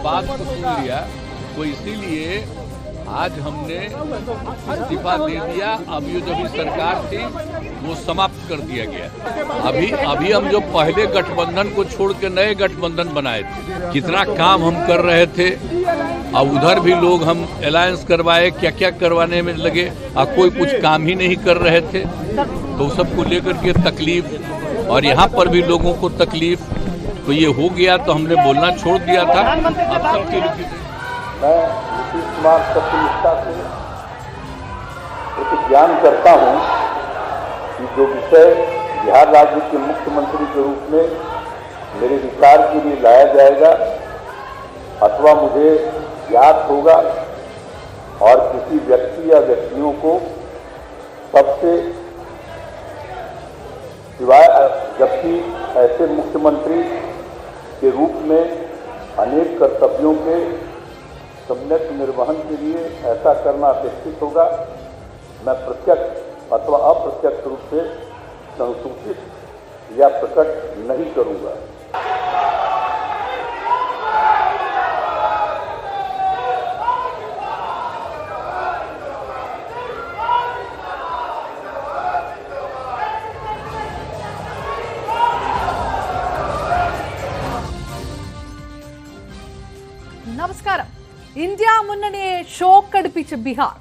बात को सुन लिया, तो इसीलिए आज हमने इस्तीफा दे दिया। अब ये जो भी सरकार थी वो समाप्त कर दिया गया। अभी हम जो पहले गठबंधन को छोड़ के नए गठबंधन बनाए थे, कितना काम हम कर रहे थे। अब उधर भी लोग हम अलायंस करवाए, क्या क्या करवाने में लगे, और कोई कुछ काम ही नहीं कर रहे थे। तो सबको लेकर के तकलीफ, और यहाँ पर भी लोगों को तकलीफ, तो ये हो गया तो हमने बोलना छोड़ दिया था। अब सबके लिए मैं नीतीश कुमार सत्यनिष्ठा से प्रतिज्ञान करता हूं कि जो विषय बिहार राज्य के मुख्यमंत्री के रूप में मेरे विचार के लिए लाया जाएगा अथवा मुझे ज्ञात होगा और किसी व्यक्ति या व्यक्तियों को सबसे सिवाय, जबकि ऐसे मुख्यमंत्री के रूप में अनेक कर्तव्यों के सम्यक निर्वहन के लिए ऐसा करना अपेक्षित होगा, मैं प्रत्यक्ष अथवा अप्रत्यक्ष रूप से संसूचित या प्रकट नहीं करूंगा। നമസ്കാരം. ഇന്ത്യ മുന്നണിയെ ഷോക്കടിപ്പിച്ച് ബീഹാർ.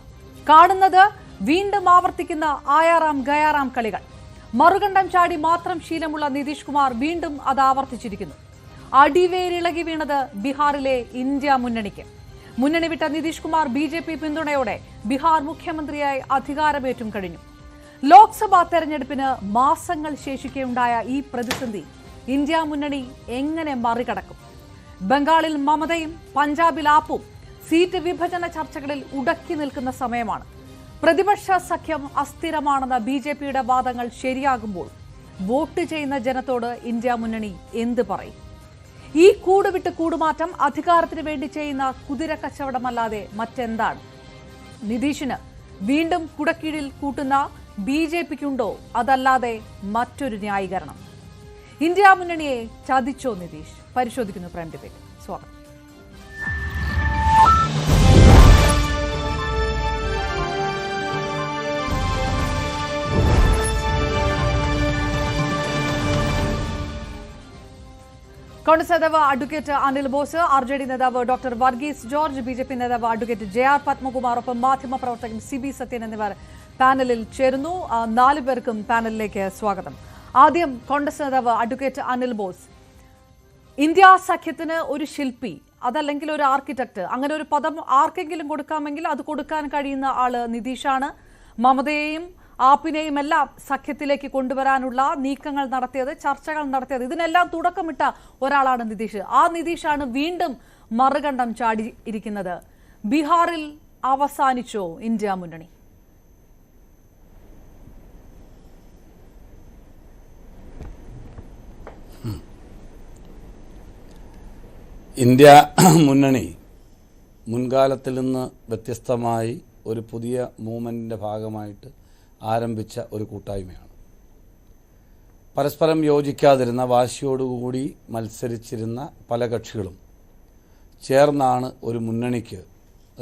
കാണുന്നത് വീണ്ടും ആവർത്തിക്കുന്ന ആയാറാം ഗയാറാം കളികൾ. മറുകണ്ഠം ചാടി മാത്രം ശീലമുള്ള നിതീഷ് കുമാർ വീണ്ടും അത് ആവർത്തിച്ചിരിക്കുന്നു. അടിവേരിളകി വീണത് ബീഹാറിലെ ഇന്ത്യ മുന്നണിക്ക്. മുന്നണി വിട്ട നിതീഷ് കുമാർ BJP പിന്തുണയോടെ ബീഹാർ മുഖ്യമന്ത്രിയായി അധികാരമേറ്റും കഴിഞ്ഞു. ലോക്സഭാ തെരഞ്ഞെടുപ്പിന് മാസങ്ങൾ ശേഷിക്കെയുണ്ടായ ഈ പ്രതിസന്ധി ഇന്ത്യ മുന്നണി എങ്ങനെ മറികടക്കും? ബംഗാളിൽ മമതയും പഞ്ചാബിൽ ആപ്പും സീറ്റ് വിഭജന ചർച്ചകളിൽ ഉടക്കി നിൽക്കുന്ന സമയമാണ്. പ്രതിപക്ഷ സഖ്യം അസ്ഥിരമാണെന്ന BJPയുടെ വാദങ്ങൾ ശരിയാകുമ്പോൾ വോട്ട് ചെയ്യുന്ന ജനത്തോട് ഇന്ത്യ മുന്നണി എന്ത് പറയും? ഈ കൂടുവിട്ട് കൂടുമാറ്റം അധികാരത്തിന് വേണ്ടി ചെയ്യുന്ന കുതിര കച്ചവടമല്ലാതെ മറ്റെന്താണ്? നിതീഷിന് വീണ്ടും കുടക്കീഴിൽ കൂട്ടുന്ന BJPക്കുണ്ടോ അതല്ലാതെ മറ്റൊരു ന്യായീകരണം? ഇന്ത്യ മുന്നണിയെ ചതിച്ചോ നിതീഷ്? പരിശോധിക്കുന്നു പ്രൈം ഡിബേറ്റ്. സ്വാഗതം. കോൺഗ്രസ് നേതാവ് അഡ്വക്കേറ്റ് അനിൽ ബോസ്, RJD നേതാവ് ഡോക്ടർ വർഗീസ് ജോർജ്, BJP നേതാവ് അഡ്വക്കേറ്റ് JR പത്മകുമാർ, ഒപ്പം മാധ്യമപ്രവർത്തകൻ CB സത്യൻ എന്നിവർ പാനലിൽ ചേരുന്നു. 4 പേർക്കും പാനലിലേക്ക് സ്വാഗതം. ആദ്യം കോൺഗ്രസ് നേതാവ് അഡ്വക്കേറ്റ് അനിൽ ബോസ്. ഇന്ത്യ സഖ്യത്തിന് ഒരു ശില്പി, അതല്ലെങ്കിൽ ഒരു ആർക്കിടെക്ട്, അങ്ങനെ ഒരു പദം ആർക്കെങ്കിലും കൊടുക്കാമെങ്കിൽ അത് കൊടുക്കാൻ കഴിയുന്ന ആള് നിതീഷാണ്. മമതയെയും ആപ്പിനെയും എല്ലാം സഖ്യത്തിലേക്ക് കൊണ്ടുവരാനുള്ള നീക്കങ്ങൾ നടത്തിയത്, ചർച്ചകൾ നടത്തിയത്, ഇതിനെല്ലാം തുടക്കമിട്ട ഒരാളാണ് നിതീഷ്. ആ നിതീഷാണ് വീണ്ടും മറുകണ്ഠം ചാടി ഇരിക്കുന്നത്. ബീഹാറിൽ അവസാനിച്ചോ ഇന്ത്യ മുന്നണി? ഇന്ത്യ മുന്നണി മുൻകാലത്തിൽ നിന്ന് വ്യത്യസ്തമായി ഒരു പുതിയ മൂവ്മെൻറ്റിൻ്റെ ഭാഗമായിട്ട് ആരംഭിച്ച ഒരു കൂട്ടായ്മയാണ്. പരസ്പരം യോജിക്കാതിരുന്ന, വാശിയോടുകൂടി മത്സരിച്ചിരുന്ന പല കക്ഷികളും ചേർന്നാണ് ഒരു മുന്നണിക്ക്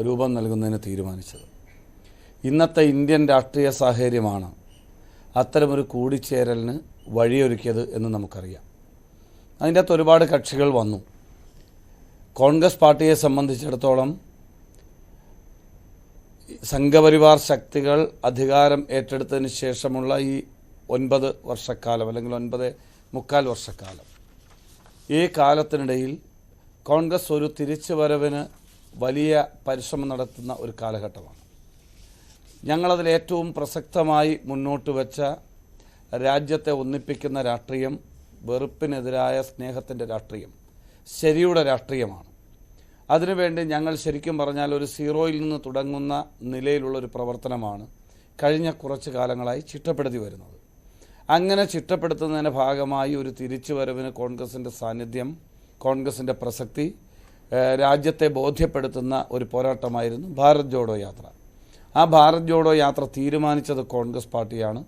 രൂപം നൽകുന്നതിന് തീരുമാനിച്ചത്. ഇന്നത്തെ ഇന്ത്യൻ രാഷ്ട്രീയ സാഹചര്യമാണ് അത്തരമൊരു കൂടിച്ചേരലിന് വഴിയൊരുക്കിയത് എന്ന് നമുക്കറിയാം. അതിൻ്റെ അകത്ത് ഒരുപാട് കക്ഷികൾ വന്നു. കോൺഗ്രസ് പാർട്ടിയെ സംബന്ധിച്ചിടത്തോളം സംഘപരിവാർ ശക്തികൾ അധികാരം ഏറ്റെടുത്തതിന് ശേഷമുള്ള ഈ 9 വർഷക്കാലം അല്ലെങ്കിൽ 9.25 വർഷക്കാലം, ഈ കാലത്തിനിടയിൽ കോൺഗ്രസ് ഒരു തിരിച്ചുവരവിന് വലിയ പരിശ്രമം നടത്തുന്ന ഒരു കാലഘട്ടമാണ്. ഞങ്ങളതിൽ ഏറ്റവും പ്രസക്തമായി മുന്നോട്ട് വെച്ച രാജ്യത്തെ ഒന്നിപ്പിക്കുന്ന രാഷ്ട്രീയം, വെറുപ്പിനെതിരായ സ്നേഹത്തിൻ്റെ രാഷ്ട്രീയം, ശരിയുടെ രാഷ്ട്രീയമാണ്. അതിനുവേണ്ടി ഞങ്ങൾ ശരിക്കും പറഞ്ഞാൽ ഒരു സീറോയിൽ നിന്ന് തുടങ്ങുന്ന നിലയിലുള്ളൊരു പ്രവർത്തനമാണ് കഴിഞ്ഞ കുറച്ച് കാലങ്ങളായി ചിട്ടപ്പെടുത്തി വരുന്നത്. അങ്ങനെ ചിട്ടപ്പെടുത്തുന്നതിൻ്റെ ഭാഗമായി ഒരു തിരിച്ചുവരവിന് കോൺഗ്രസിൻ്റെ സാന്നിധ്യം, കോൺഗ്രസിൻ്റെ പ്രസക്തി രാജ്യത്തെ ബോധ്യപ്പെടുത്തുന്ന ഒരു പോരാട്ടമായിരുന്നു ഭാരത് ജോഡോ യാത്ര. ആ ഭാരത് ജോഡോ യാത്ര തീരുമാനിച്ചത് കോൺഗ്രസ് പാർട്ടിയാണ്,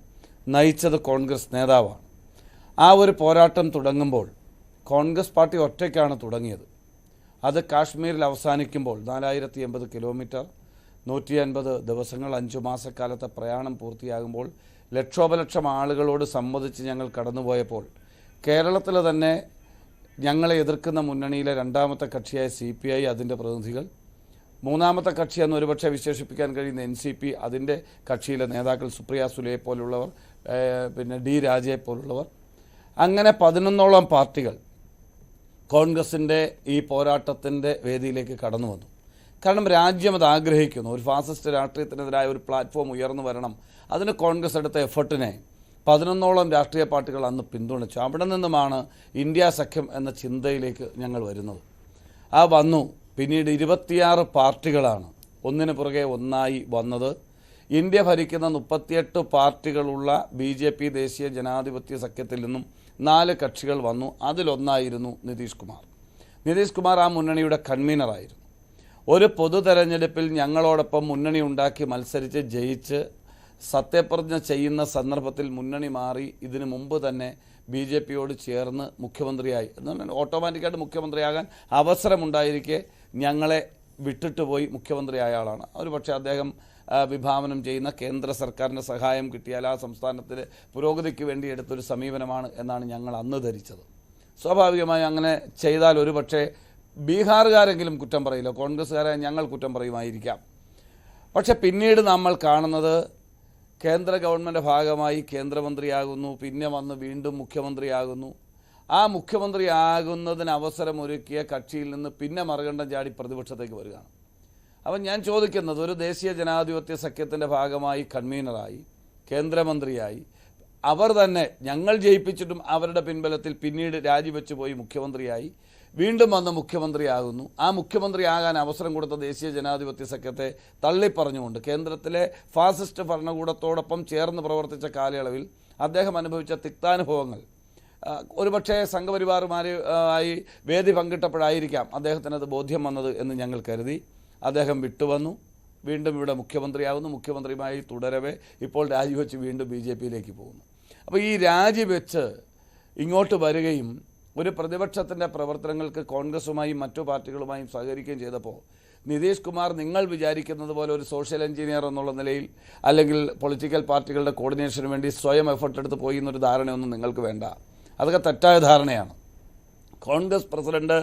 നയിച്ചത് കോൺഗ്രസ് നേതാവാണ്. ആ ഒരു പോരാട്ടം തുടങ്ങുമ്പോൾ കോൺഗ്രസ് പാർട്ടി ഒറ്റയ്ക്കാണ് തുടങ്ങിയത്. അത് കാശ്മീരിൽ അവസാനിക്കുമ്പോൾ 4080 കിലോമീറ്റർ 150 ദിവസങ്ങൾ 5 മാസക്കാലത്തെ പ്രയാണം പൂർത്തിയാകുമ്പോൾ ലക്ഷോപലക്ഷം ആളുകളോട് സംവദിച്ച് ഞങ്ങൾ കടന്നുപോയപ്പോൾ കേരളത്തിൽ തന്നെ ഞങ്ങളെ എതിർക്കുന്ന മുന്നണിയിലെ രണ്ടാമത്തെ കക്ഷിയായ CPI അതിൻ്റെ പ്രതിനിധികൾ, മൂന്നാമത്തെ കക്ഷി എന്ന് ഒരുപക്ഷെ വിശേഷിപ്പിക്കാൻ കഴിയുന്ന NCP അതിൻ്റെ കക്ഷിയിലെ നേതാക്കൾ സുപ്രിയ സുലെയെ പോലുള്ളവർ, പിന്നെ D രാജയെ പോലുള്ളവർ, അങ്ങനെ 11ഓളം പാർട്ടികൾ കോൺഗ്രസിൻ്റെ ഈ പോരാട്ടത്തിൻ്റെ വേദിയിലേക്ക് കടന്നു വന്നു. കാരണം രാജ്യം അത് ആഗ്രഹിക്കുന്നു. ഒരു ഫാസിസ്റ്റ് രാഷ്ട്രീയത്തിനെതിരായ ഒരു പ്ലാറ്റ്ഫോം ഉയർന്നു വരണം. അതിന് കോൺഗ്രസ് എടുത്ത എഫർട്ടിനെ 11ഓളം രാഷ്ട്രീയ പാർട്ടികൾ അന്ന് പിന്തുണച്ചു. അവിടെ നിന്നുമാണ് ഇന്ത്യ സഖ്യം എന്ന ചിന്തയിലേക്ക് ഞങ്ങൾ വരുന്നത്. ആ വന്നു. പിന്നീട് 26 പാർട്ടികളാണ് ഒന്നിനു പുറകെ ഒന്നായി വന്നത്. ഇന്ത്യ ഭരിക്കുന്ന 38 പാർട്ടികളുള്ള BJP ദേശീയ ജനാധിപത്യ സഖ്യത്തിൽ നിന്നും 4 കക്ഷികൾ വന്നു. അതിലൊന്നായിരുന്നു നിതീഷ് കുമാർ. നിതീഷ് കുമാർ ആ മുന്നണിയുടെ കൺവീനറായിരുന്നു. ഒരു പൊതു തെരഞ്ഞെടുപ്പിൽ ഞങ്ങളോടൊപ്പം മുന്നണി ഉണ്ടാക്കി മത്സരിച്ച് ജയിച്ച് സത്യപ്രതിജ്ഞ ചെയ്യുന്ന സന്ദർഭത്തിൽ മുന്നണി മാറി ഇതിനു മുമ്പ് തന്നെ BJPയോട് ചേർന്ന് മുഖ്യമന്ത്രിയായി. എന്നാൽ ഓട്ടോമാറ്റിക്കായിട്ട് മുഖ്യമന്ത്രിയാകാൻ അവസരമുണ്ടായിരിക്കെ ഞങ്ങളെ വിട്ടിട്ട് പോയി മുഖ്യമന്ത്രിയായ ആളാണ്. ഒരു പക്ഷേ അദ്ദേഹം വിഭാവനം ചെയ്യുന്ന കേന്ദ്ര സർക്കാരിൻ്റെ സഹായം കിട്ടിയാൽ ആ സംസ്ഥാനത്തിൻ്റെ പുരോഗതിക്ക് വേണ്ടി എടുത്തൊരു സമീപനമാണ് എന്നാണ് ഞങ്ങൾ അന്ന് ധരിച്ചത്. സ്വാഭാവികമായി അങ്ങനെ ചെയ്താൽ ഒരു പക്ഷേ ബീഹാറുകാരെങ്കിലും കുറ്റം പറയില്ല, കോൺഗ്രസ്സുകാരെ ഞങ്ങൾ കുറ്റം പറയുമായിരിക്കാം. പക്ഷെ പിന്നീട് നമ്മൾ കാണുന്നത് കേന്ദ്ര ഗവൺമെൻറ് ഭാഗമായി കേന്ദ്രമന്ത്രിയാകുന്നു, പിന്നെ വന്ന് വീണ്ടും മുഖ്യമന്ത്രിയാകുന്നു. ആ മുഖ്യമന്ത്രിയാകുന്നതിന് അവസരമൊരുക്കിയ കക്ഷിയിൽ നിന്ന് പിന്നെ മറുകണ്ഠം ചാടി പ്രതിപക്ഷത്തേക്ക് വരികയാണ്. അപ്പം ഞാൻ ചോദിക്കുന്നത്, ഒരു ദേശീയ ജനാധിപത്യ സഖ്യത്തിൻ്റെ ഭാഗമായി കൺവീനറായി കേന്ദ്രമന്ത്രിയായി അവർ തന്നെ ഞങ്ങൾ ജയിപ്പിച്ചിട്ടും അവരുടെ പിൻബലത്തിൽ പിന്നീട് രാജിവെച്ച് പോയി മുഖ്യമന്ത്രിയായി വീണ്ടും വന്ന് മുഖ്യമന്ത്രിയാകുന്നു. ആ മുഖ്യമന്ത്രിയാകാൻ അവസരം കൊടുത്ത ദേശീയ ജനാധിപത്യ സഖ്യത്തെ തള്ളിപ്പറഞ്ഞുകൊണ്ട് കേന്ദ്രത്തിലെ ഫാസിസ്റ്റ് ഭരണകൂടത്തോടൊപ്പം ചേർന്ന് പ്രവർത്തിച്ച കാലയളവിൽ അദ്ദേഹം അനുഭവിച്ച തിക്താനുഭവങ്ങൾ ഒരുപക്ഷെ സംഘപരിവാറുമാരുമായി വേദി പങ്കിട്ടപ്പോഴായിരിക്കാം അദ്ദേഹത്തിനത് ബോധ്യം വന്നത് എന്ന് ഞങ്ങൾ കരുതി. അദ്ദേഹം വിട്ടുവന്നു, വീണ്ടും ഇവിടെ മുഖ്യമന്ത്രിയാകുന്നു. മുഖ്യമന്ത്രിയുമായി തുടരവേ ഇപ്പോൾ രാജിവെച്ച് വീണ്ടും BJPയിലേക്ക് പോകുന്നു. അപ്പോൾ ഈ രാജിവെച്ച് ഇങ്ങോട്ട് വരികയും ഒരു പ്രതിപക്ഷത്തിൻ്റെ പ്രവർത്തനങ്ങൾക്ക് കോൺഗ്രസുമായും മറ്റു പാർട്ടികളുമായും സഹകരിക്കുകയും ചെയ്തപ്പോൾ നിതീഷ് കുമാർ നിങ്ങൾ വിചാരിക്കുന്നത് പോലെ ഒരു സോഷ്യൽ എഞ്ചിനീയർ എന്നുള്ള നിലയിൽ അല്ലെങ്കിൽ പൊളിറ്റിക്കൽ പാർട്ടികളുടെ കോർഡിനേഷന് വേണ്ടി സ്വയം എഫർട്ട് എടുത്ത് പോയി എന്നൊരു ധാരണയൊന്നും നിങ്ങൾക്ക് വേണ്ട. അതൊക്കെ തെറ്റായ ധാരണയാണ്. കോൺഗ്രസ് പ്രസിഡന്റ്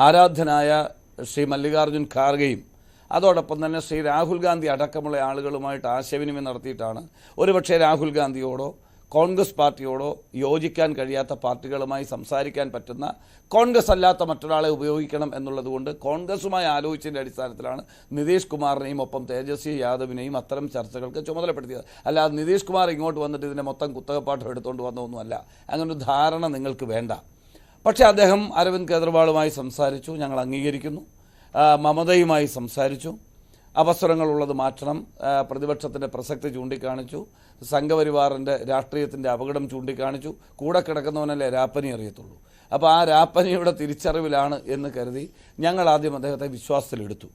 ആരാധ്യനായ ശ്രീ മല്ലികാർജ്ജുൻ ഖാർഗെയും അതോടൊപ്പം തന്നെ ശ്രീ രാഹുൽ ഗാന്ധി അടക്കമുള്ള ആളുകളുമായിട്ട് ആശയവിനിമയം നടത്തിയിട്ടാണ് ഒരുപക്ഷെ രാഹുൽ ഗാന്ധിയോടോ കോൺഗ്രസ് പാർട്ടിയോടോ യോജിക്കാൻ കഴിയാത്ത പാർട്ടികളുമായി സംസാരിക്കാൻ പറ്റുന്ന കോൺഗ്രസ് അല്ലാത്ത മറ്റൊരാളെ ഉപയോഗിക്കണം എന്നുള്ളതുകൊണ്ട് കോൺഗ്രസുമായി ആലോചിച്ചതിൻ്റെ അടിസ്ഥാനത്തിലാണ് നിതീഷ് കുമാറിനെയും ഒപ്പം തേജസ്വി യാദവിനെയും അത്തരം ചർച്ചകൾക്ക് ചുമതലപ്പെടുത്തിയത്. അല്ലാതെ നിതീഷ് കുമാർ ഇങ്ങോട്ട് വന്നിട്ട് ഇതിനെ മൊത്തം കുത്തകപ്പാട്ടം എടുത്തുകൊണ്ട് വന്നതൊന്നുമല്ല. അങ്ങനൊരു ധാരണ നിങ്ങൾക്ക് വേണ്ട. പക്ഷേ അദ്ദേഹം അരവിന്ദ് കേജ്രിവാളുമായി സംസാരിച്ചു, ഞങ്ങൾ അംഗീകരിക്കുന്നു. മമതയുമായി സംസാരിച്ചു, അവസരങ്ങളുള്ളത് മാറ്റണം, പ്രതിപക്ഷത്തിൻ്റെ പ്രസക്തി ചൂണ്ടിക്കാണിച്ചു, സംഘപരിവാറിൻ്റെ രാഷ്ട്രീയത്തിൻ്റെ അപകടം ചൂണ്ടിക്കാണിച്ചു. കൂടെ കിടക്കുന്നവനല്ലേ രാപ്പനി അറിയത്തുള്ളൂ. അപ്പോൾ ആ രാപ്പനിയുടെ തിരിച്ചറിവിലാണ് എന്ന് കരുതി ഞങ്ങൾ ആദ്യം അദ്ദേഹത്തെ വിശ്വാസത്തിലെടുത്തു.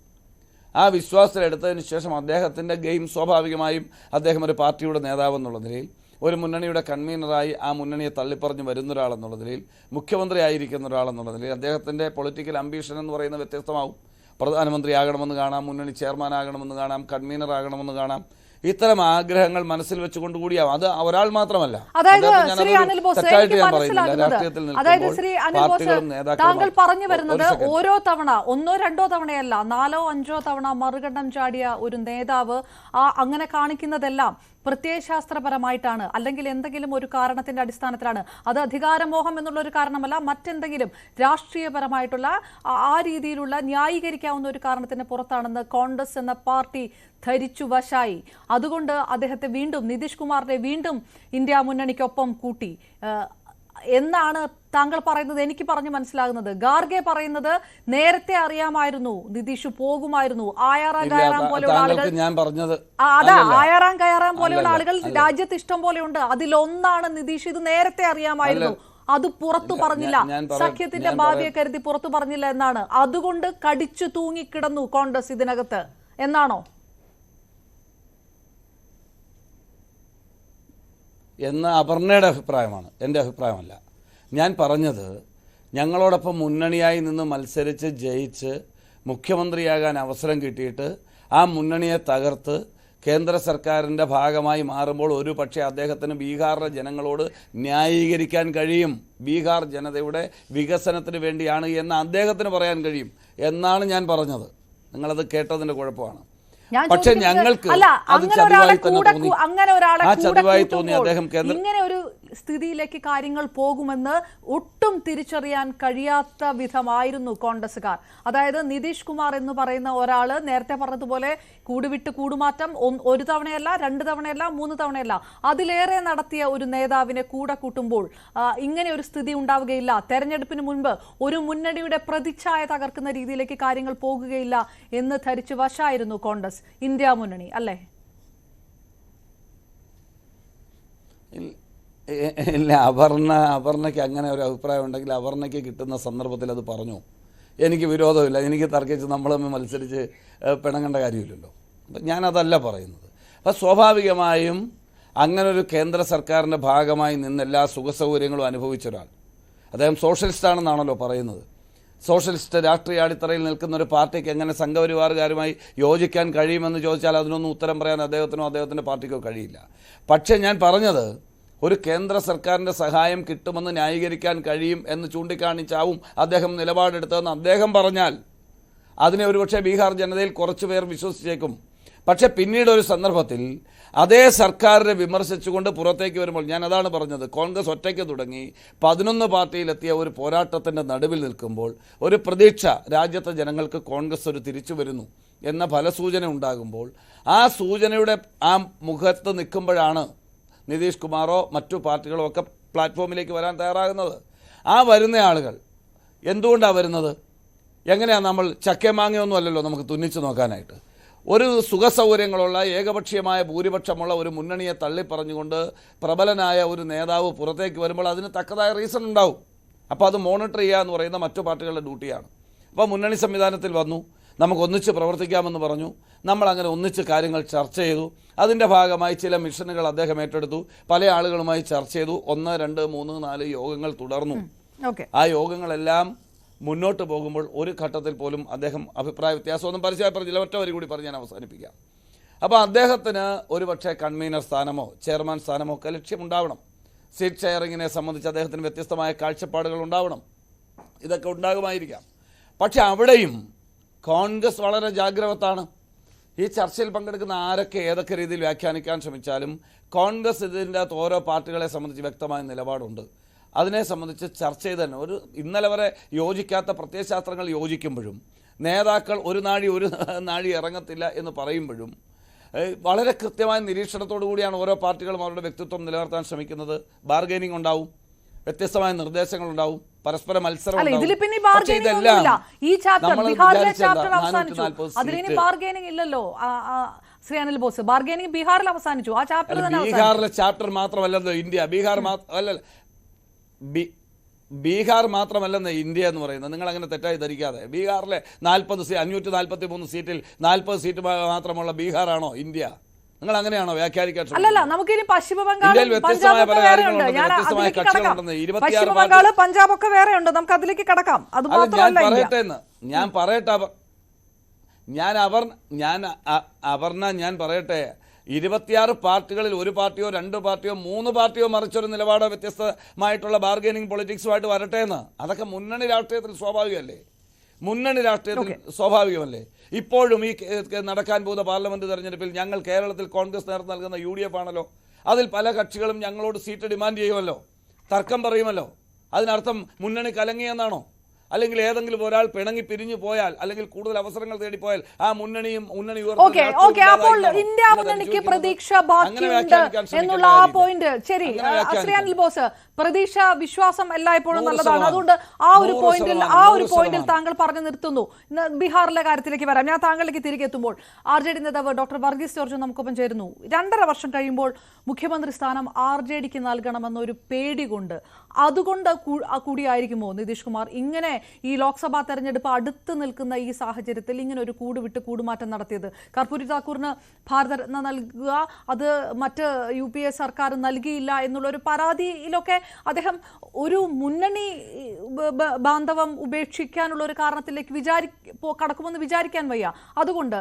ആ വിശ്വാസത്തിലെടുത്തതിന് ശേഷം അദ്ദേഹത്തിൻ്റെ ഗെയിം സ്വാഭാവികമായും അദ്ദേഹം ഒരു പാർട്ടിയുടെ നേതാവെന്നുള്ള നിലയിൽ, ഒരു മുന്നണിയുടെ കൺവീനറായി ആ മുന്നണിയെ തള്ളിപ്പറഞ്ഞ് വരുന്ന ഒരാളെന്നുള്ള നിലയിൽ, മുഖ്യമന്ത്രി ആയിരിക്കുന്ന ഒരാളെന്നുള്ള നിലയിൽ അദ്ദേഹത്തിൻ്റെ പൊളിറ്റിക്കൽ അംബീഷൻ എന്ന് പറയുന്നത് വ്യത്യസ്തമാവും. പ്രധാനമന്ത്രിയാകണമെന്ന് കാണാം, മുന്നണി ചെയർമാനാകണമെന്ന് കാണാം, കൺവീനർ ആകണമെന്ന് കാണാം. ഇത്തരം ആഗ്രഹങ്ങൾ മനസ്സിൽ വെച്ചുകൊണ്ട് കൂടിയാവും. അത് ഒരാൾ മാത്രമല്ല. താങ്കൾ പറഞ്ഞു വരുന്നത് ഓരോ തവണ 1 2 തവണയല്ല 4 5 തവണ മറുകണ്ഠം ചാടിയ ഒരു നേതാവ് അങ്ങനെ കാണിക്കുന്നതെല്ലാം പ്രത്യയശാസ്ത്രപരമായിട്ടാണ്, അല്ലെങ്കിൽ എന്തെങ്കിലും ഒരു കാരണത്തിന്റെ അടിസ്ഥാനത്തിലാണ്. അത് അധികാരമോഹം എന്നുള്ള ഒരു കാരണമല്ല, മറ്റെന്തെങ്കിലും രാഷ്ട്രീയപരമായിട്ടുള്ള ആ രീതിയിലുള്ള ന്യായീകരിക്കാവുന്ന ഒരു കാരണത്തിന് പുറത്താണെന്ന് കോൺഗ്രസ് എന്ന പാർട്ടി ധരിച്ചു വശായി. അതുകൊണ്ട് അദ്ദേഹത്തെ വീണ്ടും, നിതീഷ് കുമാറിനെ വീണ്ടും ഇന്ത്യ മുന്നണിക്കൊപ്പം കൂട്ടി എന്നാണ് താങ്കൾ പറയുന്നത്. എനിക്ക് പറഞ്ഞു മനസ്സിലാകുന്നത്, ഖാർഗെ പറയുന്നത് നേരത്തെ അറിയാമായിരുന്നു നിതീഷ് പോകുമായിരുന്നു. ആയാറാം ഗയാറാം പോലെയുള്ള ആളുകൾ, ആയാറാം ഗയാറാം പോലെയുള്ള ആളുകൾ രാജ്യത്ത് ഇഷ്ടം പോലെയുണ്ട്. അതിലൊന്നാണ് നിതീഷ്. ഇത് നേരത്തെ അറിയാമായിരുന്നു, അത് പുറത്തു പറഞ്ഞില്ല. സഖ്യത്തിന്റെ ഭാവിയെ കരുതി പുറത്തു പറഞ്ഞില്ല എന്നാണ്. അതുകൊണ്ട് കടിച്ചു തൂങ്ങിക്കിടന്നു കോൺഗ്രസ് ഇതിനകത്ത് എന്നാണോ? എന്ന് അപർണയുടെ അഭിപ്രായമാണ്, എൻ്റെ അഭിപ്രായമല്ല. ഞാൻ പറഞ്ഞത് ഞങ്ങളോടൊപ്പം മുന്നണിയായി നിന്ന് മത്സരിച്ച് ജയിച്ച് മുഖ്യമന്ത്രിയാകാൻ അവസരം കിട്ടിയിട്ട് ആ മുന്നണിയെ തകർത്ത് കേന്ദ്ര സർക്കാരിൻ്റെ ഭാഗമായി മാറുമ്പോൾ ഒരു പക്ഷേ അദ്ദേഹത്തിന് ബീഹാറിലെ ജനങ്ങളോട് ന്യായീകരിക്കാൻ കഴിയും. ബീഹാർ ജനതയുടെ വികസനത്തിന് വേണ്ടിയാണ് എന്ന് അദ്ദേഹത്തിന് പറയാൻ കഴിയും എന്നാണ് ഞാൻ പറഞ്ഞത്. നിങ്ങളത് കേട്ടതിൻ്റെ കുഴപ്പമാണ്. പക്ഷെ ഞങ്ങൾക്ക് അത് ചതിവായി തന്നെ തോന്നി. ആ ചതിവായി തോന്നി അദ്ദേഹം ഇങ്ങനെ ഒരു സ്ഥിതിയിലേക്ക് കാര്യങ്ങൾ പോകുമെന്ന് ഒട്ടും തിരിച്ചറിയാൻ കഴിയാത്ത വിധമായിരുന്നു കോൺഗ്രസുകാർ. അതായത് നിതീഷ് കുമാർ എന്ന് പറയുന്ന ഒരാള് നേരത്തെ പറഞ്ഞതുപോലെ കൂടുവിട്ട് കൂടുമാറ്റം ഒരു തവണയല്ല, 2 തവണയല്ല, 3 തവണയല്ല, അതിലേറെ നടത്തിയ ഒരു നേതാവിനെ കൂടെ കൂട്ടുമ്പോൾ ഇങ്ങനെ ഒരു സ്ഥിതി ഉണ്ടാവുകയില്ല. തെരഞ്ഞെടുപ്പിന് മുൻപ് ഒരു മുന്നണിയുടെ പ്രതിച്ഛായ തകർക്കുന്ന രീതിയിലേക്ക് കാര്യങ്ങൾ പോകുകയില്ല എന്ന് ധരിച്ചു വശായിരുന്നു കോൺഗ്രസ്, ഇന്ത്യ മുന്നണി, അല്ലേ? ഇല്ല, അപർണയ്ക്ക് അങ്ങനെ ഒരു അഭിപ്രായം ഉണ്ടെങ്കിൽ അപർണയ്ക്ക് കിട്ടുന്ന സന്ദർഭത്തിൽ അത് പറഞ്ഞു. എനിക്ക് വിരോധമില്ല, എനിക്ക് തർക്കിച്ച് നമ്മൾ മത്സരിച്ച് പിണങ്ങേണ്ട കാര്യമില്ലല്ലോ. അപ്പം ഞാനതല്ല പറയുന്നത്. അപ്പം സ്വാഭാവികമായും അങ്ങനൊരു കേന്ദ്ര സർക്കാരിൻ്റെ ഭാഗമായി നിന്ന് എല്ലാ സുഖസൗകര്യങ്ങളും അനുഭവിച്ച ഒരാൾ, അദ്ദേഹം സോഷ്യലിസ്റ്റാണെന്നാണല്ലോ പറയുന്നത്. സോഷ്യലിസ്റ്റ് രാഷ്ട്രീയ അടിത്തറയിൽ നിൽക്കുന്ന ഒരു പാർട്ടിക്ക് എങ്ങനെ സംഘപരിവാറുകാരുമായി യോജിക്കാൻ കഴിയുമെന്ന് ചോദിച്ചാൽ അതിനൊന്നും ഉത്തരം പറയാൻ അദ്ദേഹത്തിനോ അദ്ദേഹത്തിൻ്റെ പാർട്ടിക്കോ കഴിയില്ല. പക്ഷേ ഞാൻ പറഞ്ഞത് ഒരു കേന്ദ്ര സർക്കാരിൻ്റെ സഹായം കിട്ടുമെന്ന് ന്യായീകരിക്കാൻ കഴിയും എന്ന് ചൂണ്ടിക്കാണിച്ചാവും അദ്ദേഹം നിലപാടെടുത്തതെന്ന് അദ്ദേഹം പറഞ്ഞാൽ അതിനെ ഒരുപക്ഷെ ബീഹാർ ജനതയിൽ കുറച്ചു പേർ വിശ്വസിച്ചേക്കും. പക്ഷേ പിന്നീട് ഒരു സന്ദർഭത്തിൽ അതേ സർക്കാരിനെ വിമർശിച്ചുകൊണ്ട് പുറത്തേക്ക് വരുമ്പോൾ ഞാൻ അതാണ് പറഞ്ഞത്, കോൺഗ്രസ് ഒറ്റയ്ക്ക് തുടങ്ങി 11 പാർട്ടിയിലെത്തിയ ഒരു പോരാട്ടത്തിൻ്റെ നടുവിൽ നിൽക്കുമ്പോൾ ഒരു പ്രതീക്ഷ രാജ്യത്തെ ജനങ്ങൾക്ക് കോൺഗ്രസ് ഒരു തിരിച്ചു വരുന്നു എന്ന ഫലസൂചന ഉണ്ടാകുമ്പോൾ ആ സൂചനയുടെ ആ മുഖത്ത് നിൽക്കുമ്പോഴാണ് നിതീഷ് കുമാറോ മറ്റു പാർട്ടികളോ ഒക്കെ പ്ലാറ്റ്ഫോമിലേക്ക് വരാൻ തയ്യാറാകുന്നത്. ആ വരുന്ന ആളുകൾ എന്തുകൊണ്ടാണ് വരുന്നത്? എങ്ങനെയാണ്? നമ്മൾ ചക്കമാങ്ങയൊന്നും അല്ലല്ലോ നമുക്ക് തുന്നിച്ച് നോക്കാനായിട്ട്. ഒരു സുഖസൗകര്യങ്ങളുള്ള ഏകപക്ഷീയമായ ഭൂരിപക്ഷമുള്ള ഒരു മുന്നണിയെ തള്ളിപ്പറഞ്ഞുകൊണ്ട് പ്രബലനായ ഒരു നേതാവ് പുറത്തേക്ക് വരുമ്പോൾ അതിന് തക്കതായ റീസൺ ഉണ്ടാവും. അപ്പോൾ അത് മോണിറ്റർ ചെയ്യുക എന്ന് പറയുന്ന മറ്റു പാർട്ടികളുടെ ഡ്യൂട്ടിയാണ്. അപ്പോൾ മുന്നണി സംവിധാനത്തിൽ വന്നു, നമുക്ക് ഒന്നിച്ച് പ്രവർത്തിക്കാമെന്ന് പറഞ്ഞു, നമ്മളങ്ങനെ ഒന്നിച്ച് കാര്യങ്ങൾ ചർച്ച ചെയ്തു. അതിൻ്റെ ഭാഗമായി ചില മിഷനുകൾ അദ്ദേഹം ഏറ്റെടുത്തു, പല ആളുകളുമായി ചർച്ച ചെയ്തു. 1, 2, 3, 4 യോഗങ്ങൾ തുടർന്നു. ആ യോഗങ്ങളെല്ലാം മുന്നോട്ട് പോകുമ്പോൾ ഒരു ഘട്ടത്തിൽ പോലും അദ്ദേഹം അഭിപ്രായ വ്യത്യാസമൊന്നും പറഞ്ഞില്ല. ഒറ്റ വരി കൂടി പറഞ്ഞ് ഞാൻ അവസാനിപ്പിക്കാം. അപ്പോൾ അദ്ദേഹത്തിന് ഒരുപക്ഷെ കൺവീനർ സ്ഥാനമോ ചെയർമാൻ സ്ഥാനമോ ഒക്കെ ലക്ഷ്യമുണ്ടാവണം. സീറ്റ് ഷെയറിങ്ങിനെ സംബന്ധിച്ച് അദ്ദേഹത്തിന് വ്യത്യസ്തമായ കാഴ്ചപ്പാടുകൾ ഉണ്ടാവണം. ഇതൊക്കെ ഉണ്ടാകുമായിരിക്കാം. പക്ഷെ അവിടെയും കോൺഗ്രസ് വളരെ ജാഗ്രവത്താണ്. ഈ ചർച്ചയിൽ പങ്കെടുക്കുന്ന ആരൊക്കെ ഏതൊക്കെ രീതിയിൽ വ്യാഖ്യാനിക്കാൻ ശ്രമിച്ചാലും കോൺഗ്രസ് ഇതിൻ്റെ അകത്ത് ഓരോ പാർട്ടികളെ സംബന്ധിച്ച് വ്യക്തമായ നിലപാടുണ്ട്. അതിനെ സംബന്ധിച്ച് ചർച്ച ചെയ്ത് തന്നെ ഒരു ഇന്നലെ വരെ യോജിക്കാത്ത പ്രത്യയശാസ്ത്രങ്ങൾ യോജിക്കുമ്പോഴും നേതാക്കൾ ഒരു നാഴി ഇറങ്ങത്തില്ല എന്ന് പറയുമ്പോഴും വളരെ കൃത്യമായ നിരീക്ഷണത്തോടു കൂടിയാണ് ഓരോ പാർട്ടികളും അവരുടെ വ്യക്തിത്വം നിലനിർത്താൻ ശ്രമിക്കുന്നത്. ബാർഗൈനിങ് ഉണ്ടാവും, വ്യത്യസ്തമായ നിർദ്ദേശങ്ങൾ ഉണ്ടാവും, പരസ്പര മത്സരം ഉണ്ടാവും. ശ്രീ അനിൽ ബോസ്, ബാർഗൈനിങ് ബീഹാറിൽ അവസാനിച്ചു. ആ ചാപ്റ്റർ ബീഹാറിലെ ചാപ്റ്റർ മാത്രമല്ലല്ലോ ഇന്ത്യ. ബീഹാർ മാത്രമല്ലെന്ന് ഇന്ത്യ എന്ന് പറയുന്നത്. നിങ്ങൾ അങ്ങനെ തെറ്റായി ധരിക്കാതെ. ബീഹാറിലെ 543 സീറ്റിൽ 40 സീറ്റ് മാത്രമുള്ള ബീഹാറാണോ ഇന്ത്യ? നിങ്ങൾ അങ്ങനെയാണോ വ്യാഖ്യാനിക്കാൻ? അല്ലല്ല, നമുക്കിനി പശ്ചിമ ബംഗാൾ, പഞ്ചാബൊക്കെ വേറെയുണ്ട്. പശ്ചിമ ബംഗാൾ, പഞ്ചാബൊക്കെ വേറെയുണ്ട്. നമുക്ക് അതിലേക്ക് കടക്കാം. അത് മാത്രമല്ല, ഞാൻ പറയട്ടെ, 26 പാർട്ടികളിൽ ഒരു പാർട്ടിയോ 2 പാർട്ടിയോ 3 പാർട്ടിയോ മറിച്ചൊരു നിലപാടോ വ്യത്യസ്തമായിട്ടുള്ള ബാർഗൈനിങ് പൊളിറ്റിക്സുമായിട്ട് വരട്ടെ എന്ന്. അതൊക്കെ മുന്നണി രാഷ്ട്രീയത്തിൽ സ്വാഭാവികമല്ലേ? ഇപ്പോഴും ഈ നടക്കാൻ പോകുന്ന പാർലമെന്റ് തെരഞ്ഞെടുപ്പിൽ ഞങ്ങൾ കേരളത്തിൽ കോൺഗ്രസ് നേതൃത്വം നൽകുന്ന UDF ആണല്ലോ. അതിൽ പല കക്ഷികളും ഞങ്ങളോട് സീറ്റ് ഡിമാൻഡ് ചെയ്യുമല്ലോ, തർക്കം പറയുമല്ലോ. അതിനർത്ഥം മുന്നണി കലങ്ങിയെന്നാണോ? അല്ലെങ്കിൽ ഏതെങ്കിലും ഒരാൾ പിണങ്ങി പിരിഞ്ഞു പോയാൽ അല്ലെങ്കിൽ കൂടുതൽ അവസരങ്ങൾ തേടിപ്പോയാൽ ആ മുന്നണി അപ്പോൾ ഇന്ത്യ മുന്നണിക്ക് പ്രതീക്ഷ ബാക്കിയുണ്ട് എന്നുള്ള ആ പോയിന്റ് ശരി. ശ്രീ അനിൽ ബോസ്, പ്രതീക്ഷ, വിശ്വാസം എല്ലായ്പ്പോഴും നല്ലതാണ്. അതുകൊണ്ട് ആ ഒരു പോയിന്റിൽ താങ്കൾ പറഞ്ഞു നിർത്തുന്നു. ബീഹാറിലെ കാര്യത്തിലേക്ക് വരാം. ഞാൻ താങ്കളിലേക്ക് തിരികെ എത്തുമ്പോൾ RJD നേതാവ് ഡോക്ടർ വർഗീസ് ജോർജ് നമുക്കൊപ്പം ചേരുന്നു. 2.5 വർഷം കഴിയുമ്പോൾ മുഖ്യമന്ത്രി സ്ഥാനം RJDക്ക് നൽകണമെന്നൊരു പേടി കൊണ്ട്, അതുകൊണ്ട് കൂടിയായിരിക്കുമോ നിതീഷ് കുമാർ ഇങ്ങനെ ഈ ലോക്സഭാ തെരഞ്ഞെടുപ്പ് അടുത്ത് നിൽക്കുന്ന ഈ സാഹചര്യത്തിൽ ഇങ്ങനെ ഒരു കൂടുവിട്ട് കൂടുമാറ്റം നടത്തിയത്? കർപ്പൂരി താക്കൂറിന് ഭാരതരത്ന നൽകുക, അത് മറ്റ് UPA സർക്കാർ നൽകിയില്ല എന്നുള്ളൊരു പരാതിയിലൊക്കെ അദ്ദേഹം ഒരു മുന്നണി ബാന്ധവം ഉപേക്ഷിക്കാനുള്ള ഒരു കാരണത്തിലേക്ക് കടക്കുമെന്ന് വിചാരിക്കാൻ വയ്യ. അതുകൊണ്ട്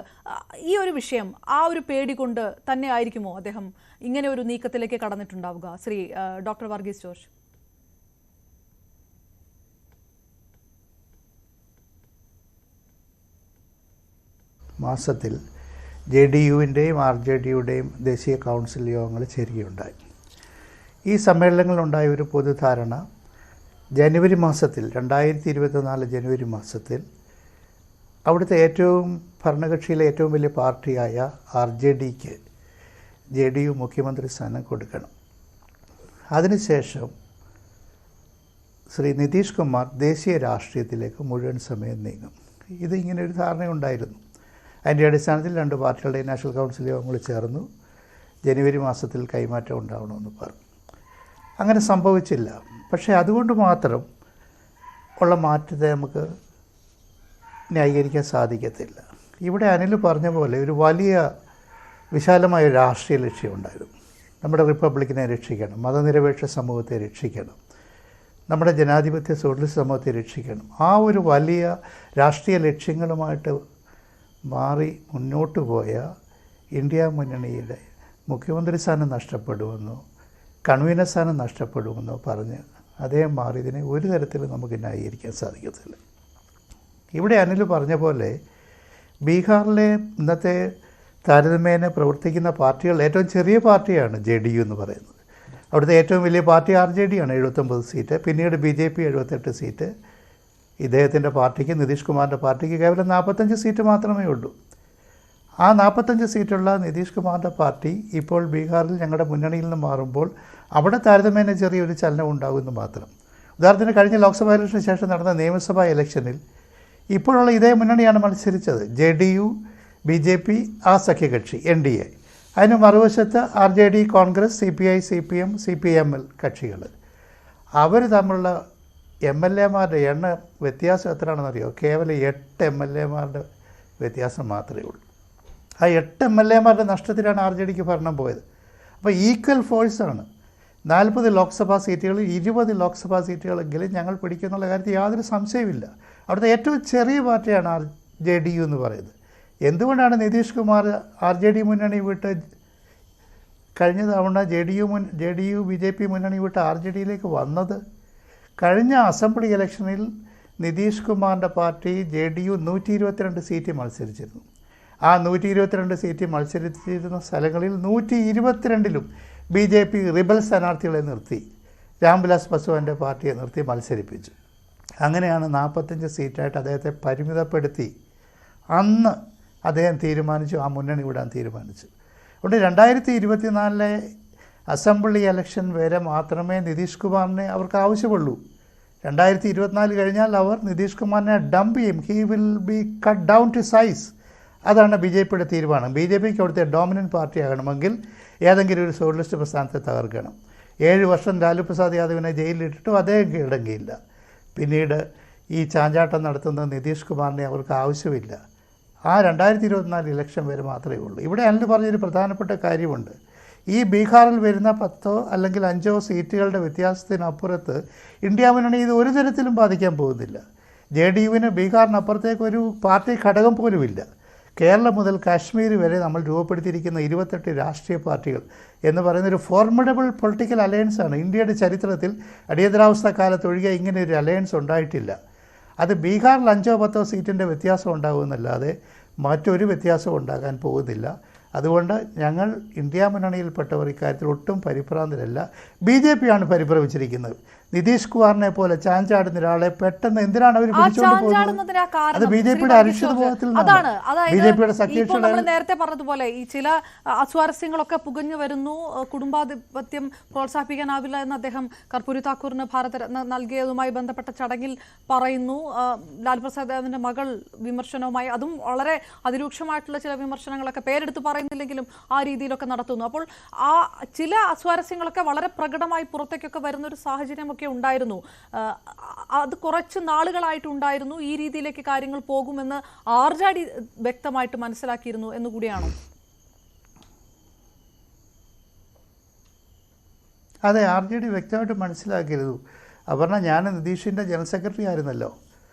ഈ ഒരു വിഷയം, ആ ഒരു പേടി കൊണ്ട് തന്നെ ആയിരിക്കുമോ അദ്ദേഹം ഇങ്ങനെ ഒരു നീക്കത്തിലേക്ക് കടന്നിട്ടുണ്ടാവുക? Shri doctor Varghese George. മാസത്തിൽ JDUവിൻ്റെയും RJDയുടെയും ദേശീയ കൗൺസിൽ യോഗങ്ങൾ ചേരുകയുണ്ടായി. ഈ സമ്മേളനങ്ങളിലുണ്ടായ ഒരു പൊതുധാരണ ജനുവരി മാസത്തിൽ 2024 ജനുവരി മാസത്തിൽ അവിടുത്തെ ഏറ്റവും ഭരണകക്ഷിയിലെ ഏറ്റവും വലിയ പാർട്ടിയായ RJDക്ക് JDU മുഖ്യമന്ത്രി സ്ഥാനം കൊടുക്കണം. അതിനുശേഷം ശ്രീ നിതീഷ് കുമാർ ദേശീയ രാഷ്ട്രീയത്തിലേക്ക് മുഴുവൻ സമയം നീങ്ങും. ഇതിങ്ങനെ ഒരു ധാരണയുണ്ടായിരുന്നു. അതിൻ്റെ അടിസ്ഥാനത്തിൽ രണ്ട് പാർട്ടികളുടെ നാഷണൽ കൗൺസിൽ യോഗങ്ങൾ ചേർന്നു. ജനുവരി മാസത്തിൽ കൈമാറ്റം ഉണ്ടാവണമെന്ന് പറഞ്ഞു. അങ്ങനെ സംഭവിച്ചില്ല. പക്ഷേ അതുകൊണ്ട് മാത്രം ഉള്ള മാറ്റത്തെ നമുക്ക് ന്യായീകരിക്കാൻ സാധിക്കത്തില്ല. ഇവിടെ അനിൽ പറഞ്ഞ പോലെ ഒരു വലിയ വിശാലമായ രാഷ്ട്രീയ ലക്ഷ്യമുണ്ടായിരുന്നു. നമ്മുടെ റിപ്പബ്ലിക്കിനെ രക്ഷിക്കണം, മതനിരപേക്ഷ സമൂഹത്തെ രക്ഷിക്കണം, നമ്മുടെ ജനാധിപത്യ സോഷ്യലിസ്റ്റ് സമൂഹത്തെ രക്ഷിക്കണം. ആ ഒരു വലിയ രാഷ്ട്രീയ ലക്ഷ്യങ്ങളുമായിട്ട് മാറി മുന്നോട്ട് പോയ ഇന്ത്യ മുന്നണിയുടെ മുഖ്യമന്ത്രി സ്ഥാനം നഷ്ടപ്പെടുമെന്നോ കൺവീനർ സ്ഥാനം നഷ്ടപ്പെടുമെന്നോ പറഞ്ഞ് അദ്ദേഹം മാറിയതിനെ ഒരു തരത്തിലും നമുക്ക് ന്യായീകരിക്കാൻ സാധിക്കത്തില്ല. ഇവിടെ അനിൽ പറഞ്ഞ പോലെ ബീഹാറിലെ ഇന്നത്തെ താരതമ്യേന പ്രവർത്തിക്കുന്ന പാർട്ടികൾ ഏറ്റവും ചെറിയ പാർട്ടിയാണ് JDU എന്ന് പറയുന്നത്. അവിടുത്തെ ഏറ്റവും വലിയ പാർട്ടി RJD ആണ്, 79 സീറ്റ്. പിന്നീട് BJP 78 സീറ്റ്. ഇദ്ദേഹത്തിൻ്റെ പാർട്ടിക്ക്, നിതീഷ് കുമാറിൻ്റെ പാർട്ടിക്ക് കേവലം 45 സീറ്റ് മാത്രമേ ഉള്ളൂ. ആ 45 സീറ്റുള്ള നിതീഷ് കുമാറിൻ്റെ പാർട്ടി ഇപ്പോൾ ബീഹാറിൽ ഞങ്ങളുടെ മുന്നണിയിൽ നിന്ന് മാറുമ്പോൾ അവിടെ താരതമ്യേന ചെറിയൊരു ചലനം ഉണ്ടാകുമെന്ന് മാത്രം. ഉദാഹരണത്തിന് കഴിഞ്ഞ ലോക്സഭാ ഇലക്ഷന് ശേഷം നടന്ന നിയമസഭാ ഇലക്ഷനിൽ ഇപ്പോഴുള്ള ഇതേ മുന്നണിയാണ് മത്സരിച്ചത്. JDU, BJP, ആ സഖ്യകക്ഷി NDA. അതിന് മറുവശത്ത് RJD, Congress, CPI, CPM, CPML കക്ഷികൾ. അവർ തമ്മിലുള്ള MLA-മാരുടെ എണ്ണ വ്യത്യാസം എത്രയാണെന്നറിയോ? കേവലം 8 MLA-മാരുടെ വ്യത്യാസം മാത്രമേ ഉള്ളൂ. ആ 8 MLA-മാരുടെ നഷ്ടത്തിലാണ് RJDക്ക് ഭരണം പോയത്. അപ്പോൾ ഈക്വൽ ഫോഴ്സാണ്. 40 ലോക്സഭാ സീറ്റുകളിൽ 20 ലോക്സഭാ സീറ്റുകളെങ്കിലും ഞങ്ങൾ പിടിക്കുന്നുള്ള കാര്യത്തിൽ യാതൊരു സംശയമില്ല. അവിടുത്തെ ഏറ്റവും ചെറിയ പാർട്ടിയാണ് JDU എന്ന് പറയുന്നത്. എന്തുകൊണ്ടാണ് നിതീഷ് കുമാർ RJD മുന്നണി വിട്ട് കഴിഞ്ഞ തവണ JDU BJP മുന്നണി വിട്ട് RJDയിലേക്ക് വന്നത്? കഴിഞ്ഞ അസംബ്ലി ഇലക്ഷനിൽ നിതീഷ് കുമാറിൻ്റെ പാർട്ടി JDU 122 സീറ്റ് മത്സരിച്ചിരുന്നു. ആ 122 സീറ്റ് മത്സരിച്ചിരുന്ന സ്ഥലങ്ങളിൽ 122ലും BJP റിബൽ സ്ഥാനാർത്ഥികളെ നിർത്തി, രാംവിലാസ് പാസ്വാൻ്റെ പാർട്ടിയെ നിർത്തി മത്സരിപ്പിച്ചു. അങ്ങനെയാണ് 45 സീറ്റായിട്ട് അദ്ദേഹത്തെ പരിമിതപ്പെടുത്തി അന്ന് അദ്ദേഹം തീരുമാനിച്ചു, ആ മുന്നണി വിടാൻ തീരുമാനിച്ചു. അതുകൊണ്ട് 2024 അസംബ്ലി ഇലക്ഷൻ വരെ മാത്രമേ നിതീഷ് കുമാറിനെ അവർക്ക് ആവശ്യമുള്ളൂ. 2024 കഴിഞ്ഞാൽ അവർ നിതീഷ് കുമാറിനെ ഡംപ് ചെയ്യും. He will be cut down to size. അതാണ് BJPയുടെ തീരുമാനം. BJPക്ക് അവിടുത്തെ ഡോമിനൻറ്റ് പാർട്ടി ആകണമെങ്കിൽ ഏതെങ്കിലും ഒരു സോഷ്യലിസ്റ്റ് പ്രസ്ഥാനത്തെ തകർക്കണം. 7 വർഷം ലാലു പ്രസാദ് യാദവിനെ ജയിലിലിട്ടിട്ടും അദ്ദേഹം കീഴടങ്ങിയില്ല. പിന്നീട് ഈ ചാഞ്ചാട്ടം നടത്തുന്ന നിതീഷ് കുമാറിനെ അവർക്ക് ആവശ്യമില്ല. ആ 2024 ഇലക്ഷൻ വരെ മാത്രമേ ഉള്ളൂ. ഇവിടെ അനിൽ പറഞ്ഞൊരു പ്രധാനപ്പെട്ട കാര്യമുണ്ട്. ഈ ബീഹാറിൽ വരുന്ന 10 അല്ലെങ്കിൽ 5 സീറ്റുകളുടെ വ്യത്യാസത്തിനപ്പുറത്ത് ഇന്ത്യ മുന്നണി ഇത് ഒരു തരത്തിലും ബാധിക്കാൻ പോകുന്നില്ല. JDUവിന് ബീഹാറിനപ്പുറത്തേക്ക് ഒരു പാർട്ടി ഘടകം പോലുമില്ല. കേരളം മുതൽ കാശ്മീർ വരെ നമ്മൾ രൂപപ്പെടുത്തിയിരിക്കുന്ന 28 രാഷ്ട്രീയ പാർട്ടികൾ എന്ന് പറയുന്നൊരു ഫോർമിഡബിൾ പൊളിറ്റിക്കൽ അലയൻസാണ്. ഇന്ത്യയുടെ ചരിത്രത്തിൽ അടിയന്തരാവസ്ഥ കാലത്തൊഴികെ ഇങ്ങനെ ഒരു അലയൻസ് ഉണ്ടായിട്ടില്ല. അത് ബീഹാറിൽ 5-10 സീറ്റിൻ്റെ വ്യത്യാസം ഉണ്ടാകുമെന്നല്ലാതെ മറ്റൊരു വ്യത്യാസവും ഉണ്ടാകാൻ പോകുന്നില്ല. അതുകൊണ്ട് ഞങ്ങൾ ഇന്ത്യ മുന്നണിയിൽപ്പെട്ടവർ ഇക്കാര്യത്തിൽ ഒട്ടും പരിഭ്രാന്തരല്ല. BJP ആണ് പരിഭ്രമിച്ചിരിക്കുന്നത്. നിതീഷ് കുമാറിനെ പോലെ ചാഞ്ചാടുന്ന ഒരാളെ പെട്ടെന്ന് എന്തിനാണ് അവർ പിടിച്ചുകൊണ്ട് പോകുന്നത്? അത് BJPയുടെ അരിഷ്ടബോധത്തിൽ നിന്നാണ്. BJPയുടെ സഖ്യകക്ഷികൾ നേരത്തെ പറഞ്ഞതുപോലെ ഈ ചില അസ്വാരസ്യങ്ങളൊക്കെ പുകഞ്ഞു വരുന്നു. കുടുംബാധിപത്യം പ്രോത്സാഹിപ്പിക്കാനാവില്ല എന്ന് അദ്ദേഹം കർപ്പൂരി താക്കൂറിന് ഭാരതരത്ന നൽകിയതുമായി ബന്ധപ്പെട്ട ചടങ്ങിൽ പറയുന്നു. ലാൽ പ്രസാദ് യാദവിന്റെ മകൾ വിമർശനവുമായി, അതും വളരെ അതിരൂക്ഷമായിട്ടുള്ള ചില വിമർശനങ്ങളൊക്കെ പേരെടുത്ത് പറയുന്നു. പറയുന്നില്ലെങ്കിലും ആ രീതിയിലൊക്കെ നടത്തുന്നു. അപ്പോൾ ആ ചില അസ്വാരസ്യങ്ങളൊക്കെ വളരെ പ്രകടമായി പുറത്തേക്കൊക്കെ വരുന്ന ഒരു സാഹചര്യമൊക്കെ ഉണ്ടായിരുന്നു. അത് കുറച്ച് നാളുകളായിട്ടുണ്ടായിരുന്നു. ഈ രീതിയിലേക്ക് കാര്യങ്ങൾ പോകുമെന്ന് RJD വ്യക്തമായിട്ട് മനസ്സിലാക്കിയിരുന്നു എന്നുകൂടിയാണോ? അതെ, RJD വ്യക്തമായിട്ട് മനസ്സിലാക്കിയിരുന്നു. അപർണ, ഞാൻ നിതീഷിൻ്റെ ജനറൽ സെക്രട്ടറി ആയിരുന്നല്ലോ.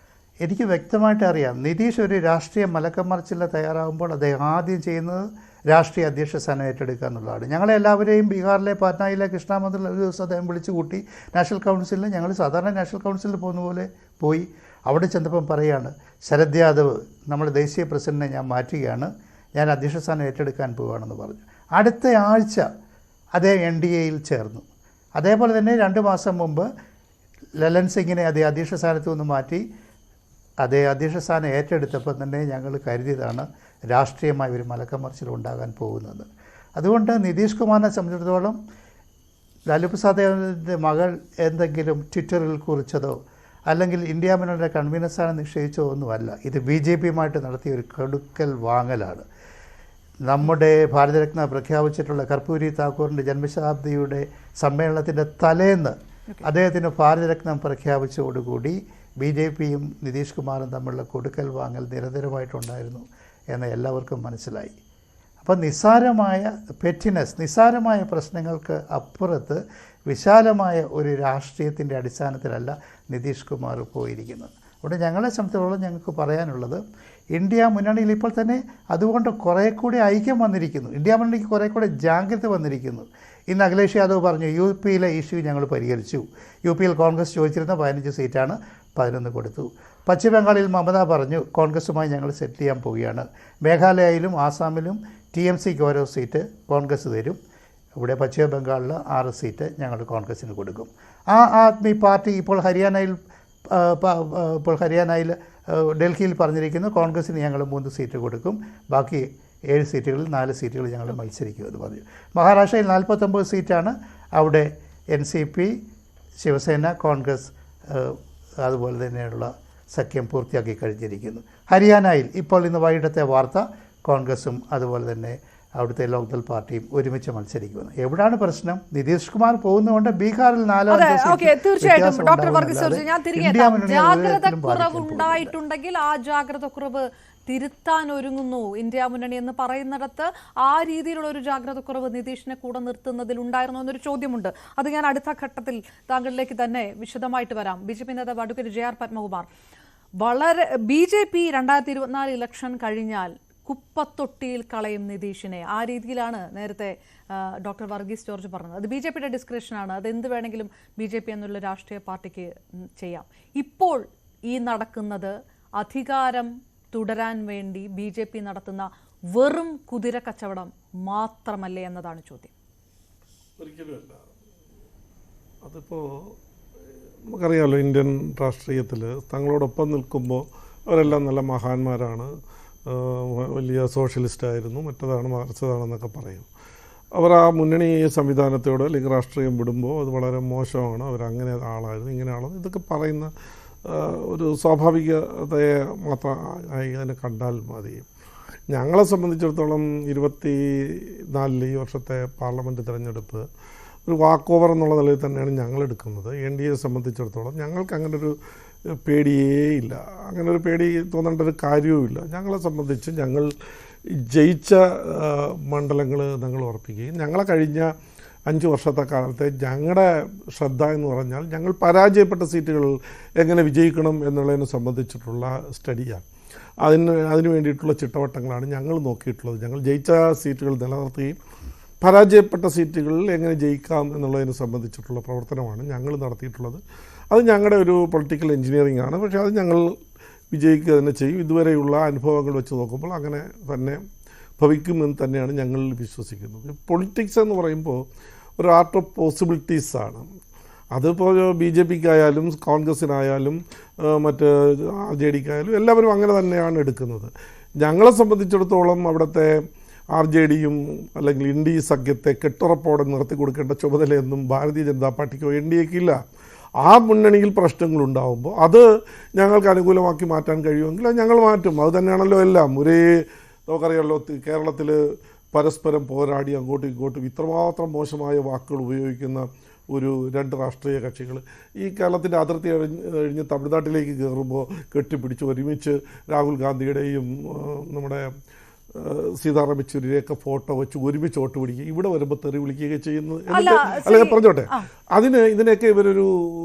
എനിക്ക് വ്യക്തമായിട്ട് അറിയാം, നിതീഷ് ഒരു രാഷ്ട്രീയ മലക്കമറിച്ചിൽ തയ്യാറാകുമ്പോൾ അദ്ദേഹം ആദ്യം ചെയ്യുന്നത് രാഷ്ട്രീയ അധ്യക്ഷ സ്ഥാനം ഏറ്റെടുക്കുക എന്നുള്ളതാണ്. ഞങ്ങളെല്ലാവരെയും ബീഹാറിലെ പാറ്റ്നയിലെ കൃഷ്ണ മന്ദിറിൽ ഒരു ദിവസം അദ്ദേഹം വിളിച്ചു കൂട്ടി. നാഷണൽ കൗൺസിലിൽ ഞങ്ങൾ സാധാരണ നാഷണൽ കൗൺസിലിൽ പോകുന്ന പോലെ പോയി. അവിടെ ചെന്നപ്പം പറയുകയാണ്, ശരദ് യാദവ് നമ്മുടെ ദേശീയ പ്രസിഡന്റിനെ ഞാൻ മാറ്റുകയാണ്, ഞാൻ അധ്യക്ഷ സ്ഥാനം ഏറ്റെടുക്കാൻ പോവുകയാണെന്ന് പറഞ്ഞു. അടുത്ത ആഴ്ച അദ്ദേഹം NDAയിൽ ചേർന്നു. അതേപോലെ തന്നെ 2 മാസം മുമ്പ് ലലൻ സിംഗിനെ അതേ അധ്യക്ഷ സ്ഥാനത്തു നിന്ന് മാറ്റി അതേ അധ്യക്ഷ സ്ഥാനം ഏറ്റെടുത്തപ്പോൾ തന്നെ ഞങ്ങൾ കരുതിയതാണ് രാഷ്ട്രീയമായ ഒരു മലക്കമറിച്ചിൽ ഉണ്ടാകാൻ പോകുന്നത്. അതുകൊണ്ട് നിതീഷ് കുമാറിനെ സംബന്ധിച്ചിടത്തോളം ലാലു പ്രസാദ് യാദവിൻ്റെ മകൾ എന്തെങ്കിലും ട്വിറ്ററിൽ കുറിച്ചതോ അല്ലെങ്കിൽ ഇന്ത്യ മുന്നണിയുടെ കൺവീനർ സ്ഥാനം നിശ്ചയിച്ചോ ഒന്നുമല്ല. ഇത് BJPയുമായിട്ട് നടത്തിയ ഒരു കടുക്കൽ വാങ്ങലാണ്. നമ്മുടെ ഭാരതരത്ന പ്രഖ്യാപിച്ചിട്ടുള്ള കർപ്പൂരി താക്കൂറിൻ്റെ ജന്മശതാബ്ദിയുടെ സമ്മേളനത്തിൻ്റെ തലേന്ന് അദ്ദേഹത്തിന് ഭാരതരത്നം പ്രഖ്യാപിച്ചതോടുകൂടി BJPയും നിതീഷ് കുമാറും തമ്മിലുള്ള കൊടുക്കൽ വാങ്ങൽ നിരന്തരമായിട്ടുണ്ടായിരുന്നു എന്ന് എല്ലാവർക്കും മനസ്സിലായി. അപ്പോൾ നിസ്സാരമായ പെറ്റിനെസ്, നിസ്സാരമായ പ്രശ്നങ്ങൾക്ക് അപ്പുറത്ത് വിശാലമായ ഒരു രാഷ്ട്രീയത്തിൻ്റെ അടിസ്ഥാനത്തിലല്ല നിതീഷ് കുമാർ പോയിരിക്കുന്നത്. അവിടെ ഞങ്ങളെ സംബന്ധിച്ചിടത്തോളം ഞങ്ങൾക്ക് പറയാനുള്ളത്, ഇന്ത്യ മുന്നണിയിൽ ഇപ്പോൾ തന്നെ അതുകൊണ്ട് കുറേ കൂടി ഐക്യം വന്നിരിക്കുന്നു. ഇന്ത്യ മുന്നണിക്ക് കുറേ കൂടെ ജാഗ്രത വന്നിരിക്കുന്നു. ഇന്ന് അഖിലേഷ് യാദവ് പറഞ്ഞു, UPയിലെ ഇഷ്യൂ ഞങ്ങൾ പരിഹരിച്ചു. UPയിൽ കോൺഗ്രസ് ചോദിച്ചിരുന്ന 15 സീറ്റാണ്, 11 കൊടുത്തു. പശ്ചിമ ബംഗാളിൽ മമത പറഞ്ഞു, കോൺഗ്രസുമായി ഞങ്ങൾ സെറ്റിൽ ചെയ്യാൻ പോവുകയാണ്. മേഘാലയയിലും ആസാമിലും TMCക്ക് ഓരോ സീറ്റ് കോൺഗ്രസ് തരും. ഇവിടെ പശ്ചിമ ബംഗാളിൽ 6 സീറ്റ് ഞങ്ങൾ കോൺഗ്രസ്സിന് കൊടുക്കും. ആദ്മി പാർട്ടി ഇപ്പോൾ ഹരിയാനയിൽ ഡൽഹിയിൽ പറഞ്ഞിരിക്കുന്നു, കോൺഗ്രസ്സിന് ഞങ്ങൾ 3 സീറ്റ് കൊടുക്കും, ബാക്കി 7 സീറ്റുകളിൽ 4 സീറ്റുകൾ ഞങ്ങൾ മത്സരിക്കുമെന്ന് പറഞ്ഞു. മഹാരാഷ്ട്രയിൽ 49 സീറ്റാണ്. അവിടെ NCP, ശിവസേന, കോൺഗ്രസ് അതുപോലെ തന്നെയുള്ള സഖ്യം പൂർത്തിയാക്കി കഴിഞ്ഞിരിക്കുന്നു. ഹരിയാനയിൽ ഇപ്പോൾ ഇന്ന് വൈകിട്ടത്തെ വാർത്ത, കോൺഗ്രസും അതുപോലെ തന്നെ അവിടുത്തെ ലോക്ദൾ പാർട്ടിയും ഒരുമിച്ച് മത്സരിക്കുമെന്ന്. എവിടാണ് പ്രശ്നം? നിതീഷ് കുമാർ പോകുന്നതുകൊണ്ട് ബീഹാറിൽ 4-5 തീർച്ചയായിട്ടും ഡോക്ടർ വർഗീസ് ജോർജ്, ഞാൻ തിരികെ ജാഗ്രത കുറവുണ്ടായിട്ടുണ്ടെങ്കിൽ ആ ജാഗ്രത കുറവ് തിരുത്താൻ ഒരുങ്ങുന്നു ഇന്ത്യ മുന്നണി എന്ന് പറയുന്നിടത്ത് ആ രീതിയിലുള്ള ഒരു ജാഗ്രത കുറവ് നിതീഷിനെ കൂടെ നിർത്തുന്നതിൽ ഉണ്ടായിരുന്നു എന്നൊരു ചോദ്യമുണ്ട്. അത് ഞാൻ അടുത്ത ഘട്ടത്തിൽ താങ്കളിലേക്ക് തന്നെ വിശദമായിട്ട് വരാം. BJP നേതാവ് അഡ്വക്കേറ്റ് JR പത്മകുമാർ, വളരെ BJP 2024 ഇലക്ഷൻ കഴിഞ്ഞാൽ കുപ്പത്തൊട്ടിയിൽ കളയും നിതീഷിനെ, ആ രീതിയിലാണ് നേരത്തെ ഡോക്ടർ വർഗീസ് ജോർജ് പറഞ്ഞത്. അത് BJPയുടെ ഡിസ്ക്രിപ്ഷനാണ്, അത് എന്ത് വേണമെങ്കിലും BJP എന്നുള്ള രാഷ്ട്രീയ പാർട്ടിക്ക് ചെയ്യാം. ഇപ്പോൾ ഈ നടക്കുന്നത് അധികാരം തുടരാൻ വേണ്ടി BJP നടത്തുന്ന വെറും കുതിര കച്ചവടം മാത്രമല്ലേ എന്നതാണ് ചോദ്യം. ഒരിക്കലുമല്ല. അതിപ്പോൾ നമുക്കറിയാമല്ലോ, ഇന്ത്യൻ രാഷ്ട്രീയത്തിൽ തങ്ങളോടൊപ്പം നിൽക്കുമ്പോൾ അവരെല്ലാം നല്ല മഹാന്മാരാണ്, വലിയ സോഷ്യലിസ്റ്റായിരുന്നു, മറ്റതാണ് മറിച്ചതാണെന്നൊക്കെ പറയും. അവർ ആ മുന്നണി സംവിധാനത്തോട് അല്ലെങ്കിൽ രാഷ്ട്രീയം വിടുമ്പോൾ അത് വളരെ മോശമാണ്, അവരങ്ങനെ ആളായിരുന്നു, ഇങ്ങനെ ആളാണ്, ഇതൊക്കെ പറയുന്ന ഒരു സ്വാഭാവികതയെ മാത്രം അതിനെ കണ്ടാൽ മതി. ഞങ്ങളെ സംബന്ധിച്ചിടത്തോളം 24 ഈ വർഷത്തെ പാർലമെൻറ്റ് തിരഞ്ഞെടുപ്പ് ഒരു വാക്ക് ഓവർ എന്നുള്ള നിലയിൽ തന്നെയാണ് ഞങ്ങൾ എടുക്കുന്നത്. NDA സംബന്ധിച്ചിടത്തോളം ഞങ്ങൾക്ക് അങ്ങനെ ഒരു പേടിയേ ഇല്ല, അങ്ങനെ ഒരു പേടി തോന്നേണ്ട ഒരു കാര്യവുമില്ല. ഞങ്ങളെ സംബന്ധിച്ച് ഞങ്ങൾ ജയിച്ച മണ്ഡലങ്ങൾ ഞങ്ങൾ ഉറപ്പിക്കുകയും ഞങ്ങളെ കഴിഞ്ഞ 5 വർഷത്തെ കാലത്തെ ഞങ്ങളുടെ ശ്രദ്ധ എന്ന് പറഞ്ഞാൽ ഞങ്ങൾ പരാജയപ്പെട്ട സീറ്റുകൾ എങ്ങനെ വിജയിക്കണം എന്നുള്ളതിനെ സംബന്ധിച്ചിട്ടുള്ള സ്റ്റഡിയാണ്. അതിന് വേണ്ടിയിട്ടുള്ള ചിട്ടവട്ടങ്ങളാണ് ഞങ്ങൾ നോക്കിയിട്ടുള്ളത്. ഞങ്ങൾ ജയിച്ച സീറ്റുകൾ നിലനിർത്തുകയും പരാജയപ്പെട്ട സീറ്റുകളിൽ എങ്ങനെ ജയിക്കാം എന്നുള്ളതിനെ സംബന്ധിച്ചിട്ടുള്ള പ്രവർത്തനമാണ് ഞങ്ങൾ നടത്തിയിട്ടുള്ളത്. അത് ഞങ്ങളുടെ ഒരു പൊളിറ്റിക്കൽ എൻജിനീയറിംഗ് ആണ്. പക്ഷേ അത് ഞങ്ങൾ വിജയിക്കുക തന്നെ ചെയ്യും. ഇതുവരെയുള്ള അനുഭവങ്ങൾ വെച്ച് നോക്കുമ്പോൾ അങ്ങനെ തന്നെ ഭവിക്കുമെന്ന് തന്നെയാണ് ഞങ്ങൾ വിശ്വസിക്കുന്നത്. പൊളിറ്റിക്സ് എന്ന് പറയുമ്പോൾ ഒരു ആർട്ട് ഓഫ് പോസിബിലിറ്റീസാണ്. അതിപ്പോൾ BJPക്കായാലും കോൺഗ്രസ്സിനായാലും മറ്റ് RJDക്കായാലും എല്ലാവരും അങ്ങനെ തന്നെയാണ് എടുക്കുന്നത്. ഞങ്ങളെ സംബന്ധിച്ചിടത്തോളം അവിടുത്തെ RJDയും അല്ലെങ്കിൽ ഇന്ത്യ സഖ്യത്തെ കെട്ടുറപ്പോടെ നിർത്തി കൊടുക്കേണ്ട ചുമതലയൊന്നും ഭാരതീയ ജനതാ പാർട്ടിക്കോ NDAയ്ക്കോ ഇല്ല. ആ മുന്നണിയിൽ പ്രശ്നങ്ങളുണ്ടാകുമ്പോൾ അത് ഞങ്ങൾക്ക് അനുകൂലമാക്കി മാറ്റാൻ കഴിയുമെങ്കിൽ അത് ഞങ്ങൾ മാറ്റും. അത് തന്നെയാണല്ലോ എല്ലാം. നമുക്കറിയാമല്ലോ, കേരളത്തിൽ പരസ്പരം പോരാടി അങ്ങോട്ടും ഇങ്ങോട്ടും ഇത്രമാത്രം മോശമായ വാക്കുകൾ ഉപയോഗിക്കുന്ന ഒരു രണ്ട് രാഷ്ട്രീയ കക്ഷികൾ ഈ കേരളത്തിൻ്റെ അതിർത്തി കഴിഞ്ഞ് തമിഴ്നാട്ടിലേക്ക് കയറുമ്പോൾ കെട്ടിപ്പിടിച്ച് ഒരുമിച്ച് രാഹുൽ ഗാന്ധിയുടെയും നമ്മുടെ സീതാറാം യെച്ചൂരിയുടെയൊക്കെ ഫോട്ടോ വെച്ച് ഒരുമിച്ച് വോട്ട് പിടിക്കുക, ഇവിടെ വരുമ്പോൾ തെറി വിളിക്കുകയൊക്കെ ചെയ്യുന്നത്. അല്ലെങ്കിൽ പറഞ്ഞോട്ടെ, ഇതിനൊക്കെ ഇവരൊരു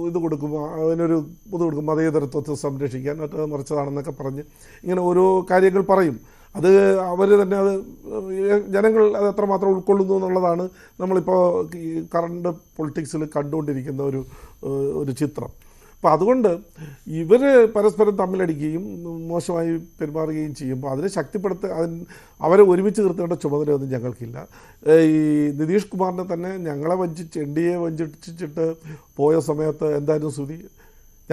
ഇത് കൊടുക്കും, അതിനൊരു ഇത് കൊടുക്കും, മതേതരത്വത്തെ സംരക്ഷിക്കാൻ മറിച്ചതാണെന്നൊക്കെ പറഞ്ഞ് ഇങ്ങനെ ഓരോ കാര്യങ്ങൾ പറയും. അത് അവർ തന്നെ അത് ജനങ്ങൾ അത് എത്രമാത്രം ഉൾക്കൊള്ളുന്നു എന്നുള്ളതാണ് നമ്മളിപ്പോൾ ഈ കറണ്ട് പൊളിറ്റിക്സിൽ കണ്ടുകൊണ്ടിരിക്കുന്ന ഒരു ചിത്രം. അപ്പോൾ അതുകൊണ്ട് ഇവർ പരസ്പരം തമ്മിലടിക്കുകയും മോശമായി പെരുമാറുകയും ചെയ്യുമ്പോൾ അതിനെ അവരെ ഒരുമിച്ച് നിർത്തേണ്ട ചുമതലയൊന്നും ഞങ്ങൾക്കില്ല. ഈ നിതീഷ് കുമാറിനെ തന്നെ ഞങ്ങളെ എൻഡിയെ വഞ്ചിച്ചിട്ട് പോയ സമയത്ത് എന്തായിരുന്നു സ്ഥിതി?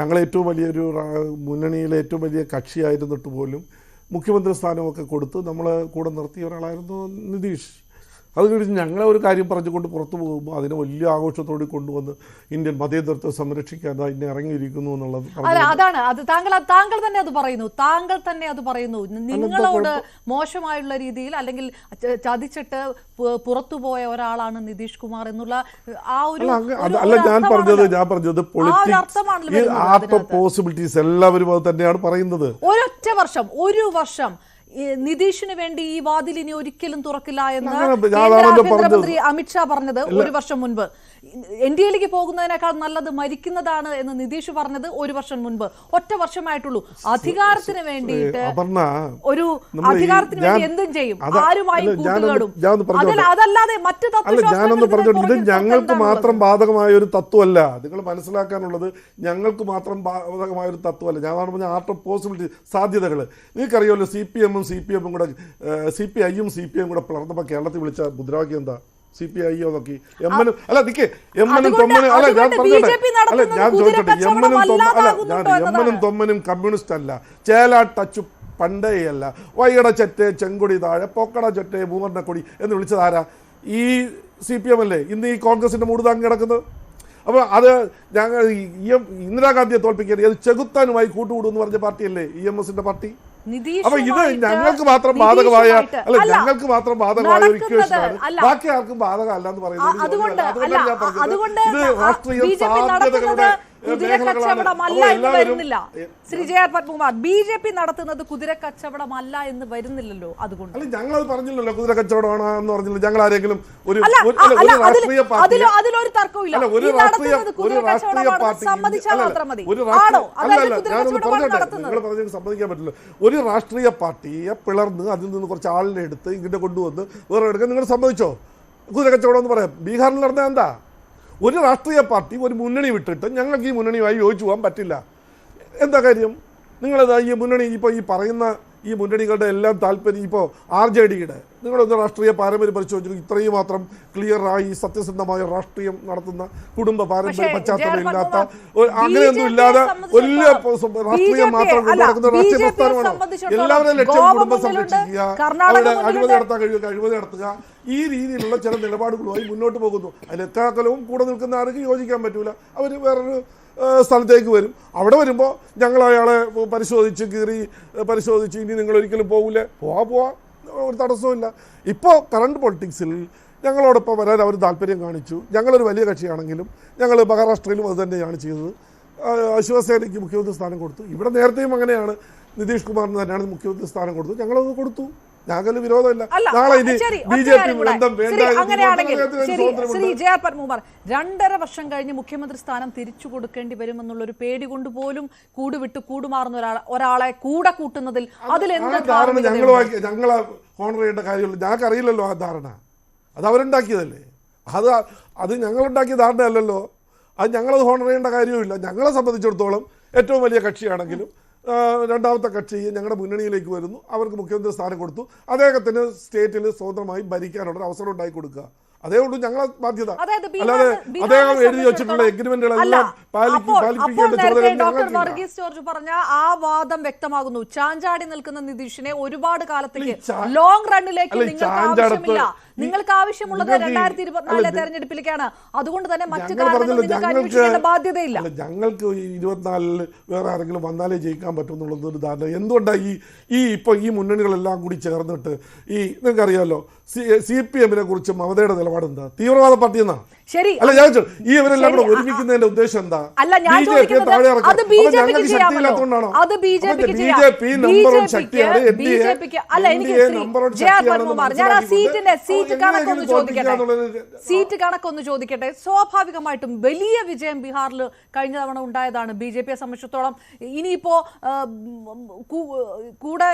ഞങ്ങളേറ്റവും വലിയൊരു മുന്നണിയിലെ ഏറ്റവും വലിയ കക്ഷിയായിരുന്നിട്ട് പോലും മുഖ്യമന്ത്രി സ്ഥാനമൊക്കെ കൊടുത്ത് നമ്മളെ കൂടെ നിർത്തിയ ഒരാളായിരുന്നു നിതീഷ്. അത് കഴിഞ്ഞ് ഞങ്ങളെ ഒരു കാര്യം പറഞ്ഞുകൊണ്ട് പുറത്തു പോകുമ്പോൾ അതിനെ വലിയ ആഘോഷത്തോടെ കൊണ്ടുവന്ന് ഇന്ത്യൻ മതേതരത്വം സംരക്ഷിക്കാൻ ഇന്നെ ഇറങ്ങിയിരിക്കുന്നു എന്നുള്ളത് അതാണ്. അത് താങ്കൾ തന്നെ അത് പറയുന്നു. നിങ്ങളോട് മോശമായുള്ള രീതിയിൽ അല്ലെങ്കിൽ ചതിച്ചിട്ട് പുറത്തുപോയ ഒരാളാണ് നിതീഷ് കുമാർ എന്നുള്ള ആ ഒരു അല്ല ഞാൻ പറഞ്ഞത് പൊളിറ്റിക്സ് ആർട്ട് ഓഫ് പോസിബിലിറ്റീസ് എല്ലാവരും അത് തന്നെയാണ് പറയുന്നത്. ഒരു വർഷം നിതീഷിന് വേണ്ടി ഈ വാതിൽ ഇനി ഒരിക്കലും തുറക്കില്ല എന്ന് ആഭ്യന്തരമന്ത്രി അമിത്ഷാ പറഞ്ഞത് ഒരു വർഷം മുൻപ്. NDAയിലേക്ക് പോകുന്നതിനേക്കാൾ നല്ലത് മരിക്കുന്നതാണ് എന്ന് നിതീഷ് പറഞ്ഞത് ഒരു വർഷം മുൻപ്. ഒറ്റ വർഷമായിട്ടുള്ളൂ. അധികാരത്തിന് വേണ്ടിയിട്ട് എന്തും ചെയ്യും, ആരുമായി കൂട്ടുകേടും. അതല്ലാതെ മറ്റു ഇത് ഞങ്ങൾക്ക് മാത്രം ബാധകമായ ഒരു തത്വമല്ല. നിങ്ങൾ മനസ്സിലാക്കാനുള്ളത് ഞങ്ങൾക്ക് മാത്രം ബാധകമായ ഒരു തത്വമല്ല. ഞാൻ പറഞ്ഞ ആർട്ട് ഓഫ് പോസിബിലിറ്റി, സാധ്യതകൾ. നിങ്ങൾക്കറിയാമല്ലോ CPM-ഉം CPM-ഉം കൂടെ CPI-യും CPM കൂടെ പിളർന്നപ്പോൾ കേരളത്തിൽ വിളിച്ച മുദ്രാവാക്യം എന്താ? CPI നോക്കി എമ്മനും തൊമ്മനും കമ്മ്യൂണിസ്റ്റ് അല്ല, ചേലാട്ടച്ചു പണ്ടേയല്ല, വൈകട ചെറ്റേ ചെങ്കൊടി താഴെ പോക്കട ചെറ്റേ മൂവർണ്ണ കൊടി എന്ന് വിളിച്ചതാരാ? ഈ CPM അല്ലേ ഇന്ന് ഈ കോൺഗ്രസിന്റെ മൂട് താങ്ങി കിടക്കുന്നത്? അപ്പോൾ അത് ഞങ്ങൾ ഇന്ദിരാഗാന്ധിയെ തോൽപ്പിക്കാൻ അത് ചെകുത്താനുമായി കൂട്ടുകൂടുമെന്ന് പറഞ്ഞ പാർട്ടിയല്ലേ EMSന്റെ പാർട്ടി? അപ്പൊ ഇത് ഞങ്ങൾക്ക് മാത്രം ബാധകമായ ഞങ്ങൾക്ക് മാത്രം ബാധകമായ ഒരു ഇക്വേഷനാണ്, ബാക്കി ആർക്കും ബാധകമല്ല എന്ന് പറയുന്നത്. ഇത് രാഷ്ട്രീയ സാധ്യതകളുടെ BJP നടത്തുന്നത് കുതിര കച്ചവടമല്ല എന്ന് വരുന്നില്ലല്ലോ. അതുകൊണ്ട് അല്ല ഞങ്ങളത് പറഞ്ഞില്ലല്ലോ കുതിര കച്ചവടമാണോ എന്ന് പറഞ്ഞില്ല. ഞങ്ങൾ ആരെങ്കിലും ഒരു രാഷ്ട്രീയ പാർട്ടി ഒരു തർക്കമില്ല. സമ്മതിക്കാൻ പറ്റില്ല. ഒരു രാഷ്ട്രീയ പാർട്ടിയെ പിളർന്ന് അതിൽ നിന്ന് കുറച്ച് ആളിനെ എടുത്ത് ഇങ്ങനെ കൊണ്ടുവന്ന് വേറെ എടുക്കാൻ നിങ്ങൾ സമ്മതിച്ചോ? കുതിര കച്ചവടം എന്ന് പറയാം. ബീഹാറിൽ നടന്ന എന്താ? ഒരു രാഷ്ട്രീയ പാർട്ടി ഒരു മുന്നണി വിട്ടിട്ട് ഞങ്ങൾക്ക് ഈ മുന്നണിയുമായി യോജിച്ചു പോകാൻ പറ്റില്ല. എന്താ കാര്യം? നിങ്ങളത് ഈ മുന്നണി ഇപ്പോൾ ഈ പറയുന്ന ഈ മുന്നണികളുടെ എല്ലാം താല്പര്യം ഇപ്പോൾ RJDയുടെ നിങ്ങളൊന്ന് രാഷ്ട്രീയ പാരമ്പര്യം പരിശോധിച്ചു. ഇത്രയും മാത്രം ക്ലിയറായി സത്യസന്ധമായ രാഷ്ട്രീയം നടത്തുന്ന കുടുംബ പാരമ്പര്യ പശ്ചാത്തലം ഇല്ലാത്ത അങ്ങനെയൊന്നും ഇല്ലാതെ വലിയ രാഷ്ട്രീയം മാത്രം കൊണ്ടു നടക്കുന്ന രാഷ്ട്രീയ പ്രസ്ഥാനമാണോ? എല്ലാവരുടെയും ലക്ഷ്യം കുടുംബം സംരക്ഷിക്കുക, അവരുടെ അഴിമതി നടത്താൻ കഴിയുക അഴിമതി നടത്തുക, ഈ രീതിയിലുള്ള ചില നിലപാടുകളുമായി മുന്നോട്ട് പോകുന്നു. അതിൽ എക്കാലവും കൂടെ നിൽക്കുന്ന ആർക്കും യോജിക്കാൻ പറ്റൂല. അവർ വേറൊരു സ്ഥലത്തേക്ക് വരും. അവിടെ വരുമ്പോൾ ഞങ്ങൾ അയാളെ പരിശോധിച്ച് പരിശോധിച്ച് ഇനി നിങ്ങൾ ഒരിക്കലും പോകില്ലേ? പോവാ, ഒരു തടസ്സമില്ല. ഇപ്പോൾ കറണ്ട് പൊളിറ്റിക്സിൽ ഞങ്ങളോടൊപ്പം വരാൻ അവർ താല്പര്യം കാണിച്ചു. ഞങ്ങളൊരു വലിയ കക്ഷിയാണെങ്കിലും ഞങ്ങൾ മഹാരാഷ്ട്രയിലും അത് തന്നെയാണ് ചെയ്തത്. ശിവസേനയ്ക്ക് മുഖ്യമന്ത്രി സ്ഥാനം കൊടുത്തു. ഇവിടെ നേരത്തെയും അങ്ങനെയാണ്. നിതീഷ് കുമാറിന് തന്നെയാണ് മുഖ്യമന്ത്രി സ്ഥാനം കൊടുത്തു. ഞങ്ങളത് കൊടുത്തു. ഞങ്ങൾക്ക് വിരോധമില്ല. നാളെ ഇനി BJP ബന്ധം വേണ്ട. 2.5 വർഷം കഴിഞ്ഞ് മുഖ്യമന്ത്രി സ്ഥാനം തിരിച്ചു കൊടുക്കേണ്ടി വരുമെന്നുള്ളൊരു പേടി കൊണ്ട് പോലും കൂടുവിട്ട് കൂടുമാറുന്ന ഒരാളെ കൂടെ കൂട്ടുന്നതിൽ ധാരണ ഞങ്ങളെ ഹോണർ ചെയ്യേണ്ട കാര്യമുള്ളൂ. ഞങ്ങൾക്കറിയില്ലല്ലോ ആ ധാരണ. അത് അവരുണ്ടാക്കിയതല്ലേ. അത് ഞങ്ങളുണ്ടാക്കിയ ധാരണയല്ലല്ലോ. അത് ഞങ്ങളത് ഹോണർ ചെയ്യേണ്ട കാര്യവുമില്ല. ഞങ്ങളെ സംബന്ധിച്ചിടത്തോളം ഏറ്റവും വലിയ കക്ഷിയാണെങ്കിലും രണ്ടാമത്തെ കക്ഷി ഞങ്ങളുടെ മുന്നണിയിലേക്ക് വരുന്നു. അവർക്ക് മുഖ്യമന്ത്രി സ്ഥാനം കൊടുത്തു. അദ്ദേഹത്തിന് സ്റ്റേറ്റിൽ സ്വതന്ത്രമായി ഭരിക്കാനുള്ള അവസരം ഉണ്ടാക്കി കൊടുക്കുക. അതേ ഉള്ളൂ ഞങ്ങളെ ബാധ്യത. അല്ലാതെ അദ്ദേഹം എഴുതി വെച്ചിട്ടുള്ള എഗ്രിമെന്റുകളെല്ലാം പാലിപ്പിക്കേണ്ട ഡോക്ടർ വർഗീസ് ജോർജ് പറഞ്ഞ ആ വാദം വ്യക്തമാകുന്നു. ചാഞ്ചാടി നിൽക്കുന്ന നിതീഷിനെ ഒരുപാട് കാലത്തേക്ക് ലോങ് റണ്ണിലേക്ക് നിങ്ങൾക്ക് ആവശ്യമുള്ളത് 2024 തെരഞ്ഞെടുപ്പിലേക്കാണ്. അതുകൊണ്ട് തന്നെ മറ്റു കാര്യങ്ങൾ നിങ്ങൾക്ക് അന്വേഷിക്കേണ്ട ബാധ്യതയില്ല. ഞങ്ങൾക്ക് 24 വേറെ ആരെങ്കിലും വന്നാലേ ജയിക്കാൻ പറ്റുമെന്നുള്ളതൊരു ധാരണ. എന്തുകൊണ്ടാണ് ഈ മുന്നണികളെല്ലാം കൂടി ചേർന്നിട്ട് നിങ്ങൾക്കറിയാമല്ലോ CPM-നെ കുറിച്ച് മമതയുടെ നിലപാട് എന്താ? തീവ്രവാദ പാർട്ടി എന്നാ? ശരി, അല്ല, ഞാൻ ഈ ഇവരെല്ലാം കൂടെ ഒരുമിക്കുന്നതിന്റെ ഉദ്ദേശം എന്താ? അല്ല, ഞാൻ ചോദിക്കുന്നത് അത് ബിജെപിക്ക് ചെയ്യാമല്ലോ. അത് ബിജെപി നമ്പറും ശക്തിയാണ്. അല്ല, എനിക്ക് ഞാൻ ആ സീറ്റ് കണക്കൊന്ന് ചോദിക്കട്ടെ. സ്വാഭാവികമായിട്ടും വലിയ വിജയം ബീഹാറിൽ കഴിഞ്ഞ തവണ ഉണ്ടായതാണ് ബിജെപിയെ സംബന്ധിച്ചിടത്തോളം. ഇനിയിപ്പോ കൂടെ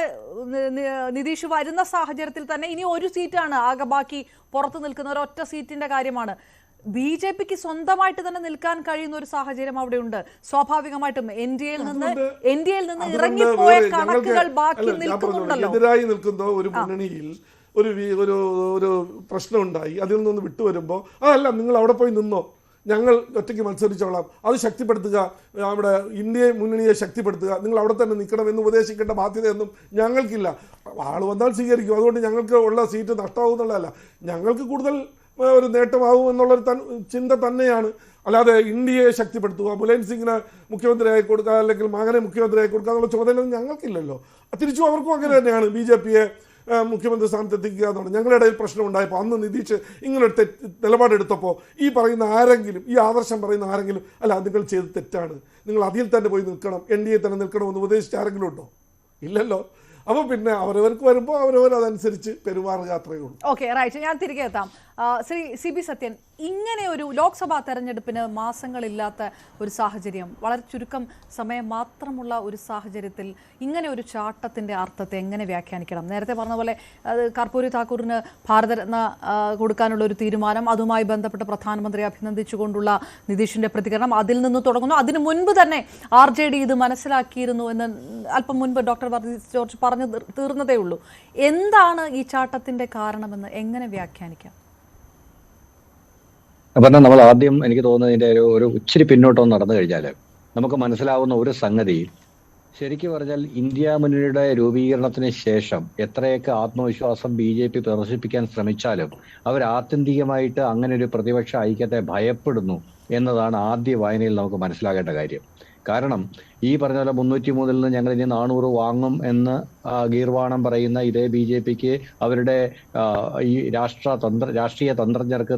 നിതീഷ് വരുന്ന സാഹചര്യത്തിൽ തന്നെ ഇനി ഒരു സീറ്റാണ് ആകെ ബാക്കി പുറത്തു നിൽക്കുന്ന ഒരൊറ്റ സീറ്റിന്റെ കാര്യമാണ്. ബിജെപിക്ക് സ്വന്തമായിട്ട് തന്നെ നിൽക്കാൻ കഴിയുന്ന ഒരു സാഹചര്യം അവിടെ ഉണ്ട്. സ്വാഭാവികമായിട്ടും എൻ ഡി എയിൽ നിന്ന് ഇറങ്ങിപ്പോയ കണക്കുകൾ ബാക്കി നിൽക്കുന്നുണ്ടല്ലോ. എതിരായി നിൽക്കുന്ന ഒരു മുന്നണിയിൽ ഒരു പ്രശ്നമുണ്ടായി, അതിൽ നിന്ന് വിട്ടുവരുമ്പോൾ അതല്ല, നിങ്ങൾ അവിടെ പോയി നിന്നോ, ഞങ്ങൾ ഒറ്റയ്ക്ക് മത്സരിച്ചോളാം, അത് ശക്തിപ്പെടുത്തുക, അവിടെ ഇന്ത്യ മുന്നണിയെ ശക്തിപ്പെടുത്തുക, നിങ്ങൾ അവിടെ തന്നെ നിൽക്കണം എന്ന് ഉപദേശിക്കേണ്ട ബാധ്യതയൊന്നും ഞങ്ങൾക്കില്ല. ആൾ വന്നാൽ സ്വീകരിക്കും, അതുകൊണ്ട് ഞങ്ങൾക്ക് ഉള്ള സീറ്റ് നഷ്ടമാവും എന്നുള്ളതല്ല, ഞങ്ങൾക്ക് കൂടുതൽ ഒരു നേട്ടമാവും എന്നുള്ളൊരു ചിന്ത തന്നെയാണ്. അല്ലാതെ ഇന്ത്യയെ ശക്തിപ്പെടുത്തുക, മുലായം സിംഗിനെ മുഖ്യമന്ത്രിയായി കൊടുക്കുക, അല്ലെങ്കിൽ മകനെ മുഖ്യമന്ത്രിയായി കൊടുക്കുക എന്നുള്ള ചുമതലയൊന്നും ഞങ്ങൾക്കില്ലല്ലോ. തിരിച്ചും അവർക്കും അങ്ങനെ തന്നെയാണ് BJP-യെ മുഖ്യമന്ത്രി സ്ഥാനത്ത് എത്തിക്കുക എന്നുള്ളത്. ഞങ്ങളുടെ ഇടയിൽ പ്രശ്നം ഉണ്ടായപ്പോൾ അന്ന് നിതീഷ് ഇങ്ങനെ നിലപാടെടുത്തപ്പോൾ ഈ പറയുന്ന ആരെങ്കിലും, ഈ ആദർശം പറയുന്ന ആരെങ്കിലും അല്ല നിങ്ങൾ ചെയ്ത് തെറ്റാണ്, നിങ്ങൾ അതിൽ തന്നെ പോയി നിൽക്കണം, NDA തന്നെ നിൽക്കണമെന്ന് ഉപദേശിച്ച ആരെങ്കിലും ഉണ്ടോ? ഇല്ലല്ലോ. അപ്പോൾ പിന്നെ അവരവർക്ക് വരുമ്പോൾ അവരവർ അതനുസരിച്ച് പെരുമാറുക, അത്രയേ ഉള്ളൂ. Okay, right. ഞാൻ തിരികെ എത്താം. ശ്രീ CB സത്യൻ, ഇങ്ങനെ ഒരു ലോക്സഭാ തെരഞ്ഞെടുപ്പിന് മാസങ്ങളില്ലാത്ത ഒരു സാഹചര്യം, വളരെ ചുരുക്കം സമയം മാത്രമുള്ള ഒരു സാഹചര്യത്തിൽ ഇങ്ങനെ ഒരു ചാട്ടത്തിൻ്റെ അർത്ഥത്തെ എങ്ങനെ വ്യാഖ്യാനിക്കണം? നേരത്തെ പറഞ്ഞ പോലെ കർപ്പൂരി താക്കൂറിന് ഭാരതരത്ന കൊടുക്കാനുള്ള ഒരു തീരുമാനം, അതുമായി ബന്ധപ്പെട്ട് പ്രധാനമന്ത്രിയെ അഭിനന്ദിച്ചുകൊണ്ടുള്ള നിതീഷിൻ്റെ പ്രതികരണം, അതിൽ നിന്ന് തുടങ്ങുന്നു. അതിനു മുൻപ് തന്നെ RJD ഇത് മനസ്സിലാക്കിയിരുന്നു എന്ന് അല്പം മുൻപ് ഡോക്ടർ വർഗീസ് ജോർജ് പറഞ്ഞു തീർന്നതേ ഉള്ളൂ. എന്താണ് ഈ ചാട്ടത്തിൻ്റെ കാരണമെന്ന് എങ്ങനെ വ്യാഖ്യാനിക്കാം? പറഞ്ഞാൽ നമ്മൾ ആദ്യം എനിക്ക് തോന്നുന്നതിൻ്റെ ഒരു ഇച്ചിരി പിന്നോട്ടൊന്ന് നടന്നു കഴിഞ്ഞാൽ നമുക്ക് മനസ്സിലാവുന്ന ഒരു സംഗതി, ശരിക്കും പറഞ്ഞാൽ ഇന്ത്യ മുന്നണിയുടെ രൂപീകരണത്തിന് ശേഷം എത്രയൊക്കെ ആത്മവിശ്വാസം BJP പ്രദർശിപ്പിക്കാൻ ശ്രമിച്ചാലും അവർ ആത്യന്തികമായിട്ട് അങ്ങനെ ഒരു പ്രതിപക്ഷ ഐക്യത്തെ ഭയപ്പെടുന്നു എന്നതാണ് ആദ്യ വായനയിൽ നമുക്ക് മനസ്സിലാകേണ്ട കാര്യം. കാരണം ഈ പറഞ്ഞ പോലെ 303 നിന്ന് ഞങ്ങൾ ഇനി 400 വാങ്ങും എന്ന് ഗീർവാണം പറയുന്ന ഇതേ BJPക്ക് അവരുടെ ഈ രാഷ്ട്രീയ തന്ത്രജ്ഞർക്ക്,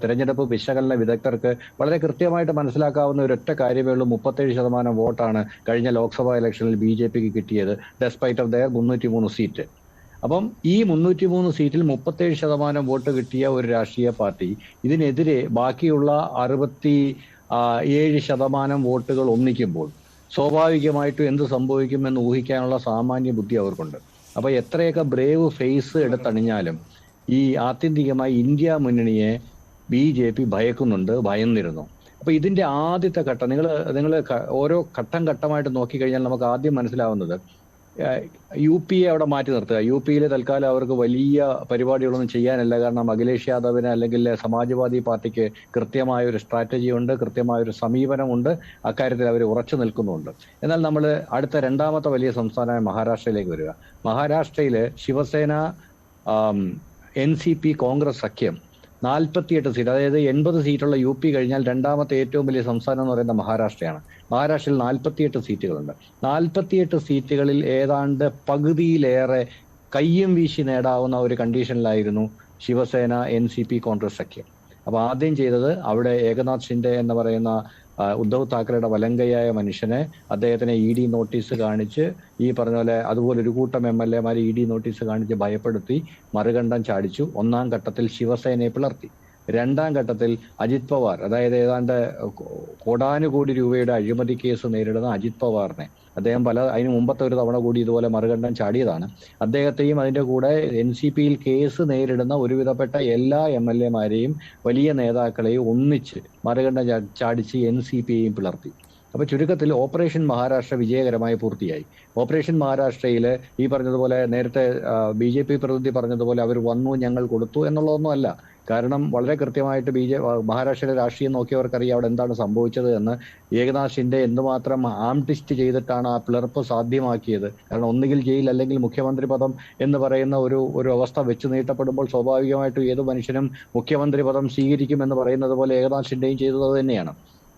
തിരഞ്ഞെടുപ്പ് വിശകലന വിദഗ്ധർക്ക് വളരെ കൃത്യമായിട്ട് മനസ്സിലാക്കാവുന്ന ഒരൊറ്റ കാര്യമേ ഉള്ളൂ. 37% വോട്ടാണ് കഴിഞ്ഞ ലോക്സഭാ ഇലക്ഷനിൽ BJPക്ക് കിട്ടിയത്, ഡെസ്പൈറ്റ് ഓഫ് ദയർ 303 സീറ്റ്. അപ്പം ഈ 303 സീറ്റിൽ 37% വോട്ട് കിട്ടിയ ഒരു രാഷ്ട്രീയ പാർട്ടി ഇതിനെതിരെ ബാക്കിയുള്ള 67% വോട്ടുകൾ ഒന്നിക്കുമ്പോൾ സ്വാഭാവികമായിട്ടും എന്ത് സംഭവിക്കുമെന്ന് ഊഹിക്കാനുള്ള സാമാന്യ ബുദ്ധി അവർക്കുണ്ട്. അപ്പോൾ എത്രയൊക്കെ ബ്രേവ് ഫേസ് എടുത്തണിഞ്ഞാലും ഈ ആത്യന്തികമായി ഇന്ത്യ മുന്നണിയെ BJP ഭയക്കുന്നുണ്ട്, ഭയന്നിരുന്നു. അപ്പോൾ ഇതിൻ്റെ ആദ്യത്തെ ഘട്ടം നിങ്ങൾ ഓരോ ഘട്ടമായിട്ട് നോക്കിക്കഴിഞ്ഞാൽ നമുക്ക് ആദ്യം മനസ്സിലാവുന്നത് UP-യെ അവിടെ മാറ്റി നിർത്തുക. UP-യിൽ തൽക്കാലം അവർക്ക് വലിയ പരിപാടികളൊന്നും ചെയ്യാനല്ല. കാരണം അഖിലേഷ് യാദവിന് അല്ലെങ്കിൽ സമാജ്വാദി പാർട്ടിക്ക് കൃത്യമായ ഒരു സ്ട്രാറ്റജി ഉണ്ട്, കൃത്യമായൊരു സമീപനമുണ്ട്, അക്കാര്യത്തിൽ അവർ ഉറച്ചു നിൽക്കുന്നുണ്ട്. എന്നാൽ നമ്മൾ അടുത്ത രണ്ടാമത്തെ വലിയ സംസ്ഥാനമായ മഹാരാഷ്ട്രയിലേക്ക് വരിക. മഹാരാഷ്ട്രയിൽ ശിവസേന NCP കോൺഗ്രസ് സഖ്യം 48 സീറ്റ്, അതായത് 80 സീറ്റുള്ള UP കഴിഞ്ഞാൽ രണ്ടാമത്തെ ഏറ്റവും വലിയ സംസ്ഥാനം എന്ന് പറയുന്നത് മഹാരാഷ്ട്രയാണ്. മഹാരാഷ്ട്രയിൽ 48 സീറ്റുകളുണ്ട്. 48 സീറ്റുകളിൽ ഏതാണ്ട് പകുതിയിലേറെ കയ്യും വീശി നേടാവുന്ന ഒരു കണ്ടീഷനിലായിരുന്നു ശിവസേന NCP കോൺഗ്രസ് സഖ്യം. അപ്പോൾ ആദ്യം ചെയ്തത് അവിടെ ഏകനാഥ് ഷിൻഡെ എന്ന് പറയുന്ന ഉദ്ധവ് താക്കറെയുടെ വലങ്കയായ മനുഷ്യനെ, അദ്ദേഹത്തിനെ ED നോട്ടീസ് കാണിച്ച്, ഈ പറഞ്ഞ പോലെ അതുപോലെ ഒരു കൂട്ടം MLA-മാർ ED നോട്ടീസ് കാണിച്ച് ഭയപ്പെടുത്തി മറുകണ്ഠം ചാടിച്ചു. ഒന്നാം ഘട്ടത്തിൽ ശിവസേനയെ പിളർത്തി. രണ്ടാം ഘട്ടത്തിൽ അജിത് പവാർ, അതായത് ഏതാണ്ട് കോടാനുകോടി രൂപയുടെ അഴിമതി കേസ് നേരിടുന്ന അജിത് പവാറിനെ, അദ്ദേഹം അതിന് മുമ്പത്തെ ഒരു തവണ കൂടി ഇതുപോലെ മറുകണ്ഠം ചാടിയതാണ്, അദ്ദേഹത്തെയും അതിൻ്റെ കൂടെ NCP-യിൽ കേസ് നേരിടുന്ന ഒരുവിധപ്പെട്ട എല്ലാ MLA-മാരെയും വലിയ നേതാക്കളെയും ഒന്നിച്ച് മറുകണ്ഠം ചാടിച്ച് NCP-യെയും പിളർത്തി. അപ്പോൾ ചുരുക്കത്തിൽ ഓപ്പറേഷൻ മഹാരാഷ്ട്ര വിജയകരമായി പൂർത്തിയായി. ഓപ്പറേഷൻ മഹാരാഷ്ട്രയിൽ ഈ പറഞ്ഞതുപോലെ നേരത്തെ BJP പ്രതിനിധി പറഞ്ഞതുപോലെ അവർ വന്നു ഞങ്ങൾ കൊടുത്തു എന്നുള്ളതൊന്നും അല്ല. കാരണം വളരെ കൃത്യമായിട്ട് മഹാരാഷ്ട്രയിലെ രാഷ്ട്രീയം നോക്കിയവർക്കറിയാം അവിടെ എന്താണ് സംഭവിച്ചത് എന്ന്. ഏകനാഥ് ഷിൻഡെ എന്തുമാത്രം ആംടിസ്റ്റ് ചെയ്തിട്ടാണ് ആ പിളർപ്പ് സാധ്യമാക്കിയത്. കാരണം ഒന്നുകിൽ ജയിൽ അല്ലെങ്കിൽ മുഖ്യമന്ത്രി പദം എന്ന് പറയുന്ന ഒരു അവസ്ഥ വെച്ച് നീട്ടപ്പെടുമ്പോൾ സ്വാഭാവികമായിട്ടും ഏത് മനുഷ്യനും മുഖ്യമന്ത്രി പദം സ്വീകരിക്കുമെന്ന് പറയുന്നത് പോലെ ഏകനാഥ് ഷിൻഡെയും ചെയ്തത് തന്നെയാണ്.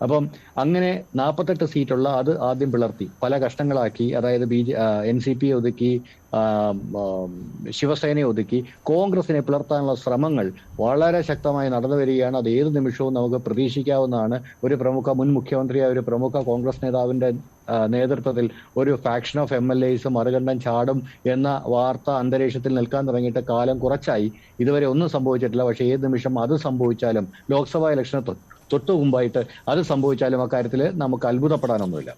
അപ്പം അങ്ങനെ 48 സീറ്റുള്ള അത് ആദ്യം പിളർത്തി പല കഷ്ണങ്ങളാക്കി. അതായത് NCP ഒതുക്കി, ശിവസേനയെ ഒതുക്കി, കോൺഗ്രസിനെ പിളർത്താനുള്ള ശ്രമങ്ങൾ വളരെ ശക്തമായി നടന്നു വരികയാണ്. അത് ഏത് നിമിഷവും നമുക്ക് പ്രതീക്ഷിക്കാവുന്നതാണ്. ഒരു പ്രമുഖ മുൻ മുഖ്യമന്ത്രിയായ ഒരു പ്രമുഖ കോൺഗ്രസ് നേതാവിന്റെ നേതൃത്വത്തിൽ ഒരു ഫാക്ഷൻ ഓഫ് MLAs മറുകണ്ഠം ചാടും എന്ന വാർത്ത അന്തരീക്ഷത്തിൽ നിൽക്കാൻ തുടങ്ങിയിട്ട് കാലം കുറച്ചായി. ഇതുവരെ ഒന്നും സംഭവിച്ചിട്ടില്ല. പക്ഷേ ഏത് നിമിഷം അത് സംഭവിച്ചാലും, ലോക്സഭാ ഇലക്ഷന് തൊട്ടു മുമ്പായിട്ട് അത് സംഭവിച്ചാലും അക്കാര്യത്തിൽ നമുക്ക് അത്ഭുതപ്പെടാനൊന്നുമില്ല.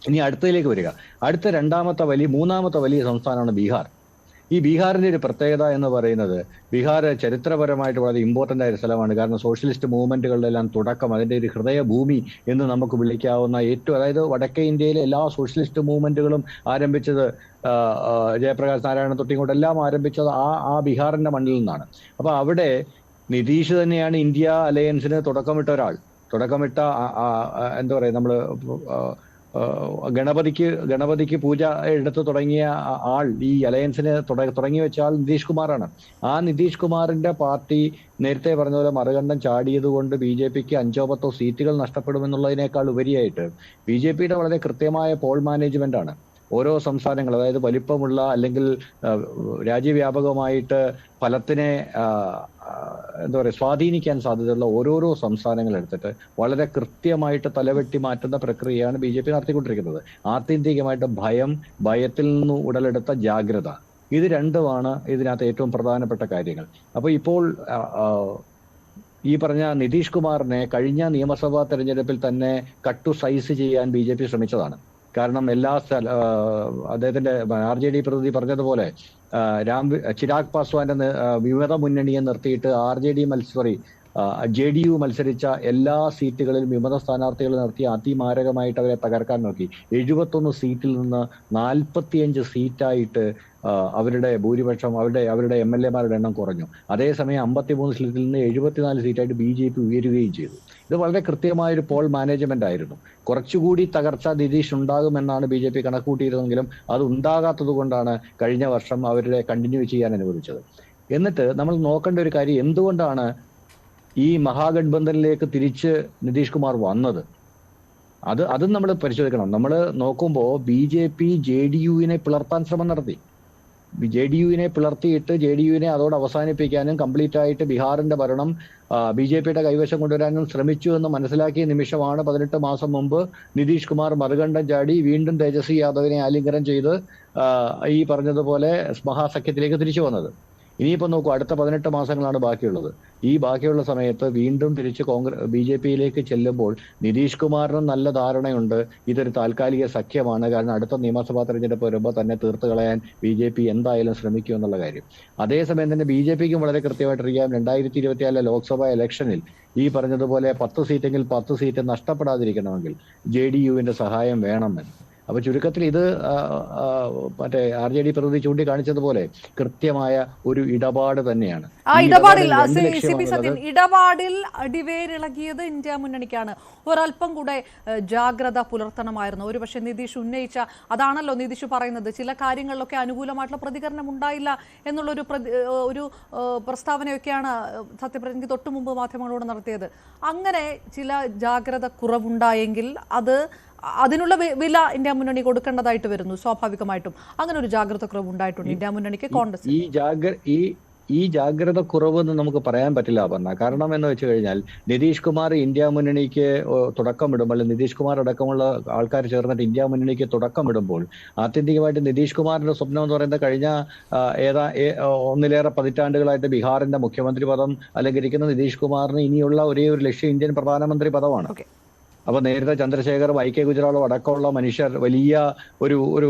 ഇനി അടുത്തതിലേക്ക് വരിക. മൂന്നാമത്തെ വലിയ സംസ്ഥാനമാണ് ബീഹാർ. ഈ ബീഹാറിന്റെ ഒരു പ്രത്യേകത എന്ന് പറയുന്നത്, ബീഹാർ ചരിത്രപരമായിട്ട് വളരെ ഇമ്പോർട്ടൻ്റ് ആയ ഒരു സ്ഥലമാണ്. കാരണം സോഷ്യലിസ്റ്റ് മൂവ്മെന്റുകളുടെ എല്ലാം തുടക്കം, അതിന്റെ ഒരു ഹൃദയഭൂമി എന്ന് നമുക്ക് വിളിക്കാവുന്ന അതായത് വടക്കേ ഇന്ത്യയിലെ എല്ലാ സോഷ്യലിസ്റ്റ് മൂവ്മെന്റുകളും ആരംഭിച്ചത് ജയപ്രകാശ് നാരായണ തൊട്ടിങ്ങോട്ടെല്ലാം ആരംഭിച്ചത് ആ ബീഹാറിന്റെ മണ്ണിൽ നിന്നാണ്. അപ്പൊ അവിടെ നിതീഷ് തന്നെയാണ് ഇന്ത്യ അലയൻസിന് തുടക്കമിട്ട എന്താ പറയുക, നമ്മള് ഗണപതിക്ക് പൂജ എടുത്ത് തുടങ്ങിയ ആൾ, ഈ അലയൻസിന് തുടങ്ങി വെച്ച ആൾ നിതീഷ് കുമാറാണ്. ആ നിതീഷ് കുമാറിന്റെ പാർട്ടി നേരത്തെ പറഞ്ഞ പോലെ മറുകണ്ഠം ചാടിയത് കൊണ്ട് BJPക്ക് 5-10 സീറ്റുകൾ നഷ്ടപ്പെടുമെന്നുള്ളതിനേക്കാൾ ഉപരിയായിട്ട് BJPയുടെ വളരെ കൃത്യമായ പോൾ മാനേജ്മെന്റ് ആണ്. ഓരോ സംസ്ഥാനങ്ങൾ, അതായത് വലിപ്പമുള്ള അല്ലെങ്കിൽ രാജ്യവ്യാപകമായിട്ട് ഫലത്തിനെ എന്താ പറയുക സ്വാധീനിക്കാൻ സാധ്യതയുള്ള ഓരോരോ സംസ്ഥാനങ്ങൾ എടുത്തിട്ട് വളരെ കൃത്യമായിട്ട് തലവെട്ടി മാറ്റുന്ന പ്രക്രിയയാണ് BJP നടത്തിക്കൊണ്ടിരിക്കുന്നത്. ആത്യന്തികമായിട്ട് ഭയത്തിൽ നിന്ന് ഉടലെടുത്ത ജാഗ്രത, ഇത് രണ്ടുമാണ് ഇതിനകത്ത് ഏറ്റവും പ്രധാനപ്പെട്ട കാര്യങ്ങൾ. അപ്പൊ ഇപ്പോൾ ഈ പറഞ്ഞ നിതീഷ് കുമാറിനെ കഴിഞ്ഞ നിയമസഭാ തെരഞ്ഞെടുപ്പിൽ തന്നെ കട്ടു സൈസ് ചെയ്യാൻ BJP ശ്രമിച്ചതാണ്. കാരണം അദ്ദേഹത്തിന്റെ RJD പ്രതിനിധി പറഞ്ഞതുപോലെ ചിരാഗ് പാസ്വാന്റെ വിമത മുന്നണിയെ നിർത്തിയിട്ട് JDU മത്സരിച്ച എല്ലാ സീറ്റുകളിലും വിമത സ്ഥാനാർത്ഥികൾ നിർത്തി അതിമാരകമായിട്ട് അവരെ തകർക്കാൻ നോക്കി. 71 സീറ്റിൽ നിന്ന് 45 സീറ്റായിട്ട് അവരുടെ ഭൂരിപക്ഷം, അവരുടെ MLAമാരുടെ എണ്ണം കുറഞ്ഞു. അതേസമയം 53 സീറ്റിൽ നിന്ന് 74 സീറ്റായിട്ട് BJP ഉയരുകയും ചെയ്തു. ഇത് വളരെ കൃത്യമായൊരു പോൾ മാനേജ്മെന്റ് ആയിരുന്നു. കുറച്ചുകൂടി തകർച്ച നിതീഷ് ഉണ്ടാകുമെന്നാണ് BJP കണക്കൂട്ടിയിരുന്നെങ്കിലും അത് ഉണ്ടാകാത്തത് കൊണ്ടാണ് കഴിഞ്ഞ വർഷം അവരുടെ കണ്ടിന്യൂ ചെയ്യാൻ അനുവദിച്ചത്. എന്നിട്ട് നമ്മൾ നോക്കേണ്ട ഒരു കാര്യം, എന്തുകൊണ്ടാണ് ഈ മഹാഗഡ്ബന്ധനിലേക്ക് തിരിച്ച് നിതീഷ് കുമാർ വന്നത്? അതും നമ്മൾ പരിശോധിക്കണം. നമ്മൾ നോക്കുമ്പോൾ BJP JDUവിനെ പിളർത്താൻ ശ്രമം നടത്തി. JDUവിനെ പിളർത്തിയിട്ട് JDUവിനെ അതോടെ അവസാനിപ്പിക്കാനും കംപ്ലീറ്റ് ആയിട്ട് ബീഹാറിന്റെ ഭരണം BJPയുടെ കൈവശം കൊണ്ടുവരാനും ശ്രമിച്ചു എന്ന് മനസ്സിലാക്കിയ നിമിഷമാണ് 18 മാസം മുമ്പ് നിതീഷ് കുമാർ മറുകണ്ഠം ചാടി വീണ്ടും തേജസ്വി യാദവിനെ ആലിംഗനം ചെയ്ത് ഈ പറഞ്ഞതുപോലെ മഹാസഖ്യത്തിലേക്ക് തിരിച്ചു വന്നത്. ഇനിയിപ്പോൾ നോക്കൂ, അടുത്ത 18 മാസങ്ങളാണ് ബാക്കിയുള്ളത്. ഈ ബാക്കിയുള്ള സമയത്ത് വീണ്ടും തിരിച്ച് BJPയിലേക്ക് ചെല്ലുമ്പോൾ നിതീഷ് കുമാറിനും നല്ല ധാരണയുണ്ട് ഇതൊരു താൽക്കാലിക സഖ്യമാണ്. കാരണം അടുത്ത നിയമസഭാ തെരഞ്ഞെടുപ്പ് വരുമ്പോൾ തന്നെ തീർത്ത് കളയാൻ BJP എന്തായാലും ശ്രമിക്കും എന്നുള്ള കാര്യം. അതേസമയം തന്നെ BJPക്കും വളരെ കൃത്യമായിട്ടറിയാം 2024 ലോക്സഭാ ഇലക്ഷനിൽ ഈ പറഞ്ഞതുപോലെ 10 സീറ്റെങ്കിൽ 10 സീറ്റ് നഷ്ടപ്പെടാതിരിക്കണമെങ്കിൽ JDUവിന്റെ സഹായം വേണമെന്ന്. അപ്പൊ ചുരുക്കത്തിൽ ഇത് മറ്റേ RJD പ്രതിനിധി ചൂണ്ടിക്കാണിച്ചതുപോലെ കൃത്യമായ ഒരു ഇടപാട് തന്നെയാണ്. ആ ഇടപാടിൽ അടിവേരിളകിയത് ഇന്ത്യ മുന്നണിക്കാണ്. ഒരല്പം കൂടെ ജാഗ്രത പുലർത്തണമായിരുന്നു. ഒരുപക്ഷെ നിതീഷ് ഉന്നയിച്ച അതാണല്ലോ നിതീഷ് പറയുന്നത്, ചില കാര്യങ്ങളിലൊക്കെ അനുകൂലമായിട്ടുള്ള പ്രതികരണം ഉണ്ടായില്ല എന്നുള്ളൊരു പ്രസ്താവനയൊക്കെയാണ് സത്യപ്രതിജ്ഞയ്ക്ക് തൊട്ടു മുമ്പ് മാധ്യമങ്ങളോട് നടത്തിയത്. അങ്ങനെ ചില ജാഗ്രത കുറവുണ്ടായെങ്കിൽ അതിനുള്ള വില ഇന്ത്യ മുന്നണി കൊടുക്കേണ്ടതായിട്ട് വരുന്നു സ്വാഭാവികമായിട്ടും. അങ്ങനെ ഒരു ജാഗ്രത കുറവ് ഉണ്ടായിട്ടുണ്ട് ഇന്ത്യ മുന്നണിക്ക്, കോൺഗ്രസ്. ഈ ജാഗ്രത കുറവെന്ന് നമുക്ക് പറയാൻ പറ്റില്ല പറഞ്ഞ കാരണം എന്ന് വെച്ച് കഴിഞ്ഞാൽ നിതീഷ് കുമാർ ഇന്ത്യ മുന്നണിക്ക് തുടക്കമിടുമ്പോൾ, അല്ലെങ്കിൽ നിതീഷ് കുമാർ അടക്കമുള്ള ആൾക്കാർ ചേർന്നിട്ട് ഇന്ത്യ മുന്നണിക്ക് തുടക്കമിടുമ്പോൾ ആത്യന്തികമായിട്ട് നിതീഷ് കുമാറിന്റെ സ്വപ്നം എന്ന് പറയുന്നത് കഴിഞ്ഞ ഒന്നിലേറെ പതിറ്റാണ്ടുകളായിട്ട് ബീഹാറിന്റെ മുഖ്യമന്ത്രി പദം അലങ്കരിക്കുന്ന നിതീഷ് കുമാറിന് ഇനിയുള്ള ഒരേ ഒരു ലക്ഷ്യം ഇന്ത്യൻ പ്രധാനമന്ത്രി പദമാണ്. അപ്പൊ നേരത്തെ ചന്ദ്രശേഖർ, YK ഗുജറാളോ അടക്കമുള്ള മനുഷ്യർ വലിയ ഒരു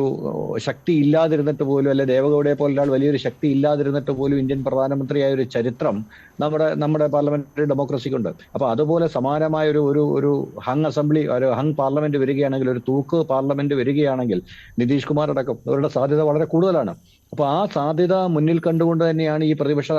ശക്തി ഇല്ലാതിരുന്നിട്ട് പോലും, അല്ലെ ദേവഗൌഡയെ പോലെ വലിയൊരു ശക്തി ഇല്ലാതിരുന്നിട്ട് പോലും ഇന്ത്യൻ പ്രധാനമന്ത്രിയായ ഒരു ചരിത്രം നമ്മുടെ പാർലമെന്ററി ഡെമോക്രസിക്കുണ്ട്. അപ്പൊ അതുപോലെ സമാനമായ ഒരു ഹങ് പാർലമെന്റ് വരികയാണെങ്കിൽ, ഒരു തൂക്ക് പാർലമെന്റ് വരികയാണെങ്കിൽ നിതീഷ് കുമാർ അടക്കം അവരുടെ സാധ്യത വളരെ കൂടുതലാണ്. അപ്പൊ ആ സാധ്യത മുന്നിൽ കണ്ടുകൊണ്ട് തന്നെയാണ് ഈ പ്രതിപക്ഷ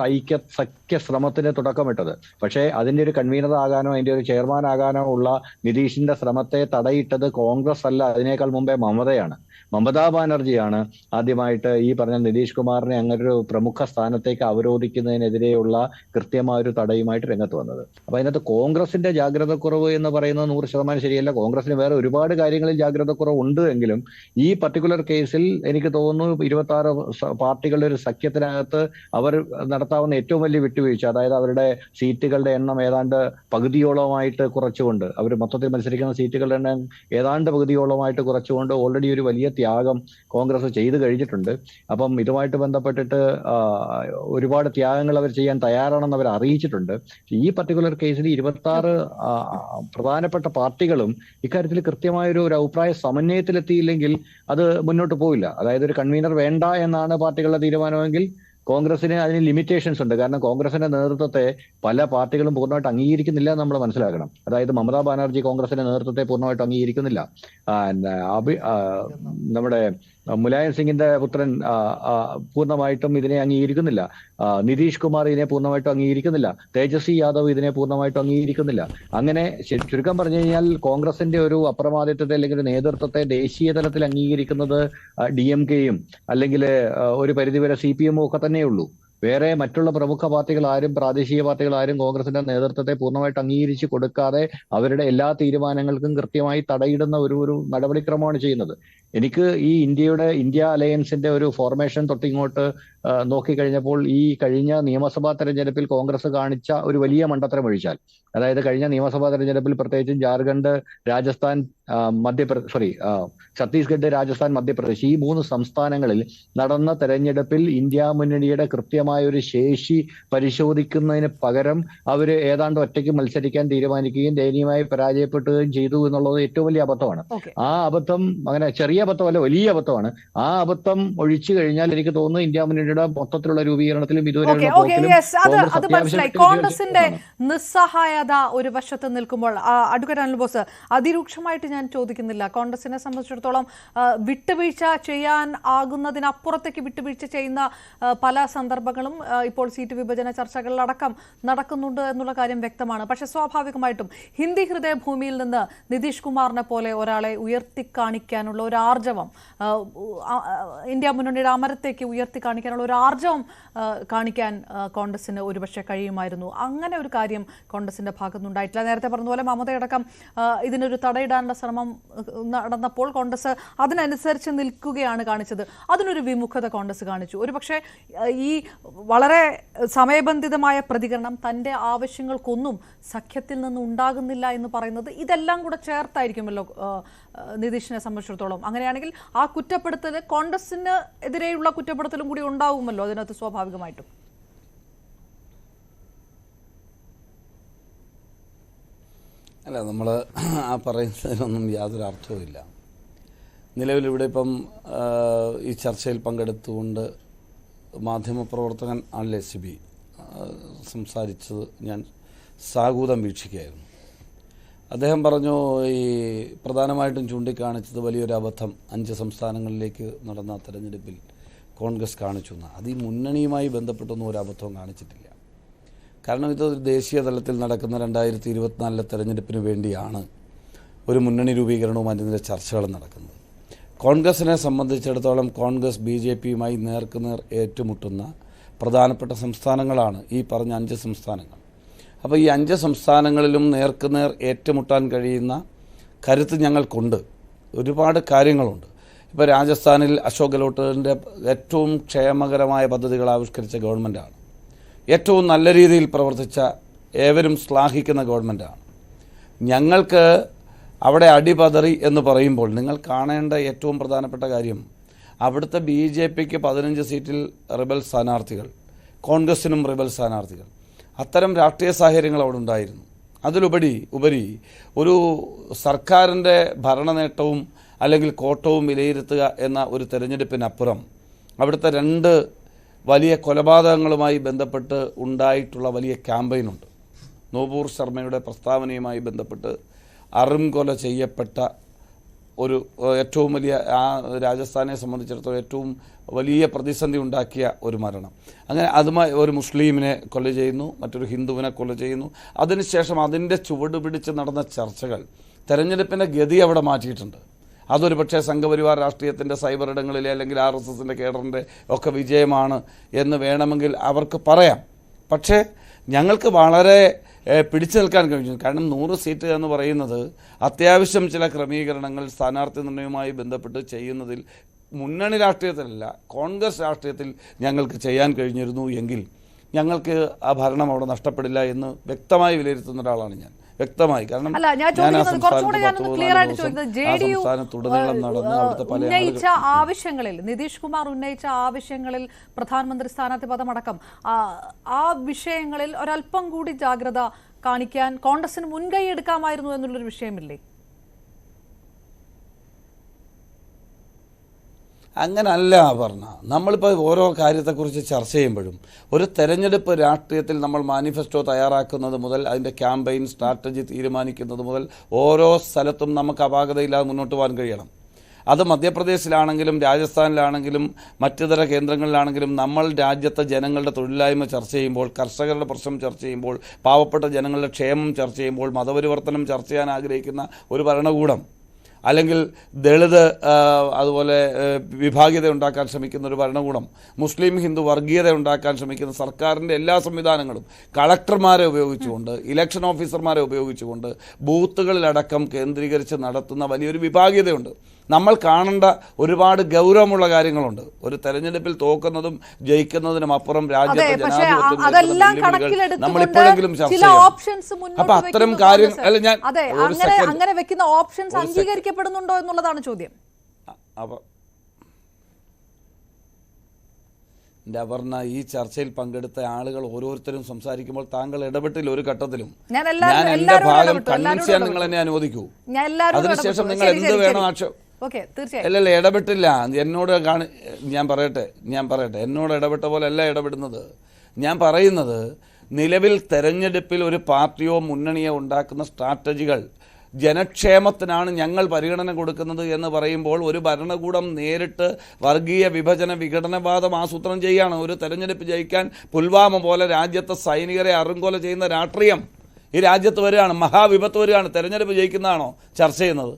സഖ്യ ശ്രമത്തിന് തുടക്കമിട്ടത്. പക്ഷേ അതിന്റെ ഒരു കൺവീനർ ആകാനോ അതിന്റെ ഒരു ചെയർമാൻ ആകാനോ ഉള്ള നിതീഷിന്റെ ശ്രമത്തെ തടയിട്ടത് കോൺഗ്രസ് അല്ല, അതിനേക്കാൾ മുമ്പേ മമതയാണ്. മമതാ ബാനർജിയാണ് ആദ്യമായിട്ട് ഈ പറഞ്ഞ നിതീഷ് കുമാറിനെ അങ്ങനൊരു പ്രമുഖ സ്ഥാനത്തേക്ക് അവരോധിക്കുന്നതിനെതിരെയുള്ള കൃത്യമായ ഒരു തടയുമായിട്ട് രംഗത്ത് വന്നത്. അപ്പൊ അതിനകത്ത് കോൺഗ്രസിന്റെ ജാഗ്രതക്കുറവ് എന്ന് പറയുന്നത് 100% ശരിയല്ല. കോൺഗ്രസിന് വേറെ ഒരുപാട് കാര്യങ്ങളിൽ ജാഗ്രതക്കുറവ് ഉണ്ട് എങ്കിലും ഈ പർട്ടിക്കുലർ കേസിൽ എനിക്ക് തോന്നുന്നു 26 പാർട്ടികളുടെ ഒരു സഖ്യത്തിനകത്ത് അവർ നടത്താവുന്ന ഏറ്റവും വലിയ വിട്ടുവീഴ്ച, അതായത് അവരുടെ സീറ്റുകളുടെ എണ്ണം ഏതാണ്ട് പകുതിയോളമായിട്ട് കുറച്ചുകൊണ്ട്, അവർ മൊത്തത്തിൽ മത്സരിക്കുന്ന സീറ്റുകളുടെ എണ്ണം ഏതാണ്ട് പകുതിയോളമായിട്ട് കുറച്ചുകൊണ്ട് ഓൾറെഡി ഒരു വലിയ ത്യാഗം കോൺഗ്രസ് ചെയ്തു കഴിഞ്ഞിട്ടുണ്ട്. അപ്പം ഇതുമായിട്ട് ബന്ധപ്പെട്ടിട്ട് ഒരുപാട് ത്യാഗങ്ങൾ അവർ ചെയ്യാൻ തയ്യാറാണെന്ന് അവർ അറിയിച്ചിട്ടുണ്ട്. ഈ പർട്ടിക്കുലർ കേസിൽ 26 പ്രധാനപ്പെട്ട പാർട്ടികളും ഇക്കാര്യത്തിൽ കൃത്യമായൊരു അഭിപ്രായ സമന്വയത്തിലെത്തിയില്ലെങ്കിൽ അത് മുന്നോട്ട് പോവില്ല. അതായത് ഒരു കൺവീനർ വേണ്ട എന്നാണ് പാർട്ടികളുടെ തീരുമാനമെങ്കിൽ കോൺഗ്രസിന് അതിന് ലിമിറ്റേഷൻസ് ഉണ്ട്. കാരണം കോൺഗ്രസിന്റെ നേതൃത്വത്തെ പല പാർട്ടികളും പൂർണ്ണമായിട്ട് അംഗീകരിക്കുന്നില്ല എന്ന് നമ്മൾ മനസ്സിലാക്കണം. അതായത് മമതാ ബാനർജി കോൺഗ്രസിന്റെ നേതൃത്വത്തെ പൂർണ്ണമായിട്ട് അംഗീകരിക്കുന്നില്ല. നമ്മുടെ മുലായം സിംഗിന്റെ പുത്രൻ പൂർണ്ണമായിട്ടും ഇതിനെ അംഗീകരിക്കുന്നില്ല. നിതീഷ് കുമാർ ഇതിനെ പൂർണ്ണമായിട്ടും അംഗീകരിക്കുന്നില്ല. തേജസ്വി യാദവ് ഇതിനെ പൂർണ്ണമായിട്ടും അംഗീകരിക്കുന്നില്ല. അങ്ങനെ ചുരുക്കം പറഞ്ഞു കഴിഞ്ഞാൽ കോൺഗ്രസിന്റെ ഒരു അപ്രമാദിത്വത്തെ അല്ലെങ്കിൽ നേതൃത്വത്തെ ദേശീയ തലത്തിൽ അംഗീകരിക്കുന്നത് DMKയും അല്ലെങ്കിൽ ഒരു പരിധിവരെ CPM ഒക്കെ തന്നെയുള്ളൂ. വേറെ മറ്റുള്ള പ്രമുഖ പാർട്ടികൾ ആരും, പ്രാദേശിക പാർട്ടികൾ ആരും കോൺഗ്രസിന്റെ നേതൃത്വത്തെ പൂർണ്ണമായിട്ട് അംഗീകരിച്ച് കൊടുക്കാതെ അവരുടെ എല്ലാ തീരുമാനങ്ങൾക്കും കൃത്യമായി തടയിടുന്ന ഒരു നടപടിക്രമമാണ് ചെയ്യുന്നത്. എനിക്ക് ഈ ഇന്ത്യ അലയൻസിന്റെ ഒരു ഫോർമേഷൻ തൊട്ടിങ്ങോട്ട് നോക്കിക്കഴിഞ്ഞപ്പോൾ ഈ കഴിഞ്ഞ നിയമസഭാ തെരഞ്ഞെടുപ്പിൽ കോൺഗ്രസ് കാണിച്ച ഒരു വലിയ മണ്ടത്തരം ഒഴിച്ചാൽ, അതായത് കഴിഞ്ഞ നിയമസഭാ തെരഞ്ഞെടുപ്പിൽ പ്രത്യേകിച്ചും ജാർഖണ്ഡ്, രാജസ്ഥാൻ, ഛത്തീസ്ഗഡ്, രാജസ്ഥാൻ, മധ്യപ്രദേശ് ഈ 3 സംസ്ഥാനങ്ങളിൽ നടന്ന തെരഞ്ഞെടുപ്പിൽ ഇന്ത്യ മുന്നണിയുടെ കൃത്യമായ ഒരു ശേഷി പരിശോധിക്കുന്നതിന് പകരം അവര് ഏതാണ്ട് ഒറ്റയ്ക്ക് മത്സരിക്കാൻ തീരുമാനിക്കുകയും ദയനീയമായി പരാജയപ്പെടുകയും ചെയ്തു എന്നുള്ളത് ഏറ്റവും വലിയ അബദ്ധമാണ്. ആ അബദ്ധം അങ്ങനെ ചെറിയ അബദ്ധമല്ല, വലിയ അബദ്ധമാണ്. ആ അബദ്ധം ഒഴിച്ചു കഴിഞ്ഞാൽ എനിക്ക് തോന്നുന്നു ഇന്ത്യ മുന്നണിയുടെ മൊത്തത്തിലുള്ള രൂപീകരണത്തിലും ഇതുവരെ കോൺഗ്രസിന്റെ നിസ്സഹായത ഒരു വശത്ത് നിൽക്കുമ്പോൾ അഡ്വക്കേറ്റ് അനിൽ ബോസ്, അതിരൂക്ഷമായിട്ട് ഞാൻ ചോദിക്കുന്നില്ല. കോൺഗ്രസിനെ സംബന്ധിച്ചിടത്തോളം വിട്ടുവീഴ്ച ചെയ്യാൻ ആകുന്നതിനപ്പുറത്തേക്ക് വിട്ടുവീഴ്ച ചെയ്യുന്ന പല സന്ദർഭങ്ങളും ഇപ്പോൾ സീറ്റ് വിഭജന ചർച്ചകളിലടക്കം നടക്കുന്നുണ്ട് എന്നുള്ള കാര്യം വ്യക്തമാണ്. പക്ഷെ സ്വാഭാവികമായിട്ടും ഹിന്ദി ഹൃദയഭൂമിയിൽ നിന്ന് നിതീഷ് കുമാറിനെ പോലെ ഒരാളെ ഉയർത്തിക്കാണിക്കാനുള്ള ഒരു ആർജവം, ഇന്ത്യ മുന്നണിയുടെ അമരത്തേക്ക് ഉയർത്തി കാണിക്കാനുള്ള ഒരു ആർജവം കാണിക്കാൻ കോൺഗ്രസിന് ഒരുപക്ഷെ കഴിയുമായിരുന്നു. അങ്ങനെ ഒരു കാര്യം കോൺഗ്രസിന്റെ ഭാഗത്തുനിന്നുണ്ടായിട്ടില്ല. നേരത്തെ പറഞ്ഞതുപോലെ മമതയടക്കം ഇതിനൊരു തടയിടാനുള്ള ശ്രമം നടന്നപ്പോൾ കോൺഗ്രസ് അതിനനുസരിച്ച് നിൽക്കുകയാണ് കാണിച്ചത്. അതിനൊരു വിമുഖത കോൺഗ്രസ് കാണിച്ചു. ഒരുപക്ഷെ ഈ വളരെ സമയബന്ധിതമായ പ്രതികരണം തൻ്റെ ആവശ്യങ്ങൾക്കൊന്നും സഖ്യത്തിൽ നിന്ന് ഉണ്ടാകുന്നില്ല എന്ന് പറയുന്നത് ഇതെല്ലാം കൂടെ ചേർത്തായിരിക്കുമല്ലോ നിതീഷിനെ സംബന്ധിച്ചിടത്തോളം. അങ്ങനെയാണെങ്കിൽ ആ കുറ്റപ്പെടുത്തൽ കോൺഗ്രസിന് എതിരെയുള്ള കുറ്റപ്പെടുത്തലും കൂടി ഉണ്ടാവുമല്ലോ അതിനകത്ത് സ്വാഭാവികമായിട്ടും. അല്ല, നമ്മൾ ആ പറയുന്നതിനൊന്നും യാതൊരു അർത്ഥവുമില്ല. നിലവിലിവിടെ ഇപ്പം ഈ ചർച്ചയിൽ പങ്കെടുത്തുകൊണ്ട് മാധ്യമപ്രവർത്തകൻ ആണല്ലേ സിബി സംസാരിച്ചത് ഞാൻ സാഗൂതം വീക്ഷിക്കുകയായിരുന്നു. അദ്ദേഹം പറഞ്ഞു, ഈ പ്രധാനമായിട്ടും ചൂണ്ടിക്കാണിച്ചത് വലിയൊരു അബദ്ധം 5 സംസ്ഥാനങ്ങളിലേക്ക് നടന്ന തെരഞ്ഞെടുപ്പിൽ കോൺഗ്രസ് കാണിച്ചു എന്ന്. അത് ഈ മുന്നണിയുമായി ബന്ധപ്പെട്ടൊന്നും ഒരു അബദ്ധവും കാണിച്ചിട്ടില്ല. കാരണം ഇത് ദേശീയ തലത്തിൽ നടക്കുന്ന 2024 തെരഞ്ഞെടുപ്പിന് വേണ്ടിയാണ് ഒരു മുന്നണി രൂപീകരണവും അതിൻ്റെ ചർച്ചകളും നടക്കുന്നത്. കോൺഗ്രസിനെ സംബന്ധിച്ചിടത്തോളം കോൺഗ്രസ് BJPയുമായി നേർക്കുനേർ ഏറ്റുമുട്ടുന്ന പ്രധാനപ്പെട്ട സംസ്ഥാനങ്ങളാണ് ഈ പറഞ്ഞ 5 സംസ്ഥാനങ്ങൾ. അപ്പോൾ ഈ 5 സംസ്ഥാനങ്ങളിലും നേർക്കുനേർ ഏറ്റുമുട്ടാൻ കഴിയുന്ന കരുത്ത് ഞങ്ങൾക്കുണ്ട്. ഒരുപാട് കാര്യങ്ങളുണ്ട്. ഇപ്പോൾ രാജസ്ഥാനിൽ അശോക് ഗെഹ്ലോട്ടിൻ്റെ ഏറ്റവും ക്ഷേമകരമായ പദ്ധതികൾ ആവിഷ്കരിച്ച ഗവൺമെൻറ്റാണ്. ഏറ്റവും നല്ല രീതിയിൽ പ്രവർത്തിച്ച, ഏവരും ശ്ലാഘിക്കുന്ന ഗവൺമെൻറ്റാണ്. ഞങ്ങൾക്ക് അവിടെ അടിപതറി എന്ന് പറയുമ്പോൾ നിങ്ങൾ കാണേണ്ട ഏറ്റവും പ്രധാനപ്പെട്ട കാര്യം, അവിടുത്തെ BJPക്ക് 15 സീറ്റിൽ റിബൽ സ്ഥാനാർത്ഥികൾ, കോൺഗ്രസിനും റിബൽ സ്ഥാനാർത്ഥികൾ. അത്തരം രാഷ്ട്രീയ സാഹചര്യങ്ങൾ അവിടെ ഉണ്ടായിരുന്നു. അതിലുപരി ഒരു സർക്കാരിൻ്റെ ഭരണനേട്ടവും അല്ലെങ്കിൽ കോട്ടവും വിലയിരുത്തുക എന്ന ഒരു തെരഞ്ഞെടുപ്പിനപ്പുറം അവിടുത്തെ 2 വലിയ കൊലപാതകങ്ങളുമായി ബന്ധപ്പെട്ട് ഉണ്ടായിട്ടുള്ള വലിയ ക്യാമ്പയിനുണ്ട്. നൂപൂർ ശർമ്മയുടെ പ്രസ്താവനയുമായി ബന്ധപ്പെട്ട് അറുംകൊല ചെയ്യപ്പെട്ട ഒരു ഏറ്റവും വലിയ, ആ രാജസ്ഥാനെ സംബന്ധിച്ചിടത്തോളം ഏറ്റവും വലിയ പ്രതിസന്ധി ഉണ്ടാക്കിയ ഒരു മരണം. അങ്ങനെ അതുമായി ഒരു മുസ്ലിമിനെ കൊല ചെയ്യുന്നു, മറ്റൊരു ഹിന്ദുവിനെ കൊല ചെയ്യുന്നു. അതിനുശേഷം അതിൻ്റെ ചുവട് പിടിച്ച് നടന്ന ചർച്ചകൾ തെരഞ്ഞെടുപ്പിൻ്റെ ഗതി അവിടെ മാറ്റിയിട്ടുണ്ട്. അതൊരു പക്ഷേ സംഘപരിവാർ രാഷ്ട്രീയത്തിൻ്റെ സൈബർ ഇടങ്ങളിലെ അല്ലെങ്കിൽ RSSൻ്റെ കേഡറിൻ്റെ ഒക്കെ വിജയമാണ് എന്ന് വേണമെങ്കിൽ അവർക്ക് പറയാം. പക്ഷേ ഞങ്ങൾക്ക് വളരെ പിടിച്ചു നിൽക്കാൻ കഴിഞ്ഞു. കാരണം 100 സീറ്റ് എന്ന് പറയുന്നത് അത്യാവശ്യം ചില ക്രമീകരണങ്ങൾ സ്ഥാനാർത്ഥി നിർണ്ണയവുമായി ബന്ധപ്പെട്ട് ചെയ്യുന്നതിൽ മുന്നണി രാഷ്ട്രീയത്തിലല്ല കോൺഗ്രസ് രാഷ്ട്രീയത്തിൽ ഞങ്ങൾക്ക് ചെയ്യാൻ കഴിഞ്ഞിരുന്നു എങ്കിൽ ഞങ്ങൾക്ക് ആ ഭരണം അവിടെ നഷ്ടപ്പെടില്ല എന്ന് വ്യക്തമായി വിലയിരുത്തുന്ന ഒരാളാണ് ഞാൻ. വ്യക്തമായി. കാരണം ഉന്നയിച്ച ആവശ്യങ്ങളിൽ നിതീഷ് കുമാർ ഉന്നയിച്ച ആവശ്യങ്ങളിൽ പ്രധാനമന്ത്രി സ്ഥാനാർത്ഥി പദമടക്കം ആ വിഷയങ്ങളിൽ ഒരല്പം കൂടി ജാഗ്രത കാണിക്കാൻ കോൺഗ്രസിന് മുൻകൈ എടുക്കാമായിരുന്നു എന്നുള്ളൊരു വിഷയമില്ലേ? അങ്ങനല്ല പറഞ്ഞ. നമ്മളിപ്പോൾ ഓരോ കാര്യത്തെക്കുറിച്ച് ചർച്ച ചെയ്യുമ്പോഴും ഒരു തെരഞ്ഞെടുപ്പ് രാഷ്ട്രീയത്തിൽ നമ്മൾ മാനിഫെസ്റ്റോ തയ്യാറാക്കുന്നത് മുതൽ അതിൻ്റെ ക്യാമ്പയിൻ സ്ട്രാറ്റജി തീരുമാനിക്കുന്നത് മുതൽ ഓരോ സ്ഥലത്തും നമുക്ക് അപാകതയില്ലാതെ മുന്നോട്ട് പോകാൻ കഴിയണം. അത് മധ്യപ്രദേശിലാണെങ്കിലും രാജസ്ഥാനിലാണെങ്കിലും മറ്റിതര കേന്ദ്രങ്ങളിലാണെങ്കിലും നമ്മൾ രാജ്യത്തെ ജനങ്ങളുടെ തൊഴിലില്ലായ്മ ചർച്ച ചെയ്യുമ്പോൾ, കർഷകരുടെ പ്രശ്നം ചർച്ച ചെയ്യുമ്പോൾ, പാവപ്പെട്ട ജനങ്ങളുടെ ക്ഷേമം ചർച്ച ചെയ്യുമ്പോൾ, മതപരിവർത്തനം ചർച്ച ചെയ്യാൻ ആഗ്രഹിക്കുന്ന ഒരു ഭരണകൂടം അല്ലെങ്കിൽ ദളിത് അതുപോലെ വിഭാഗീയത ഉണ്ടാക്കാൻ ശ്രമിക്കുന്ന ഒരു ഭരണകൂടം, മുസ്ലിം ഹിന്ദു വർഗീയത ഉണ്ടാക്കാൻ ശ്രമിക്കുന്ന സർക്കാരിൻ്റെ എല്ലാ സംവിധാനങ്ങളും കളക്ടർമാരെ ഉപയോഗിച്ചുകൊണ്ട്, ഇലക്ഷൻ ഓഫീസർമാരെ ഉപയോഗിച്ചുകൊണ്ട് ബൂത്തുകളിലടക്കം കേന്ദ്രീകരിച്ച് നടത്തുന്ന വലിയൊരു വിഭാഗീയതയുണ്ട്. നമ്മൾ കാണേണ്ട ഒരുപാട് ഗൗരവമുള്ള കാര്യങ്ങളുണ്ട്. ഒരു തെരഞ്ഞെടുപ്പിൽ തോക്കുന്നതും ജയിക്കുന്നതിനും അപ്പുറം രാജ്യത്തെ ജനാധിപത്യം നമ്മൾ ഇപ്പോഴെങ്കിലും ചർച്ച ചെയ്യണം. അപ്പൊ അത്തരം കാര്യം അല്ല, ഞാൻ അങ്ങനെ വെക്കുന്ന ഓപ്ഷൻസ് അംഗീകരിക്കപ്പെടുന്നുണ്ടോ എന്നുള്ളതാണ് ചോദ്യം. അപർണ, ഈ ചർച്ചയിൽ പങ്കെടുത്ത ആളുകൾ ഓരോരുത്തരും സംസാരിക്കുമ്പോൾ താങ്കൾ ഇടപെട്ടില്ല ഒരു ഘട്ടത്തിലും. ഞാൻ എന്റെ ഭാഗം കൺവിൻസ് ചെയ്യാൻ നിങ്ങൾ എന്നെ അനുവദിക്കൂ. അതിനുശേഷം നിങ്ങൾ എന്ത് വേണം അല്ലല്ല ഇടപെട്ടില്ല. എന്നോട് ഞാൻ പറയട്ടെ എന്നോട് ഇടപെട്ട പോലെ അല്ല ഇടപെടുന്നത്. ഞാൻ പറയുന്നത് നിലവിൽ തെരഞ്ഞെടുപ്പിൽ ഒരു പാർട്ടിയോ മുന്നണിയോ ഉണ്ടാക്കുന്ന സ്ട്രാറ്റജികൾ ജനക്ഷേമത്തിനാണ് ഞങ്ങൾ പരിഗണന കൊടുക്കുന്നത് എന്ന് പറയുമ്പോൾ ഒരു ഭരണകൂടം നേരിട്ട് വർഗീയ വിഭജന വിഘടനവാദം ആസൂത്രണം ചെയ്യുകയാണ്. ഒരു തെരഞ്ഞെടുപ്പ് ജയിക്കാൻ പുൽവാമ പോലെ രാജ്യത്തെ സൈനികരെ അറുങ്കൊല ചെയ്യുന്ന രാഷ്ട്രീയം ഈ രാജ്യത്ത് വരികയാണ്. മഹാവിപത്ത് വരികയാണ്. തെരഞ്ഞെടുപ്പ് ജയിക്കുന്നതാണോ ചർച്ച ചെയ്യുന്നത്?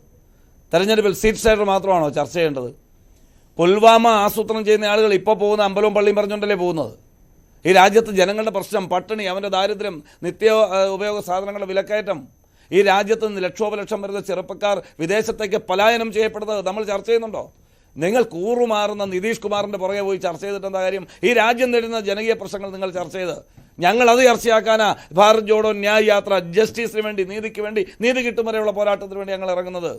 തെരഞ്ഞെടുപ്പിൽ സീറ്റ് ഷെയർ മാത്രമാണോ ചർച്ച ചെയ്യേണ്ടത്? പുൽവാമ ആസൂത്രണം ചെയ്യുന്ന ആളുകൾ ഇപ്പോൾ പോകുന്ന അമ്പലവും പള്ളിയും പറഞ്ഞുകൊണ്ടല്ലേ പോകുന്നത്? ഈ രാജ്യത്ത് ജനങ്ങളുടെ പ്രശ്നം, പട്ടിണി, അവൻ്റെ ദാരിദ്ര്യം, നിത്യ ഉപയോഗ സാധനങ്ങളുടെ വിലക്കയറ്റം, ഈ രാജ്യത്ത് നിന്ന് ലക്ഷോപലക്ഷം വരുന്ന ചെറുപ്പക്കാർ വിദേശത്തേക്ക് പലായനം ചെയ്യപ്പെടുന്നത് നമ്മൾ ചർച്ച ചെയ്യുന്നുണ്ടോ? നിങ്ങൾ കൂറുമാറുന്ന നിതീഷ് കുമാറിൻ്റെ പുറകെ പോയി ചർച്ച ചെയ്തിട്ട് എന്താ കാര്യം? ഈ രാജ്യം നേരിടുന്ന ജനകീയ പ്രശ്നങ്ങൾ നിങ്ങൾ ചർച്ച ചെയ്ത് ഞങ്ങളത് ചർച്ചയാക്കാനാ ഭാരത് ജോഡോ ന്യായ് യാത്ര, ജസ്റ്റിസിന് വേണ്ടി, നീതിക്ക് വേണ്ടി, നീതി കിട്ടും വരെയുള്ള പോരാട്ടത്തിന് വേണ്ടി ഞങ്ങൾ ഇറങ്ങുന്നത്.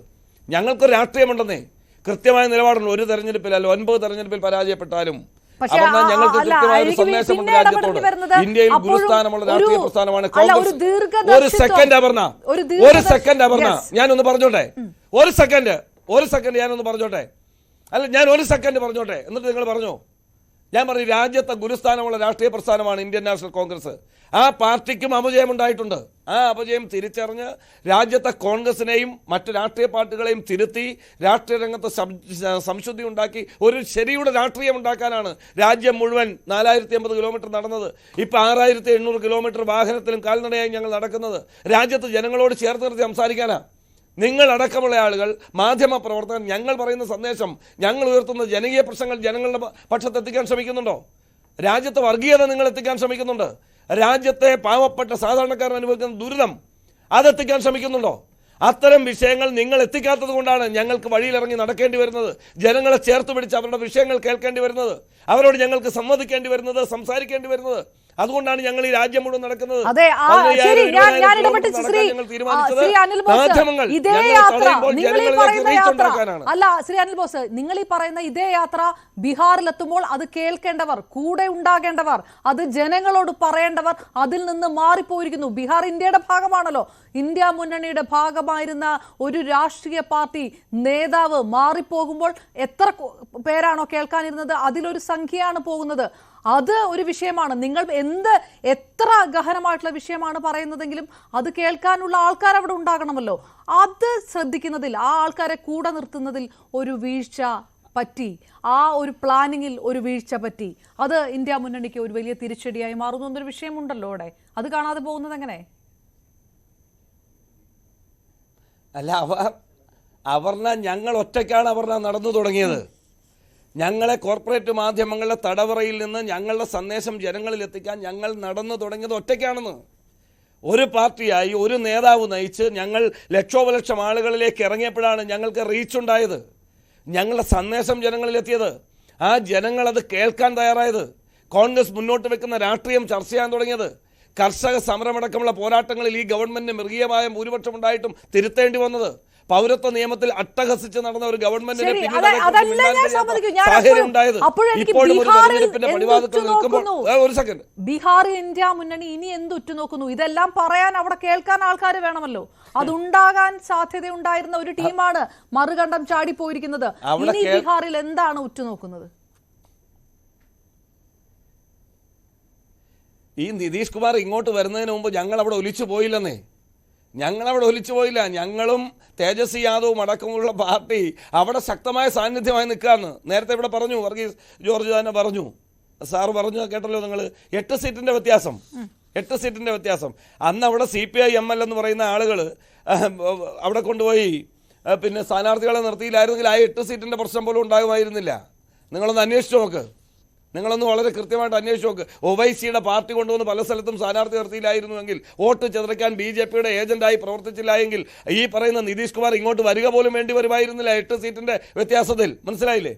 ഞങ്ങൾക്കൊരു രാഷ്ട്രീയമുണ്ടെന്നേ, കൃത്യമായ നിലപാടുള്ള ഒരു തെരഞ്ഞെടുപ്പിലല്ല 9 തെരഞ്ഞെടുപ്പിൽ പരാജയപ്പെട്ടാലും ഞങ്ങൾക്ക് കൃത്യമായ ഒരു സന്ദേശമുണ്ട് രാജ്യത്തോട്. ഇന്ത്യയിൽ ഗുരുസ്ഥാനമുള്ള രാഷ്ട്രീയ പ്രസ്ഥാനമാണ് കോൺഗ്രസ്. ഒരു സെക്കൻഡ് അപർണ ഞാനൊന്ന് പറഞ്ഞോട്ടെ. ഒരു സെക്കൻഡ് ഞാനൊന്ന് പറഞ്ഞോട്ടെ. അല്ല, ഞാൻ ഒരു സെക്കൻഡ് പറഞ്ഞോട്ടെ, എന്നിട്ട് നിങ്ങൾ പറഞ്ഞോ. ഞാൻ പറഞ്ഞു രാജ്യത്തെ ഗുരുസ്ഥാനമുള്ള രാഷ്ട്രീയ പ്രസ്ഥാനമാണ് ഇന്ത്യൻ നാഷണൽ കോൺഗ്രസ്. ആ പാർട്ടിക്കും അപജയം ഉണ്ടായിട്ടുണ്ട്. ആ അപജയം തിരിച്ചറിഞ്ഞ് രാജ്യത്തെ കോൺഗ്രസിനെയും മറ്റ് രാഷ്ട്രീയ പാർട്ടികളെയും തിരുത്തി രാഷ്ട്രീയ രംഗത്ത് സംശുദ്ധി ഉണ്ടാക്കി ഒരു ശരിയുടെ രാഷ്ട്രീയം ഉണ്ടാക്കാനാണ് രാജ്യം മുഴുവൻ 4080 കിലോമീറ്റർ നടന്നത്. ഇപ്പം 6800 കിലോമീറ്റർ വാഹനത്തിലും കാൽനടയായി ഞങ്ങൾ നടക്കുന്നത്. രാജ്യത്ത് ജനങ്ങളോട് ചേർത്ത് നിർത്തി സംസാരിക്കാനാണ്. നിങ്ങളടക്കമുള്ള ആളുകൾ, മാധ്യമ പ്രവർത്തകർ, ഞങ്ങൾ പറയുന്ന സന്ദേശം, ഞങ്ങൾ ഉയർത്തുന്ന ജനകീയ പ്രശ്നങ്ങൾ ജനങ്ങളുടെ പക്ഷത്ത് എത്തിക്കാൻ ശ്രമിക്കുന്നുണ്ടോ? രാജ്യത്തെ വർഗീയത നിങ്ങൾ എത്തിക്കാൻ ശ്രമിക്കുന്നുണ്ട്. രാജ്യത്തെ പാവപ്പെട്ട സാധാരണക്കാരൻ അനുഭവിക്കുന്ന ദുരിതം അതെത്തിക്കാൻ ശ്രമിക്കുന്നുണ്ടോ? അത്തരം വിഷയങ്ങൾ നിങ്ങൾ എത്തിക്കാത്തത് കൊണ്ടാണ് ഞങ്ങൾക്ക് വഴിയിലിറങ്ങി നടക്കേണ്ടി വരുന്നത്, ജനങ്ങളെ ചേർത്ത് പിടിച്ച് അവരുടെ വിഷയങ്ങൾ കേൾക്കേണ്ടി വരുന്നത്, അവരോട് ഞങ്ങൾക്ക് സംവദിക്കേണ്ടി വരുന്നത്, സംസാരിക്കേണ്ടി വരുന്നത്. അതുകൊണ്ടാണ് ഞങ്ങൾ ഈ രാജ്യം മുഴുവൻ നടക്കുന്നത്. അല്ല ശ്രീ അനിൽ ബോസ്, നിങ്ങൾ ഈ പറയുന്ന ഇതേ യാത്ര ബീഹാറിലെത്തുമ്പോൾ അത് കേൾക്കേണ്ടവർ, കൂടെ ഉണ്ടാകേണ്ടവർ, അത് ജനങ്ങളോട് പറയേണ്ടവർ അതിൽ നിന്ന് മാറിപ്പോയിരിക്കുന്നു. ബീഹാർ ഇന്ത്യയുടെ ഭാഗമാണല്ലോ. ഇന്ത്യ മുന്നണിയുടെ ഭാഗമായിരുന്ന ഒരു രാഷ്ട്രീയ പാർട്ടി നേതാവ് മാറിപ്പോകുമ്പോൾ എത്ര പേരാണോ കേൾക്കാനിരുന്നത് അതിലൊരു സംഖ്യയാണ് പോകുന്നത്. അത് ഒരു വിഷയമാണ്. നിങ്ങൾ എത്ര ഗഹനമായിട്ടുള്ള വിഷയമാണ് പറയുന്നതെങ്കിലും അത് കേൾക്കാനുള്ള ആൾക്കാർ അവിടെ ഉണ്ടാകണമല്ലോ. അത് ശ്രദ്ധിക്കുന്നതിൽ, ആ ആൾക്കാരെ കൂടെ നിർത്തുന്നതിൽ ഒരു വീഴ്ച പറ്റി, ആ ഒരു പ്ലാനിങ്ങിൽ ഒരു വീഴ്ച പറ്റി. അത് ഇന്ത്യ മുന്നണിക്ക് ഒരു വലിയ തിരിച്ചടിയായി മാറുന്നു എന്നൊരു വിഷയമുണ്ടല്ലോ അവിടെ. അത് കാണാതെ പോകുന്നത് എങ്ങനെ? അല്ല, അപർണ, ഞങ്ങൾ ഒറ്റയ്ക്കാണ് അപർണ നടന്നു തുടങ്ങിയത്. ഞങ്ങളെ കോർപ്പറേറ്റ് മാധ്യമങ്ങളുടെ തടവറയിൽ നിന്ന് ഞങ്ങളുടെ സന്ദേശം ജനങ്ങളിൽ എത്തിക്കാൻ ഞങ്ങൾ നടന്നു തുടങ്ങിയത് ഒറ്റയ്ക്കാണെന്ന്. ഒരു പാർട്ടിയായി ഒരു നേതാവ് നയിച്ച് ഞങ്ങൾ ലക്ഷോപലക്ഷം ആളുകളിലേക്ക് ഇറങ്ങിയപ്പോഴാണ് ഞങ്ങൾക്ക് റീച്ച് ഉണ്ടായത്, ഞങ്ങളുടെ സന്ദേശം ജനങ്ങളിലെത്തിയത്. ആ ജനങ്ങളത് കേൾക്കാൻ തയ്യാറായത്. കോൺഗ്രസ് മുന്നോട്ട് വെക്കുന്ന രാഷ്ട്രീയം ചർച്ച ചെയ്യാൻ തുടങ്ങിയത്. കർഷക സമരമടക്കമുള്ള പോരാട്ടങ്ങളിൽ ഈ ഗവൺമെന്റിന് മൃഗീയമായ ഭൂരിപക്ഷം ഉണ്ടായിട്ടും തിരുത്തേണ്ടി വന്നത്. പൗരത്വ നിയമത്തിൽ അട്ടഹസിച്ച് നടന്ന ഒരു ഗവൺമെന്റിനെ സാഹചര്യം ഉണ്ടായത്. ഇപ്പോഴും ഒരു തെരഞ്ഞെടുപ്പിന്റെ പടിവാതിൽക്കൽ നിൽക്കുമ്പോൾ ഒരു സെക്കൻഡ്, ബീഹാർ ഇന്ത്യ മുന്നണി ഇനി എന്ത് ഉറ്റുനോക്കുന്നു? ഇതെല്ലാം പറയാൻ അവിടെ കേൾക്കാൻ ആൾക്കാർ വേണമല്ലോ. അതുണ്ടാകാൻ സാധ്യതയുണ്ടായിരുന്ന ഒരു ടീമാണ് മറുകണ്ഠം ചാടിപ്പോയിരിക്കുന്നത്. ഇനി ബീഹാറിൽ എന്താണ് ഉറ്റുനോക്കുന്നത്? ഈ നിതീഷ് കുമാർ ഇങ്ങോട്ട് വരുന്നതിന് മുമ്പ് ഞങ്ങൾ അവിടെ ഒലിച്ചു പോയില്ലെന്നേ. ഞങ്ങളവിടെ ഒലിച്ചു പോയില്ല. ഞങ്ങളും തേജസ്വി യാദവും അടക്കമുള്ള പാർട്ടി അവിടെ ശക്തമായ സാന്നിധ്യമായി നിൽക്കാമെന്ന് നേരത്തെ ഇവിടെ പറഞ്ഞു. വർഗീസ് ജോർജ് തന്നെ പറഞ്ഞു, സാറ് പറഞ്ഞു കേട്ടല്ലോ നിങ്ങൾ. 8 സീറ്റിന്റെ വ്യത്യാസം, 8 സീറ്റിന്റെ വ്യത്യാസം. അന്ന് അവിടെ CPI ML എന്ന് പറയുന്ന ആളുകൾ അവിടെ കൊണ്ടുപോയി പിന്നെ സ്ഥാനാർത്ഥികളെ നിർത്തിയില്ലായിരുന്നെങ്കിൽ ആ 8 സീറ്റിന്റെ പ്രശ്നം പോലും ഉണ്ടാകുമായിരുന്നില്ല. നിങ്ങളൊന്ന് അന്വേഷിച്ചു നോക്ക്, നിങ്ങളൊന്ന് വളരെ കൃത്യമായിട്ട് അന്വേഷിച്ച് നോക്ക്. ഒവൈസിയുടെ പാർട്ടി കൊണ്ടുവന്ന് പല സ്ഥലത്തും സ്ഥാനാർത്ഥി നിർത്തിയില്ലായിരുന്നുവെങ്കിൽ, വോട്ട് ചെതറിക്കാൻ BJPയുടെ ഏജന്റായി പ്രവർത്തിച്ചില്ലായെങ്കിൽ ഈ പറയുന്ന നിതീഷ് കുമാർ ഇങ്ങോട്ട് വരിക പോലും വേണ്ടി വരുമായിരുന്നില്ല. 8 സീറ്റിന്റെ വ്യത്യാസത്തിൽ മനസ്സിലായില്ലേ?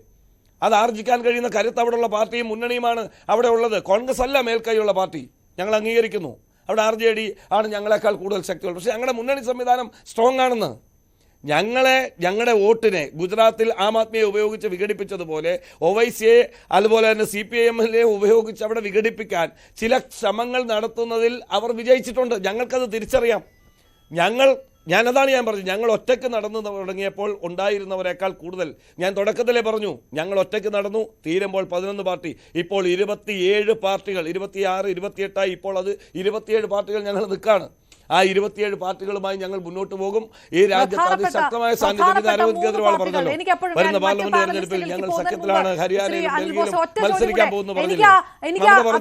അത് ആർജിക്കാൻ കഴിയുന്ന കരുത്ത് അവിടെയുള്ള പാർട്ടിയും മുന്നണിയുമാണ് അവിടെ ഉള്ളത്. കോൺഗ്രസ് അല്ല മേൽക്കൈയുള്ള പാർട്ടി, ഞങ്ങൾ അംഗീകരിക്കുന്നു. അവിടെ RJD ആണ് ഞങ്ങളെക്കാൾ കൂടുതൽ ശക്തിയുള്ളത്. പക്ഷേ ഞങ്ങളുടെ മുന്നണി സംവിധാനം സ്ട്രോങ് ആണെന്ന്. ഞങ്ങളുടെ വോട്ടിനെ ഗുജറാത്തിൽ ആം ആദ്മിയെ ഉപയോഗിച്ച് വിഘടിപ്പിച്ചതുപോലെ ഒവൈസിയെ അതുപോലെ തന്നെ CPIMലെ ഉപയോഗിച്ച് അവിടെ വിഘടിപ്പിക്കാൻ ചില ശ്രമങ്ങൾ നടത്തുന്നതിൽ അവർ വിജയിച്ചിട്ടുണ്ട്. ഞങ്ങൾക്കത് തിരിച്ചറിയാം. ഞാനതാണ് ഞാൻ പറഞ്ഞു, ഞങ്ങൾ ഒറ്റയ്ക്ക് നടന്നു തുടങ്ങിയപ്പോൾ ഉണ്ടായിരുന്നവരെക്കാൾ കൂടുതൽ, ഞാൻ തുടക്കത്തിലേ പറഞ്ഞു, ഞങ്ങൾ ഒറ്റയ്ക്ക് നടന്നു. തീരുമ്പോൾ 11 പാർട്ടി, ഇപ്പോൾ 27 പാർട്ടികൾ, 26, 28 ഇപ്പോൾ അത് 27 പാർട്ടികൾ ഞങ്ങൾ നിൽക്കുകയാണ്. ആ 27 പാർട്ടികളുമായി ഞങ്ങൾ മുന്നോട്ട് പോകും. ഈ രാജ്യത്ത് അതിശക്തമായ സാന്നിധ്യം അരവിന്ദ് കെജ്രിവാൾ പറഞ്ഞല്ലോ. വരുന്ന പാർലമെന്റ് തെരഞ്ഞെടുപ്പിൽ ഞങ്ങൾ സഖ്യത്തിലാണ് ഹരിയാനയിലും ഡൽഹിയിലും മത്സരിക്കാൻ പോകുന്നു പറഞ്ഞില്ലേ.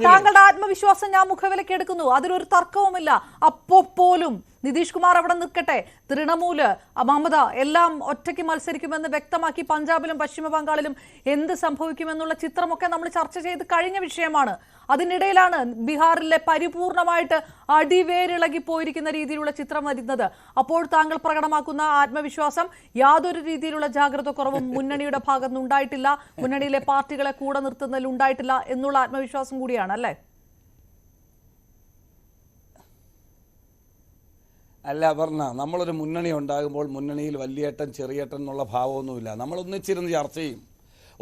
താങ്കളുടെ ആത്മവിശ്വാസം ഞാൻ മുഖവിലയ്ക്ക് എടുക്കുന്നു, അതിലൊരു തർക്കവുമില്ല. അപ്പോൾ പോലും നിതീഷ് കുമാർ അവിടെ നിൽക്കട്ടെ, തൃണമൂല്, മമത എല്ലാം ഒറ്റയ്ക്ക് മത്സരിക്കുമെന്ന് വ്യക്തമാക്കി പഞ്ചാബിലും പശ്ചിമ ബംഗാളിലും എന്ത് സംഭവിക്കുമെന്നുള്ള ചിത്രമൊക്കെ നമ്മൾ ചർച്ച ചെയ്ത് കഴിഞ്ഞ വിഷയമാണ്. അതിനിടയിലാണ് ബീഹാറിലെ പരിപൂർണമായിട്ട് അടിവേരിളകി പോയിരിക്കുന്ന രീതിയിലുള്ള ചിത്രം വരുന്നത്. അപ്പോൾ താങ്കൾ പ്രകടമാക്കുന്ന ആത്മവിശ്വാസം യാതൊരു രീതിയിലുള്ള ജാഗ്രത കുറവും മുന്നണിയുടെ ഭാഗത്തുനിന്ന് ഉണ്ടായിട്ടില്ല, മുന്നണിയിലെ പാർട്ടികളെ കൂടെ നിർത്തുന്നതിൽ ഉണ്ടായിട്ടില്ല എന്നുള്ള ആത്മവിശ്വാസം കൂടിയാണ് അല്ലേ? അല്ല പറഞ്ഞ, നമ്മളൊരു മുന്നണി ഉണ്ടാകുമ്പോൾ മുന്നണിയിൽ വലിയേട്ടൻ ചെറിയേട്ടൻ എന്നുള്ള ഭാവമൊന്നുമില്ല. നമ്മൾ ഒന്നിച്ചിരുന്ന് ചർച്ച ചെയ്യും.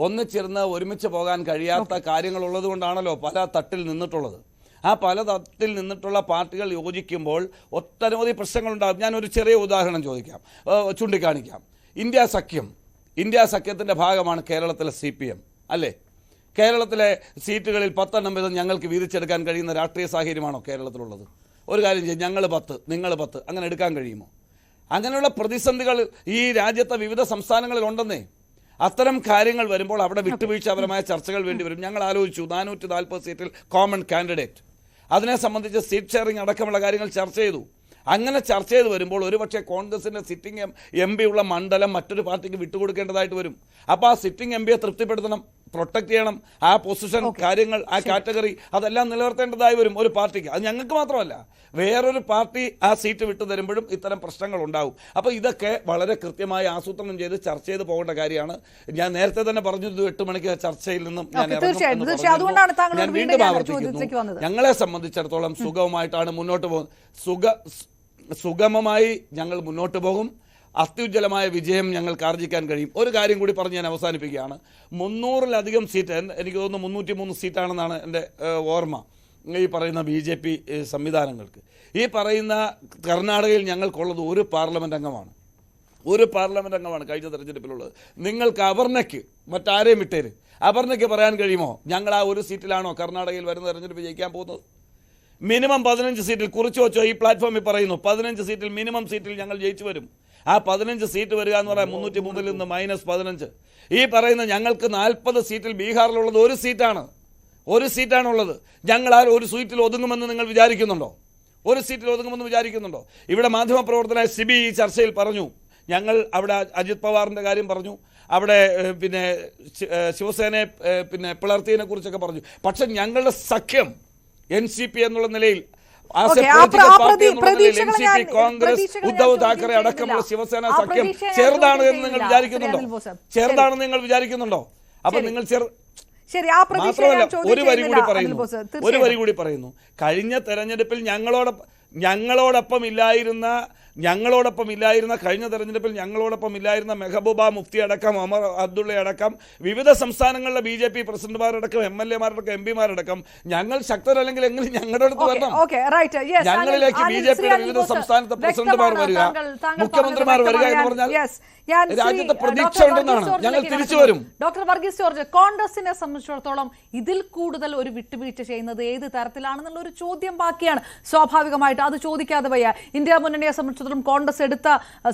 ഒന്നിച്ചിരുന്ന് ഒരുമിച്ച് പോകാൻ കഴിയാത്ത കാര്യങ്ങളുള്ളത് കൊണ്ടാണല്ലോ പല തട്ടിൽ നിന്നിട്ടുള്ളത്. ആ പല തട്ടിൽ നിന്നിട്ടുള്ള പാർട്ടികൾ യോജിക്കുമ്പോൾ ഒട്ടനവധി പ്രശ്നങ്ങളുണ്ടാകും. ഞാനൊരു ചെറിയ ഉദാഹരണം ചൂണ്ടിക്കാണിക്കാം. ഇന്ത്യ സഖ്യത്തിൻ്റെ ഭാഗമാണ് കേരളത്തിലെ CPM അല്ലേ? കേരളത്തിലെ സീറ്റുകളിൽ 10 വീതം ഞങ്ങൾക്ക് വീതിച്ചെടുക്കാൻ കഴിയുന്ന രാഷ്ട്രീയ സാഹചര്യമാണോ കേരളത്തിലുള്ളത്? ഒരു കാര്യം ചെയ്യും, ഞങ്ങൾ 10 നിങ്ങൾ 10 അങ്ങനെ എടുക്കാൻ കഴിയുമോ? അങ്ങനെയുള്ള പ്രതിസന്ധികൾ ഈ രാജ്യത്തെ വിവിധ സംസ്ഥാനങ്ങളിൽ ഉണ്ടെന്നേ. അത്തരം കാര്യങ്ങൾ വരുമ്പോൾ അവിടെ വിട്ടുവീഴ്ചപരമായ ചർച്ചകൾ വേണ്ടി വരും. ഞങ്ങൾ ആലോചിച്ചു 440 സീറ്റിൽ കോമൺ കാൻഡിഡേറ്റ്, അതിനെ സംബന്ധിച്ച് സീറ്റ് ഷെയറിംഗ് അടക്കമുള്ള കാര്യങ്ങൾ ചർച്ച ചെയ്തു. അങ്ങനെ ചർച്ച ചെയ്ത് വരുമ്പോൾ ഒരുപക്ഷെ കോൺഗ്രസിൻ്റെ സിറ്റിംഗ് MP ഉള്ള മണ്ഡലം മറ്റൊരു പാർട്ടിക്ക് വിട്ടുകൊടുക്കേണ്ടതായിട്ട് വരും. അപ്പോൾ ആ സിറ്റിംഗ് MPയെ തൃപ്തിപ്പെടുത്തണം, പ്രൊട്ടക്ട് ചെയ്യണം. ആ പൊസിഷൻ, കാര്യങ്ങൾ, ആ കാറ്റഗറി അതെല്ലാം നിലനിർത്തേണ്ടതായി വരും ഒരു പാർട്ടിക്ക്. അത് ഞങ്ങൾക്ക് മാത്രമല്ല, വേറൊരു പാർട്ടി ആ സീറ്റ് വിട്ടു തരുമ്പോഴും ഇത്തരം പ്രശ്നങ്ങൾ ഉണ്ടാവും. അപ്പോൾ ഇതൊക്കെ വളരെ കൃത്യമായി ആസൂത്രണം ചെയ്ത് ചർച്ച ചെയ്ത് പോകേണ്ട കാര്യമാണ്. ഞാൻ നേരത്തെ തന്നെ പറഞ്ഞത് 8 മണിക്ക് ചർച്ചയിൽ നിന്നും ഞാൻ വീണ്ടും ആവർത്തിക്കുന്നു, ഞങ്ങളെ സംബന്ധിച്ചിടത്തോളം സുഗമമായിട്ടാണ് മുന്നോട്ട് പോകുന്നത്. സുഗമമായി ഞങ്ങൾ മുന്നോട്ട് പോകും. അത്യുജ്വലമായ വിജയം ഞങ്ങൾക്ക് ആർജിക്കാൻ കഴിയും. ഒരു കാര്യം കൂടി പറഞ്ഞ് ഞാൻ അവസാനിപ്പിക്കുകയാണ്. 300-ലധികം സീറ്റ്, എനിക്ക് തോന്നുന്നു 303 സീറ്റാണെന്നാണ് എൻ്റെ ഓർമ്മ, ഈ പറയുന്ന BJP സംവിധാനങ്ങൾക്ക്. ഈ പറയുന്ന കർണാടകയിൽ ഞങ്ങൾക്കുള്ളത് ഒരു പാർലമെൻറ്റ് അംഗമാണ് കഴിഞ്ഞ തെരഞ്ഞെടുപ്പിലുള്ളത്. നിങ്ങൾക്ക് അപർണയ്ക്ക് മറ്റാരെയും വിട്ടേര്, അപർണയ്ക്ക് പറയാൻ കഴിയുമോ ഞങ്ങൾ ആ ഒരു സീറ്റിലാണോ കർണാടകയിൽ വരുന്ന തെരഞ്ഞെടുപ്പ് ജയിക്കാൻ പോകുന്നത്? മിനിമം 15 സീറ്റിൽ കുറിച്ച് വെച്ചോ, ഈ പ്ലാറ്റ്ഫോമിൽ പറയുന്നു 15 സീറ്റിൽ മിനിമം സീറ്റിൽ ഞങ്ങൾ ജയിച്ചു വരും. ആ 15 സീറ്റ് വരിക എന്ന് പറയാൻ 303-ൽ നിന്ന് -15. ഈ പറയുന്ന ഞങ്ങൾക്ക് 40 സീറ്റിൽ ബീഹാറിലുള്ളത് ഒരു സീറ്റാണുള്ളത്. ഞങ്ങൾ ആ ഒരു സീറ്റിൽ ഒതുങ്ങുമെന്ന് നിങ്ങൾ വിചാരിക്കുന്നുണ്ടോ? ഒരു സീറ്റിൽ ഒതുങ്ങുമെന്ന് വിചാരിക്കുന്നുണ്ടോ? ഇവിടെ മാധ്യമപ്രവർത്തകനായ സിബി ഈ ചർച്ചയിൽ പറഞ്ഞു, ഞങ്ങൾ അവിടെ അജിത് പവാറിൻ്റെ കാര്യം പറഞ്ഞു, അവിടെ പിന്നെ ശിവസേനയെ പിന്നെ പിളർത്തിയതിനെ കുറിച്ചൊക്കെ പറഞ്ഞു. പക്ഷെ ഞങ്ങളുടെ സഖ്യം NCP എന്നുള്ള നിലയിൽ കോൺഗ്രസ്, ഉദ്ധവ് താക്കറെ അടക്കമുള്ള ശിവസേന സഖ്യം ചെറുതാണ് എന്ന് നിങ്ങൾ വിചാരിക്കുന്നുണ്ടോ? അപ്പൊ നിങ്ങൾ മാത്രമല്ല ഒരു വരി കൂടി പറയുന്നു. കഴിഞ്ഞ തെരഞ്ഞെടുപ്പിൽ ഞങ്ങളോടൊപ്പം ഇല്ലായിരുന്ന കഴിഞ്ഞ തെരഞ്ഞെടുപ്പിൽ ഞങ്ങളോടൊപ്പം ഇല്ലായിരുന്ന മെഹബൂബ മുഫ്തി അടക്കം, ഒമർ അബ്ദുള്ള അടക്കം, വിവിധ സംസ്ഥാനങ്ങളിലെ BJP പ്രസിഡന്റുമാരടക്കം, MLA-മാരടക്കം, MP-മാരടക്കം ഞങ്ങൾ ശക്തരല്ലെങ്കിൽ എങ്ങനെ ഞങ്ങളുടെ അടുത്ത് വരണം? ഞങ്ങളിലേക്ക് BJPയുടെ വിവിധ സംസ്ഥാനത്തെ പ്രസിഡന്റുമാർ വരിക, മുഖ്യമന്ത്രിമാർ വരിക എന്ന് പറഞ്ഞാൽ രാജ്യത്തെ പ്രതീക്ഷ ഉണ്ടെന്നാണ്. ഞങ്ങൾ തിരിച്ചു വരും. ഡോക്ടർ വർഗീസ് ജോർജ്, കോൺഗ്രസിനെ സംബന്ധിച്ചിടത്തോളം ഇതിൽ കൂടുതൽ ഒരു വിട്ടുവീഴ്ച ചെയ്യുന്നത് ഏത് തരത്തിലാണെന്നുള്ള ഒരു ചോദ്യം ബാക്കിയാണ്. സ്വാഭാവികമായിട്ട് അത് ചോദിക്കാതെ വയ്യ. ഇന്ത്യ മുന്നണിയെ സംബന്ധിച്ചിടത്തോളം കോൺഗ്രസ് എടുത്ത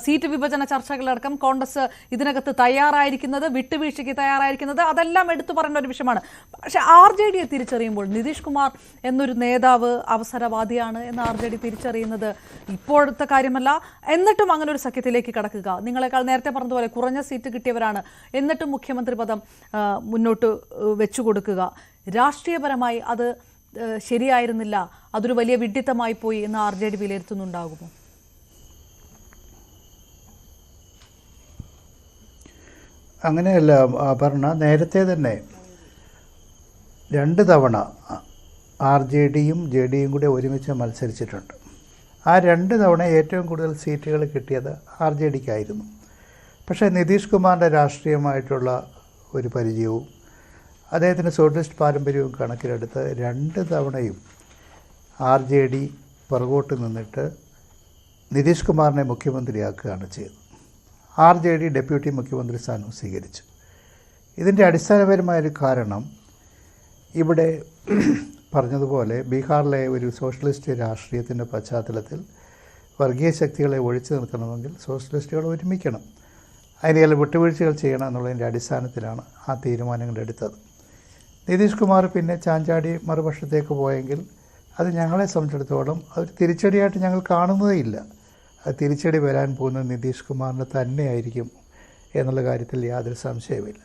സീറ്റ് വിഭജന ചർച്ചകളടക്കം കോൺഗ്രസ് ഇതിനകത്ത് തയ്യാറായിരിക്കുന്നത്, വിട്ടുവീഴ്ചയ്ക്ക് തയ്യാറായിരിക്കുന്നത്, അതെല്ലാം എടുത്തു പറയേണ്ട ഒരു വിഷയമാണ്. പക്ഷെ RJDയെ തിരിച്ചറിയുമ്പോൾ നിതീഷ് കുമാർ എന്നൊരു നേതാവ് അവസരവാദിയാണ് എന്ന് RJD തിരിച്ചറിയുന്നത് ഇപ്പോഴത്തെ കാര്യമല്ല. എന്നിട്ടും അങ്ങനെ ഒരു സഖ്യത്തിലേക്ക് കടക്കുക, നിങ്ങളെക്കാൾ നേരത്തെ പറഞ്ഞതുപോലെ കുറഞ്ഞ സീറ്റ് കിട്ടിയവരാണ്, എന്നിട്ടും മുഖ്യമന്ത്രി പദം മുന്നോട്ട് വെച്ചു കൊടുക്കുക, രാഷ്ട്രീയപരമായി അത് ശരിയായിരുന്നില്ല, അതൊരു വലിയ വിഡ്ഢിത്തമായി പോയി എന്ന് RJD വിലയിരുത്തുന്നുണ്ടാകുമോ? അങ്ങനെയല്ല പറഞ്ഞ, നേരത്തെ തന്നെ 2 തവണ RJDയും JDയും കൂടി ഒരുമിച്ച് മത്സരിച്ചിട്ടുണ്ട്. ആ 2 തവണ ഏറ്റവും കൂടുതൽ സീറ്റുകൾ കിട്ടിയത് RJDക്കായിരുന്നു. പക്ഷേ നിതീഷ് കുമാറിൻ്റെ രാഷ്ട്രീയമായിട്ടുള്ള ഒരു പരിചയവും അദ്ദേഹത്തിൻ്റെ സോഷ്യലിസ്റ്റ് പാരമ്പര്യവും കണക്കിലെടുത്ത് 2 തവണയും RJD പുറകോട്ട് നിന്നിട്ട് നിതീഷ് കുമാറിനെ മുഖ്യമന്ത്രിയാക്കുകയാണ് ചെയ്തത്. RJD ഡെപ്യൂട്ടി മുഖ്യമന്ത്രി സ്ഥാനം സ്വീകരിച്ചു. ഇതിൻ്റെ അടിസ്ഥാനപരമായൊരു കാരണം ഇവിടെ പറഞ്ഞതുപോലെ ബീഹാറിലെ ഒരു സോഷ്യലിസ്റ്റ് രാഷ്ട്രീയത്തിൻ്റെ പശ്ചാത്തലത്തിൽ വർഗീയ ശക്തികളെ ഒഴിച്ചു നിർത്തണമെങ്കിൽ സോഷ്യലിസ്റ്റുകൾ ഒരുമിക്കണം, അതിന് ചില വിട്ടുവീഴ്ചകൾ ചെയ്യണം എന്നുള്ളതിൻ്റെ അടിസ്ഥാനത്തിലാണ് ആ തീരുമാനങ്ങൾ എടുത്തത്. നിതീഷ് കുമാർ പിന്നെ ചാഞ്ചാടി മറുപക്ഷത്തേക്ക് പോയെങ്കിൽ അത് ഞങ്ങളെ സംബന്ധിച്ചിടത്തോളം അതൊരു തിരിച്ചടിയായിട്ട് ഞങ്ങൾ കാണുന്നതേ ഇല്ല. അത് തിരിച്ചടി വരാൻ പോകുന്നത് നിതീഷ് കുമാറിന് തന്നെയായിരിക്കും എന്നുള്ള കാര്യത്തിൽ യാതൊരു സംശയവുമില്ല.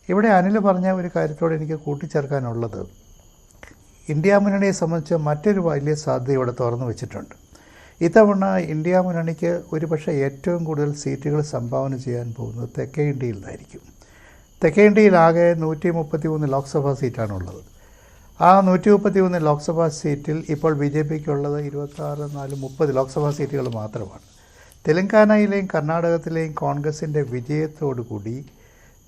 ഇവിടെ അനിൽ പറഞ്ഞ ഒരു കാര്യത്തോട് എനിക്ക് കൂട്ടിച്ചേർക്കാനുള്ളത്, ഇന്ത്യ മുന്നണിയെ സംബന്ധിച്ച് മറ്റൊരു വലിയ സാധ്യത ഇവിടെ തുറന്നു വെച്ചിട്ടുണ്ട്. ഇത്തവണ ഇന്ത്യ മുന്നണിക്ക് ഒരുപക്ഷെ ഏറ്റവും കൂടുതൽ സീറ്റുകൾ സംഭാവന ചെയ്യാൻ പോകുന്നത് തെക്കേ ഇന്ത്യയിൽ നിന്നായിരിക്കും. തെക്കേ ഇന്ത്യയിൽ ആകെ 133 ലോക്സഭാ സീറ്റാണുള്ളത്. ആ 133 ലോക്സഭാ സീറ്റിൽ ഇപ്പോൾ BJPക്കുള്ളത് 26, 4, 30 ലോക്സഭാ സീറ്റുകൾ മാത്രമാണ്. തെലങ്കാനയിലെയും കർണാടകത്തിലെയും കോൺഗ്രസിൻ്റെ വിജയത്തോടുകൂടി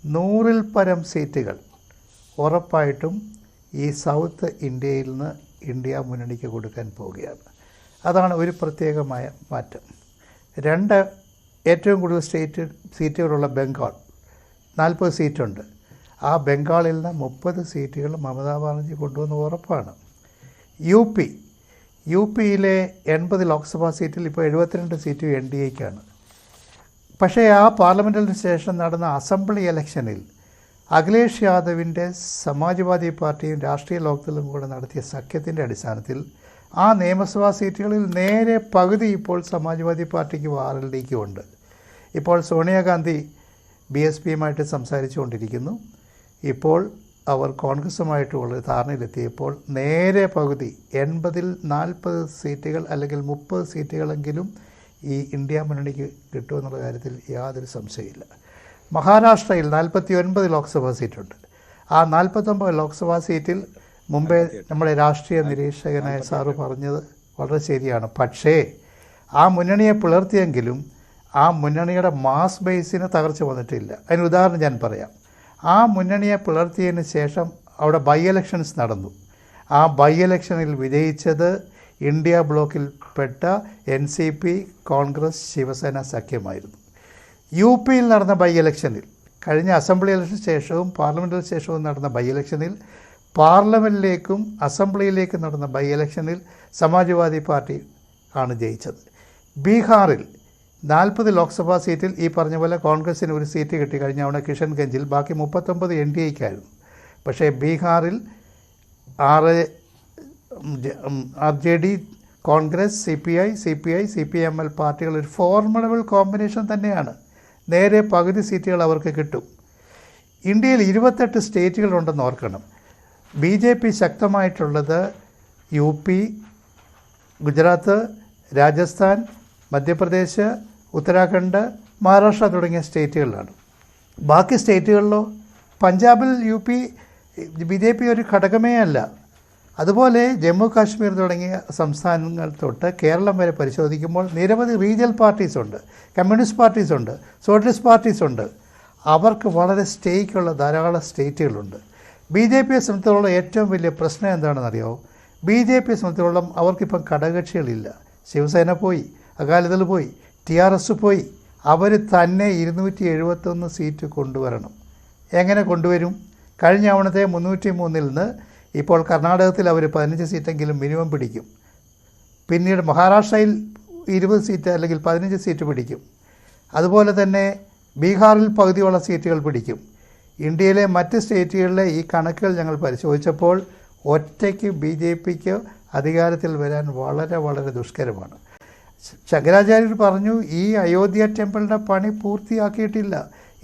100-ൽ പരം സീറ്റുകൾ ഉറപ്പായിട്ടും ഈ സൗത്ത് ഇന്ത്യയിൽ നിന്ന് ഇന്ത്യ മുന്നണിക്ക് കൊടുക്കാൻ പോവുകയാണ്. അതാണ് ഒരു പ്രത്യേകമായ മാറ്റം. 2 ഏറ്റവും കൂടുതൽ സീറ്റുകളുള്ള ബംഗാൾ 40 സീറ്റുണ്ട്. ആ ബംഗാളിൽ നിന്ന് 30 സീറ്റുകൾ മമതാ ബാനർജി കൊണ്ടുവന്ന് ഉറപ്പാണ്. യു പിയിലെ 80 ലോക്സഭാ സീറ്റിൽ ഇപ്പോൾ 72 സീറ്റ് NDAക്കാണ്. പക്ഷേ ആ പാർലമെൻറ്റിന് ശേഷം നടന്ന അസംബ്ലി ഇലക്ഷനിൽ അഖിലേഷ് യാദവിൻ്റെ സമാജ്വാദി പാർട്ടിയും രാഷ്ട്രീയ ലോക്ദളും കൂടെ നടത്തിയ സഖ്യത്തിൻ്റെ അടിസ്ഥാനത്തിൽ ആ നിയമസഭാ സീറ്റുകളിൽ നേരെ പകുതി ഇപ്പോൾ സമാജ്വാദി പാർട്ടിക്കും RLDക്കും ഉണ്ട്. ഇപ്പോൾ സോണിയാഗാന്ധി BSPയുമായിട്ട് സംസാരിച്ചുകൊണ്ടിരിക്കുന്നു. ഇപ്പോൾ അവർ കോൺഗ്രസുമായിട്ടുള്ള ധാരണയിലെത്തിയപ്പോൾ നേരെ പകുതി 80-ൽ 40 സീറ്റുകൾ അല്ലെങ്കിൽ 30 സീറ്റുകളെങ്കിലും ഈ ഇന്ത്യ മുന്നണിക്ക് കിട്ടുമെന്നുള്ള കാര്യത്തിൽ യാതൊരു സംശയമില്ല. മഹാരാഷ്ട്രയിൽ 49 ലോക്സഭാ സീറ്റുണ്ട്. ആ 49 ലോക്സഭാ സീറ്റിൽ മുമ്പേ നമ്മുടെ രാഷ്ട്രീയ നിരീക്ഷകനായ സാറ് പറഞ്ഞത് വളരെ ശരിയാണ്. പക്ഷേ ആ മുന്നണിയെ പിളർത്തിയെങ്കിലും ആ മുന്നണിയുടെ മാസ് ബേസിന് തകർച്ച വന്നിട്ടില്ല. അതിന് ഉദാഹരണം ഞാൻ പറയാം. ആ മുന്നണിയെ പിളർത്തിയതിന് ശേഷം അവിടെ ബൈ ഇലക്ഷൻസ് നടന്നു. ആ ബൈ ഇലക്ഷനിൽ വിജയിച്ചത് ഇന്ത്യ ബ്ലോക്കിൽപ്പെട്ട NCP, കോൺഗ്രസ്, ശിവസേന സഖ്യമായിരുന്നു. UPയിൽ നടന്ന ബൈ ഇലക്ഷനിൽ, കഴിഞ്ഞ അസംബ്ലി ഇലക്ഷന് ശേഷവും പാർലമെൻറ്റിന് ശേഷവും നടന്ന ബൈ ഇലക്ഷനിൽ, പാർലമെൻറ്റിലേക്കും അസംബ്ലിയിലേക്കും നടന്ന ബൈ ഇലക്ഷനിൽ സമാജ്വാദി പാർട്ടി ആണ് ജയിച്ചത്. ബീഹാറിൽ 40 ലോക്സഭാ സീറ്റിൽ ഈ പറഞ്ഞ പോലെ കോൺഗ്രസിന് ഒരു സീറ്റ് കിട്ടി കഴിഞ്ഞ തവണ കിഷൻഗഞ്ചിൽ, ബാക്കി 39 NDAക്കായിരുന്നു. പക്ഷേ ബീഹാറിൽ RJD കോൺഗ്രസ്, CPI, CPML പാർട്ടികൾ ഒരു ഫോർമഡബിൾ കോമ്പിനേഷൻ തന്നെയാണ്. നേരെ പകുതി സീറ്റുകൾ അവർക്ക് കിട്ടും. ഇന്ത്യയിൽ 28 സ്റ്റേറ്റുകളുണ്ടെന്ന് ഓർക്കണം. BJP ശക്തമായിട്ടുള്ളത് UP, ഗുജറാത്ത്, രാജസ്ഥാൻ, മധ്യപ്രദേശ്, ഉത്തരാഖണ്ഡ്, മഹാരാഷ്ട്ര തുടങ്ങിയ സ്റ്റേറ്റുകളിലാണ്. ബാക്കി സ്റ്റേറ്റുകളിലോ പഞ്ചാബിൽ UP BJP ഒരു ഘടകമേ അല്ല. അതുപോലെ ജമ്മു കാശ്മീർ തുടങ്ങിയ സംസ്ഥാനങ്ങൾ തൊട്ട് കേരളം വരെ പരിശോധിക്കുമ്പോൾ നിരവധി റീജിയണൽ പാർട്ടീസുണ്ട്, കമ്മ്യൂണിസ്റ്റ് പാർട്ടീസുണ്ട്, സോഷ്യലിസ്റ്റ് പാർട്ടീസുണ്ട്. അവർക്ക് വളരെ സ്റ്റേക്കുള്ള ധാരാളം സ്റ്റേറ്റുകളുണ്ട്. BJPയെ സംബന്ധിച്ചിടത്തോളം ഏറ്റവും വലിയ പ്രശ്നം എന്താണെന്നറിയാമോ? BJPയെ സംബന്ധിച്ചിടത്തോളം അവർക്കിപ്പം ഘടകകക്ഷികളില്ല. ശിവസേന പോയി, അകാലിദൾ പോയി, TRS പോയി. അവർ തന്നെ 271 സീറ്റ് കൊണ്ടുവരണം. എങ്ങനെ കൊണ്ടുവരും? കഴിഞ്ഞ തവണത്തെ 303 നിന്ന് ഇപ്പോൾ കർണാടകത്തിൽ അവർ 15 സീറ്റെങ്കിലും മിനിമം പിടിക്കും. പിന്നീട് മഹാരാഷ്ട്രയിൽ 20 സീറ്റ് അല്ലെങ്കിൽ 15 സീറ്റ് പിടിക്കും. അതുപോലെ തന്നെ ബീഹാറിൽ പകുതിയോളം സീറ്റുകൾ പിടിക്കും. ഇന്ത്യയിലെ മറ്റ് സ്റ്റേറ്റുകളിലെ ഈ കണക്കുകൾ ഞങ്ങൾ പരിശോധിച്ചപ്പോൾ ഒറ്റയ്ക്ക് BJPക്ക് അധികാരത്തിൽ വരാൻ വളരെ വളരെ ദുഷ്കരമാണ്. ശങ്കരാചാര്യർ പറഞ്ഞു, ഈ അയോധ്യ ടെമ്പിളിൻ്റെ പണി പൂർത്തിയാക്കിയിട്ടില്ല,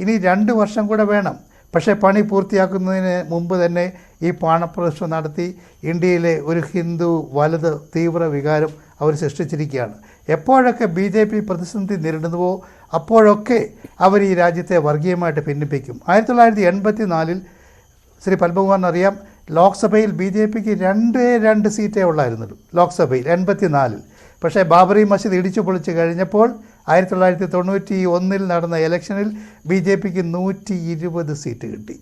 ഇനി 2 വർഷം കൂടെ വേണം. പക്ഷേ പണി പൂർത്തിയാക്കുന്നതിന് മുമ്പ് തന്നെ ഈ പാണപ്രതിഷ്ഠ നടത്തി ഇന്ത്യയിലെ ഒരു ഹിന്ദു വലത് തീവ്ര വികാരം അവർ സൃഷ്ടിച്ചിരിക്കുകയാണ്. എപ്പോഴൊക്കെ BJP പ്രതിസന്ധി നേരിടുന്നുവോ അപ്പോഴൊക്കെ അവർ ഈ രാജ്യത്തെ വർഗീയമായിട്ട് ഭിന്നിപ്പിക്കും. 1984 ശ്രീ പത്മകുമാറിന് അറിയാം, ലോക്സഭയിൽ BJPക്ക് 2 സീറ്റേ ഉള്ളായിരുന്നുള്ളൂ ലോക്സഭയിൽ 84. പക്ഷേ ബാബറി മസ്ജിദ് ഇടിച്ചു പൊളിച്ച് കഴിഞ്ഞപ്പോൾ 1991 നടന്ന ഇലക്ഷനിൽ BJPക്ക് 120 സീറ്റ് കിട്ടി.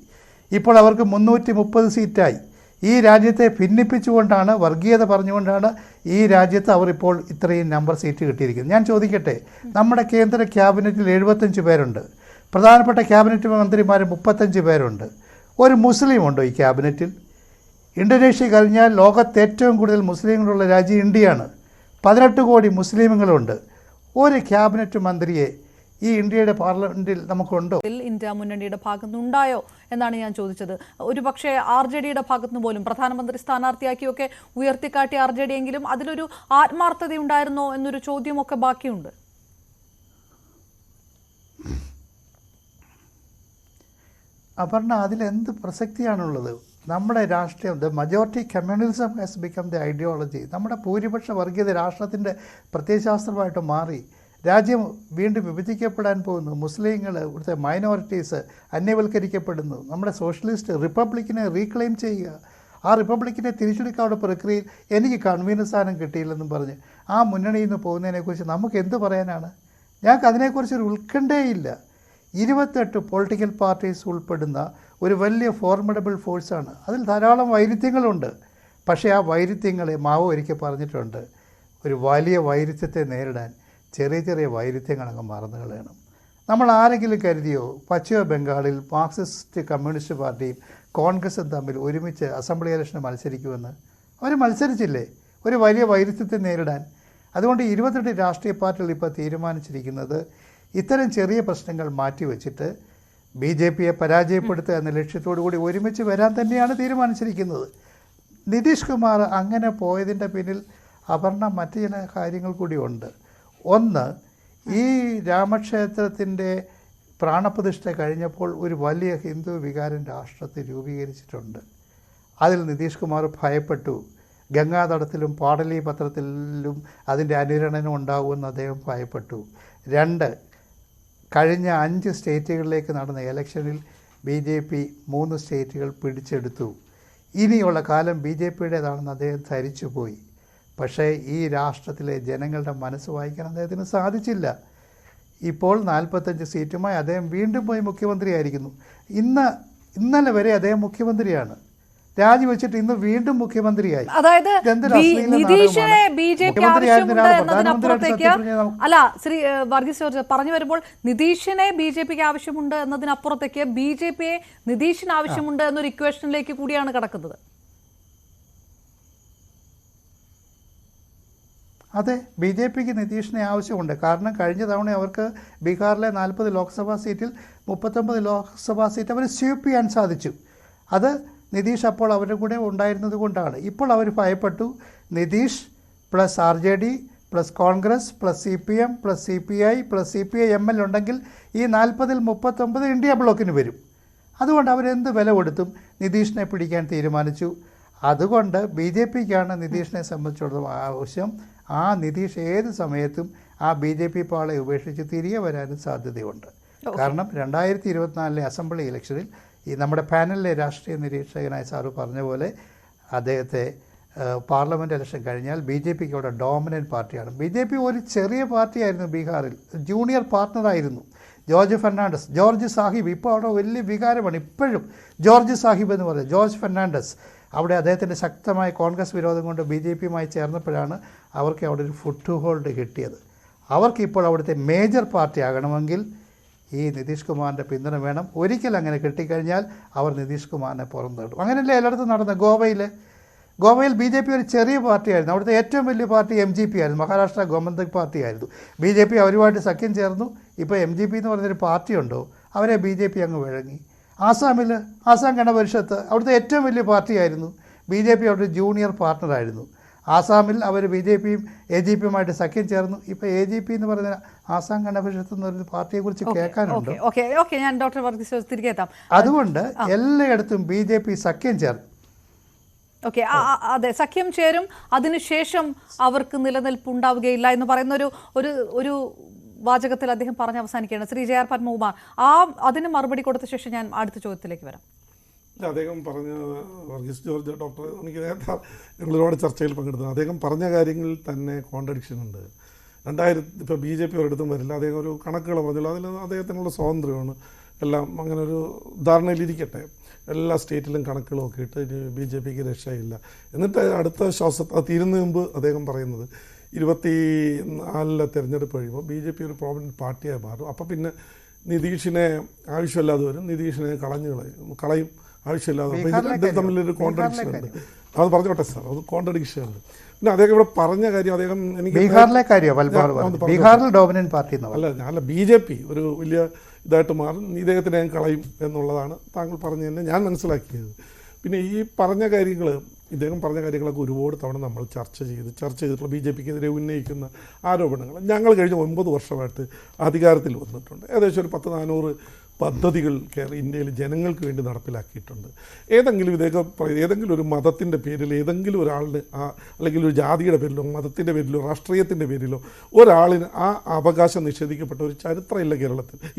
ഇപ്പോൾ അവർക്ക് 330 സീറ്റായി. ഈ രാജ്യത്തെ ഭിന്നിപ്പിച്ചുകൊണ്ടാണ്, വർഗീയത പറഞ്ഞുകൊണ്ടാണ് ഈ രാജ്യത്ത് അവർ ഇപ്പോൾ ഇത്രയും നമ്പർ സീറ്റ് കിട്ടിയിരിക്കുന്നത്. ഞാൻ ചോദിക്കട്ടെ, നമ്മുടെ കേന്ദ്ര ക്യാബിനറ്റിൽ 75 പേരുണ്ട്, പ്രധാനപ്പെട്ട ക്യാബിനറ്റ് മന്ത്രിമാർ 35 പേരുണ്ട്. ഒരു മുസ്ലിം ഉണ്ടോ ഈ ക്യാബിനറ്റിൽ? ഇന്തോനേഷ്യ കഴിഞ്ഞാൽ ലോകത്ത് ഏറ്റവും കൂടുതൽ മുസ്ലിങ്ങളുള്ള രാജ്യം ഇന്ത്യയാണ്. 18 കോടി മുസ്ലിമുകളുണ്ട്. ഒരു ക്യാബിനറ്റ് മന്ത്രിയെ ഈ ഇന്ത്യയുടെ പാർലമെന്റിൽ നമുക്കുണ്ടോ? ഇന്ത്യ മുന്നണിയുടെ ഭാഗത്തുനിന്നുണ്ടായോ എന്നാണ് ഞാൻ ചോദിച്ചത്. ഒരു പക്ഷേ RJDയുടെ ഭാഗത്തുനിന്ന് പോലും പ്രധാനമന്ത്രി സ്ഥാനാർത്ഥിയാക്കിയൊക്കെ ഉയർത്തിക്കാട്ടിയ RJD എങ്കിലും അതിലൊരു ആത്മാർത്ഥത ഉണ്ടായിരുന്നോ എന്നൊരു ചോദ്യമൊക്കെ ബാക്കിയുണ്ട്. അപർണ, അതിലെന്ത് പ്രസക്തിയാണുള്ളത്? നമ്മുടെ രാഷ്ട്രീയം, the majority communism has become the ideology. നമ്മുടെ ഭൂരിപക്ഷ വർഗീയത രാഷ്ട്രത്തിൻ്റെ പ്രത്യയശാസ്ത്രമായിട്ട് മാറി. രാജ്യം വീണ്ടും വിഭജിക്കപ്പെടാൻ പോകുന്നു. മുസ്ലിങ്ങൾ, ഇവിടുത്തെ മൈനോറിറ്റീസ് അന്യവൽക്കരിക്കപ്പെടുന്നു. നമ്മുടെ സോഷ്യലിസ്റ്റ് റിപ്പബ്ലിക്കിനെ റീക്ലെയിം ചെയ്യുക. ആ റിപ്പബ്ലിക്കിനെ തിരിച്ചെടുക്കാനുള്ള പ്രക്രിയയിൽ എനിക്ക് കൺവീനർ സ്ഥാനം കിട്ടിയില്ലെന്നും പറഞ്ഞ് ആ മുന്നണിയിൽ നിന്ന് പോകുന്നതിനെക്കുറിച്ച് നമുക്ക് എന്ത് പറയാനാണ്? ഞങ്ങൾക്ക് അതിനെക്കുറിച്ചൊരു ഉത്കണ്ഠയില്ല. 28 പൊളിറ്റിക്കൽ പാർട്ടീസ് ഉൾപ്പെടുന്ന ഒരു വലിയ ഫോർമഡബിൾ ഫോഴ്സാണ്. അതിൽ ധാരാളം വൈരുദ്ധ്യങ്ങളുണ്ട്. പക്ഷേ ആ വൈരുദ്ധ്യങ്ങളെ മാവോ ഒരിക്കൽ പറഞ്ഞിട്ടുണ്ട്, ഒരു വലിയ വൈരുദ്ധ്യത്തെ നേരിടാൻ ചെറിയ ചെറിയ വൈരുദ്ധ്യങ്ങൾ അങ്ങ് മറന്നു കളയണം. നമ്മൾ ആരെങ്കിലും കരുതിയോ പശ്ചിമ ബംഗാളിൽ മാർക്സിസ്റ്റ് കമ്മ്യൂണിസ്റ്റ് പാർട്ടിയും കോൺഗ്രസും തമ്മിൽ ഒരുമിച്ച് അസംബ്ലി ഇലക്ഷന് മത്സരിക്കുമെന്ന്? അവർ മത്സരിച്ചില്ലേ ഒരു വലിയ വൈരുദ്ധ്യത്തെ നേരിടാൻ? അതുകൊണ്ട് 28 രാഷ്ട്രീയ പാർട്ടികൾ ഇപ്പോൾ തീരുമാനിച്ചിരിക്കുന്നത് ഇത്തരം ചെറിയ പ്രശ്നങ്ങൾ മാറ്റിവെച്ചിട്ട് BJPയെ പരാജയപ്പെടുത്തുക എന്ന ലക്ഷ്യത്തോടു കൂടി ഒരുമിച്ച് വരാൻ തന്നെയാണ് തീരുമാനിച്ചിരിക്കുന്നത്. നിതീഷ് കുമാർ അങ്ങനെ പോയതിൻ്റെ പിന്നിൽ അപർണ മറ്റു ചില കാര്യങ്ങൾ കൂടിയുണ്ട്. ഒന്ന്, ഈ രാമക്ഷേത്രത്തിൻ്റെ പ്രാണപ്രതിഷ്ഠ കഴിഞ്ഞപ്പോൾ ഒരു വലിയ ഹിന്ദു വികാരം രാഷ്ട്രത്തിൽ രൂപീകരിച്ചിട്ടുണ്ട്. അതിൽ നിതീഷ് കുമാർ ഭയപ്പെട്ടു. ഗംഗാതടത്തിലും പാടലീപത്രത്തിലും അതിൻ്റെ അനുരണനം ഉണ്ടാകുമെന്ന് അദ്ദേഹം ഭയപ്പെട്ടു. 2, കഴിഞ്ഞ 5 സ്റ്റേറ്റുകളിലേക്ക് നടന്ന ഇലക്ഷനിൽ BJP 3 സ്റ്റേറ്റുകൾ പിടിച്ചെടുത്തു. ഇനിയുള്ള കാലം BJPയുടേതാണെന്ന് അദ്ദേഹം ധരിച്ചുപോയി. പക്ഷേ ഈ രാഷ്ട്രത്തിലെ ജനങ്ങളുടെ മനസ്സ് വായിക്കാൻ അദ്ദേഹത്തിന് സാധിച്ചില്ല. ഇപ്പോൾ 45 സീറ്റുമായി അദ്ദേഹം വീണ്ടും പോയി മുഖ്യമന്ത്രിയായിരിക്കുന്നു. ഇന്നലെ വരെ അദ്ദേഹം മുഖ്യമന്ത്രിയാണ്, രാജിവെച്ചിട്ട് ഇന്ന് വീണ്ടും മുഖ്യമന്ത്രിയായി. അതായത് നിതീഷിനെ BJP ആവശ്യമുണ്ട് എന്നതിനപ്പുറത്തേക്ക് അല്ല, ശ്രീ വർഗീസ് ജോർജ് പറഞ്ഞു വരുമ്പോൾ നിതീഷിനെ BJPക്ക് ആവശ്യമുണ്ട് എന്നതിനപ്പുറത്തേക്ക് BJPയെ നിതീഷിന് ആവശ്യമുണ്ട് എന്നൊരു ഇക്വേഷനിലേക്ക് കൂടിയാണ് കിടക്കുന്നത്. അതെ, BJPക്ക് നിതീഷിനെ ആവശ്യമുണ്ട്. കാരണം കഴിഞ്ഞ തവണ അവർക്ക് ബീഹാറിലെ 40 ലോക്സഭാ സീറ്റിൽ 39 ലോക്സഭാ സീറ്റ് അവർ സ്വീപ്പ് ചെയ്യാൻ സാധിച്ചു. അത് നിതീഷ് അപ്പോൾ അവരുടെ കൂടെ ഉണ്ടായിരുന്നത് കൊണ്ടാണ്. ഇപ്പോൾ അവർ ഭയപ്പെട്ടു, Nitish plus RJD plus Congress plus CPM plus CPI plus CPI-ML ഉണ്ടെങ്കിൽ ഈ 40-ൽ 39 ഇന്ത്യ ബ്ലോക്കിന് വരും. അതുകൊണ്ട് അവരെന്ത് വില കൊടുത്തും നിതീഷിനെ പിടിക്കാൻ തീരുമാനിച്ചു. അതുകൊണ്ട് BJPക്കാണ് നിതീഷിനെ സംബന്ധിച്ചിടത്തോളം ആവശ്യം. ആ നിതീഷ് ഏത് സമയത്തും ആ BJP പാളെ ഉപേക്ഷിച്ച് തിരികെ വരാനും സാധ്യതയുണ്ട്. കാരണം 2024 അസംബ്ലി ഇലക്ഷനിൽ ഈ നമ്മുടെ പാനലിലെ രാഷ്ട്രീയ നിരീക്ഷകനായ സാറ് പറഞ്ഞ പോലെ അദ്ദേഹത്തെ പാർലമെൻറ്റ് ഇലക്ഷൻ കഴിഞ്ഞാൽ BJPക്ക് അവിടെ ഡോമിനൻറ്റ് പാർട്ടിയാണ്. BJP ഒരു ചെറിയ പാർട്ടിയായിരുന്നു ബീഹാറിൽ, ജൂനിയർ പാർട്ട്ണറായിരുന്നു. ജോർജ് സാഹിബ് ഇപ്പോൾ അവിടെ വലിയ വികാരമാണ്. ഇപ്പോഴും ജോർജ് സാഹിബ് എന്ന് പറയുന്നത് ജോർജ് ഫെർണാണ്ടസ് അവിടെ അദ്ദേഹത്തിൻ്റെ ശക്തമായ കോൺഗ്രസ് വിരോധം കൊണ്ട് BJPയുമായി ചേർന്നപ്പോഴാണ് അവർക്ക് അവിടെ ഒരു ഫുട് ഹോൾഡ് കിട്ടിയത്. അവർക്കിപ്പോൾ അവിടുത്തെ മേജർ പാർട്ടി ആകണമെങ്കിൽ ഈ നിതീഷ് കുമാറിൻ്റെ പിന്തുണ വേണം. ഒരിക്കൽ അങ്ങനെ കിട്ടിക്കഴിഞ്ഞാൽ അവർ നിതീഷ് കുമാറിനെ പുറന്തള്ളും. അങ്ങനെയല്ലേ എല്ലായിടത്തും നടന്നത്. ഗോവയിൽ BJP ഒരു ചെറിയ പാർട്ടിയായിരുന്നു. അവിടുത്തെ ഏറ്റവും വലിയ പാർട്ടി MGP ആയിരുന്നു, മഹാരാഷ്ട്ര ഗോമന്തക് പാർട്ടിയായിരുന്നു. BJP അവരുമായിട്ട് സഖ്യം ചേർന്നു. ഇപ്പോൾ MGP എന്ന് പറഞ്ഞൊരു പാർട്ടിയുണ്ടോ, അവരെ BJP അങ്ങ് വഴങ്ങി. ആസാം ഗണപരിഷത്ത് അവിടുത്തെ ഏറ്റവും വലിയ പാർട്ടിയായിരുന്നു. BJP അവിടെ ജൂനിയർ പാർട്ട്ണറായിരുന്നു. ആസാമിൽ അവർ BJPയും AGPയുമായിട്ട് സഖ്യം ചേർന്നു. ഇപ്പോൾ AGP എന്ന് പറയുന്ന ആസാം ഗണപരിഷത്ത് എന്നൊരു പാർട്ടിയെക്കുറിച്ച് കേൾക്കാനുണ്ട്. ഞാൻ ഡോക്ടർ വർഗീസ് തിരികെ എത്താം. അതുകൊണ്ട് എല്ലായിടത്തും BJP സഖ്യം ചേർന്നു. അതെ, സഖ്യം ചേരും. അതിനുശേഷം അവർക്ക് നിലനിൽപ്പുണ്ടാവുകയില്ല എന്ന് പറയുന്ന ഒരു വാചകത്തിൽ അദ്ദേഹം പറഞ്ഞ് അവസാനിക്കുകയാണ്. ശ്രീ JR പത്മകുമാർ, അതിന് മറുപടി കൊടുത്ത ശേഷം ഞാൻ അടുത്ത ചോദ്യത്തിലേക്ക് വരാം. അദ്ദേഹം പറഞ്ഞ വർഗീസ് ജോർജ് ഡോക്ടർ എനിക്ക് നേരത്തെ ഞങ്ങൾ ഒരുപാട് ചർച്ചയിൽ പങ്കെടുത്തു. അദ്ദേഹം പറഞ്ഞ കാര്യങ്ങളിൽ തന്നെ കോൺട്രഡിക്ഷൻ ഉണ്ട്. ഇപ്പോൾ BJP ഒരിടത്തും വരില്ല. അദ്ദേഹം ഒരു കണക്കുകൾ പറഞ്ഞല്ലോ, അതിൽ അദ്ദേഹത്തിനുള്ള സ്വാതന്ത്ര്യമാണ്. എല്ലാം അങ്ങനെ ഒരു ധാരണയിലിരിക്കട്ടെ. എല്ലാ സ്റ്റേറ്റിലും കണക്കുകൾ നോക്കിയിട്ട് BJPക്ക് രക്ഷയില്ല. എന്നിട്ട് അടുത്ത അത് തീരുന്നതിന് മുമ്പ് അദ്ദേഹം പറയുന്നത് 24 തെരഞ്ഞെടുപ്പ് കഴിയുമ്പോൾ BJP ഒരു പ്രോമിനൻറ്റ് പാർട്ടിയായി മാറും. അപ്പോൾ പിന്നെ നിതീഷിനെ ആവശ്യമില്ലാതെ വരും, നിതീഷിനെ കളയും ആവശ്യമില്ലാതെ. ഇത് തമ്മിലൊരു കോൺട്രഡിക്ഷൻ ഉണ്ട്. അത് പറഞ്ഞോട്ടെ സാർ, അത് കോൺട്രഡിക്ഷൻ ഉണ്ട്. പിന്നെ അദ്ദേഹം ഇവിടെ പറഞ്ഞ കാര്യം അദ്ദേഹം എനിക്ക് അല്ല BJP ഒരു വലിയ ഇതായിട്ട് മാറും, ഇദ്ദേഹത്തിനെ ഞാൻ കളയും എന്നുള്ളതാണ് താങ്കൾ പറഞ്ഞതിനെ ഞാൻ മനസ്സിലാക്കിയത്. പിന്നെ ഈ പറഞ്ഞ കാര്യങ്ങൾ, ഇദ്ദേഹം പറഞ്ഞ കാര്യങ്ങളൊക്കെ ഒരുപാട് തവണ നമ്മൾ ചർച്ച ചെയ്തിട്ടുള്ള BJPക്കെതിരെ ഉന്നയിക്കുന്ന ആരോപണങ്ങൾ ഞങ്ങൾ കഴിഞ്ഞ 9 വർഷമായിട്ട് അധികാരത്തിൽ വന്നിട്ടുണ്ട്. ഏകദേശം ഒരു 400 പദ്ധതികൾ ഇന്ത്യയിൽ ജനങ്ങൾക്ക് വേണ്ടി നടപ്പിലാക്കിയിട്ടുണ്ട്. ഏതെങ്കിലും ഒരു മതത്തിൻ്റെ പേരിൽ ഏതെങ്കിലും ഒരാളിന് അല്ലെങ്കിൽ ഒരു ജാതിയുടെ പേരിലോ മതത്തിൻ്റെ പേരിലോ രാഷ്ട്രീയത്തിൻ്റെ പേരിലോ ഒരാളിന് ആ അവകാശം നിഷേധിക്കപ്പെട്ട ഒരു ചരിത്രമില്ല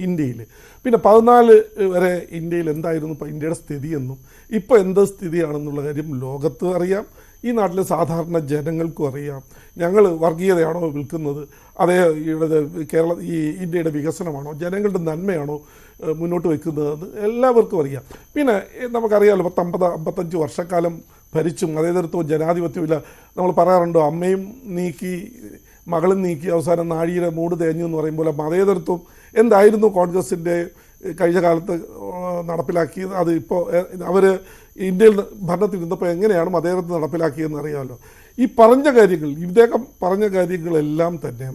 ഇന്ത്യയിൽ. പിന്നെ 14 വരെ ഇന്ത്യയിൽ എന്തായിരുന്നു ഇപ്പോൾ ഇന്ത്യയുടെ സ്ഥിതിയെന്നും ഇപ്പോൾ എന്ത് സ്ഥിതിയാണെന്നുള്ള കാര്യം ലോകത്ത് അറിയാം, ഈ നാട്ടിലെ സാധാരണ ജനങ്ങൾക്കും അറിയാം. ഞങ്ങൾ വർഗീയതയാണോ വിൽക്കുന്നത്, അതേ ഈ ഇന്ത്യയുടെ വികസനമാണോ ജനങ്ങളുടെ നന്മയാണോ മുന്നോട്ട് വയ്ക്കുന്നതെന്ന് എല്ലാവർക്കും അറിയാം. പിന്നെ നമുക്കറിയാമല്ലോ 50-55 വർഷക്കാലം ഭരിച്ചും അതേ നേരത്തും ജനാധിപത്യമില്ല. നമ്മൾ പറയാറുണ്ടോ, അമ്മയും നീക്കി മകളും നീക്കി അവസാനം നാഴിയുടെ മൂട് തേഞ്ഞു എന്ന് പറയുമ്പോൾ മതേതരത്വം എന്തായിരുന്നു കോൺഗ്രസിൻ്റെ കഴിഞ്ഞ കാലത്ത് നടപ്പിലാക്കിയത്, അത് ഇപ്പോൾ അവർ ഇന്ത്യയിൽ ഭരണത്തിലിരുന്നപ്പോൾ എങ്ങനെയാണ് മതേതരത്വം നടപ്പിലാക്കിയതെന്ന് അറിയാമല്ലോ. ഈ പറഞ്ഞ കാര്യങ്ങൾ, ഇദ്ദേഹം പറഞ്ഞ കാര്യങ്ങളെല്ലാം തന്നെ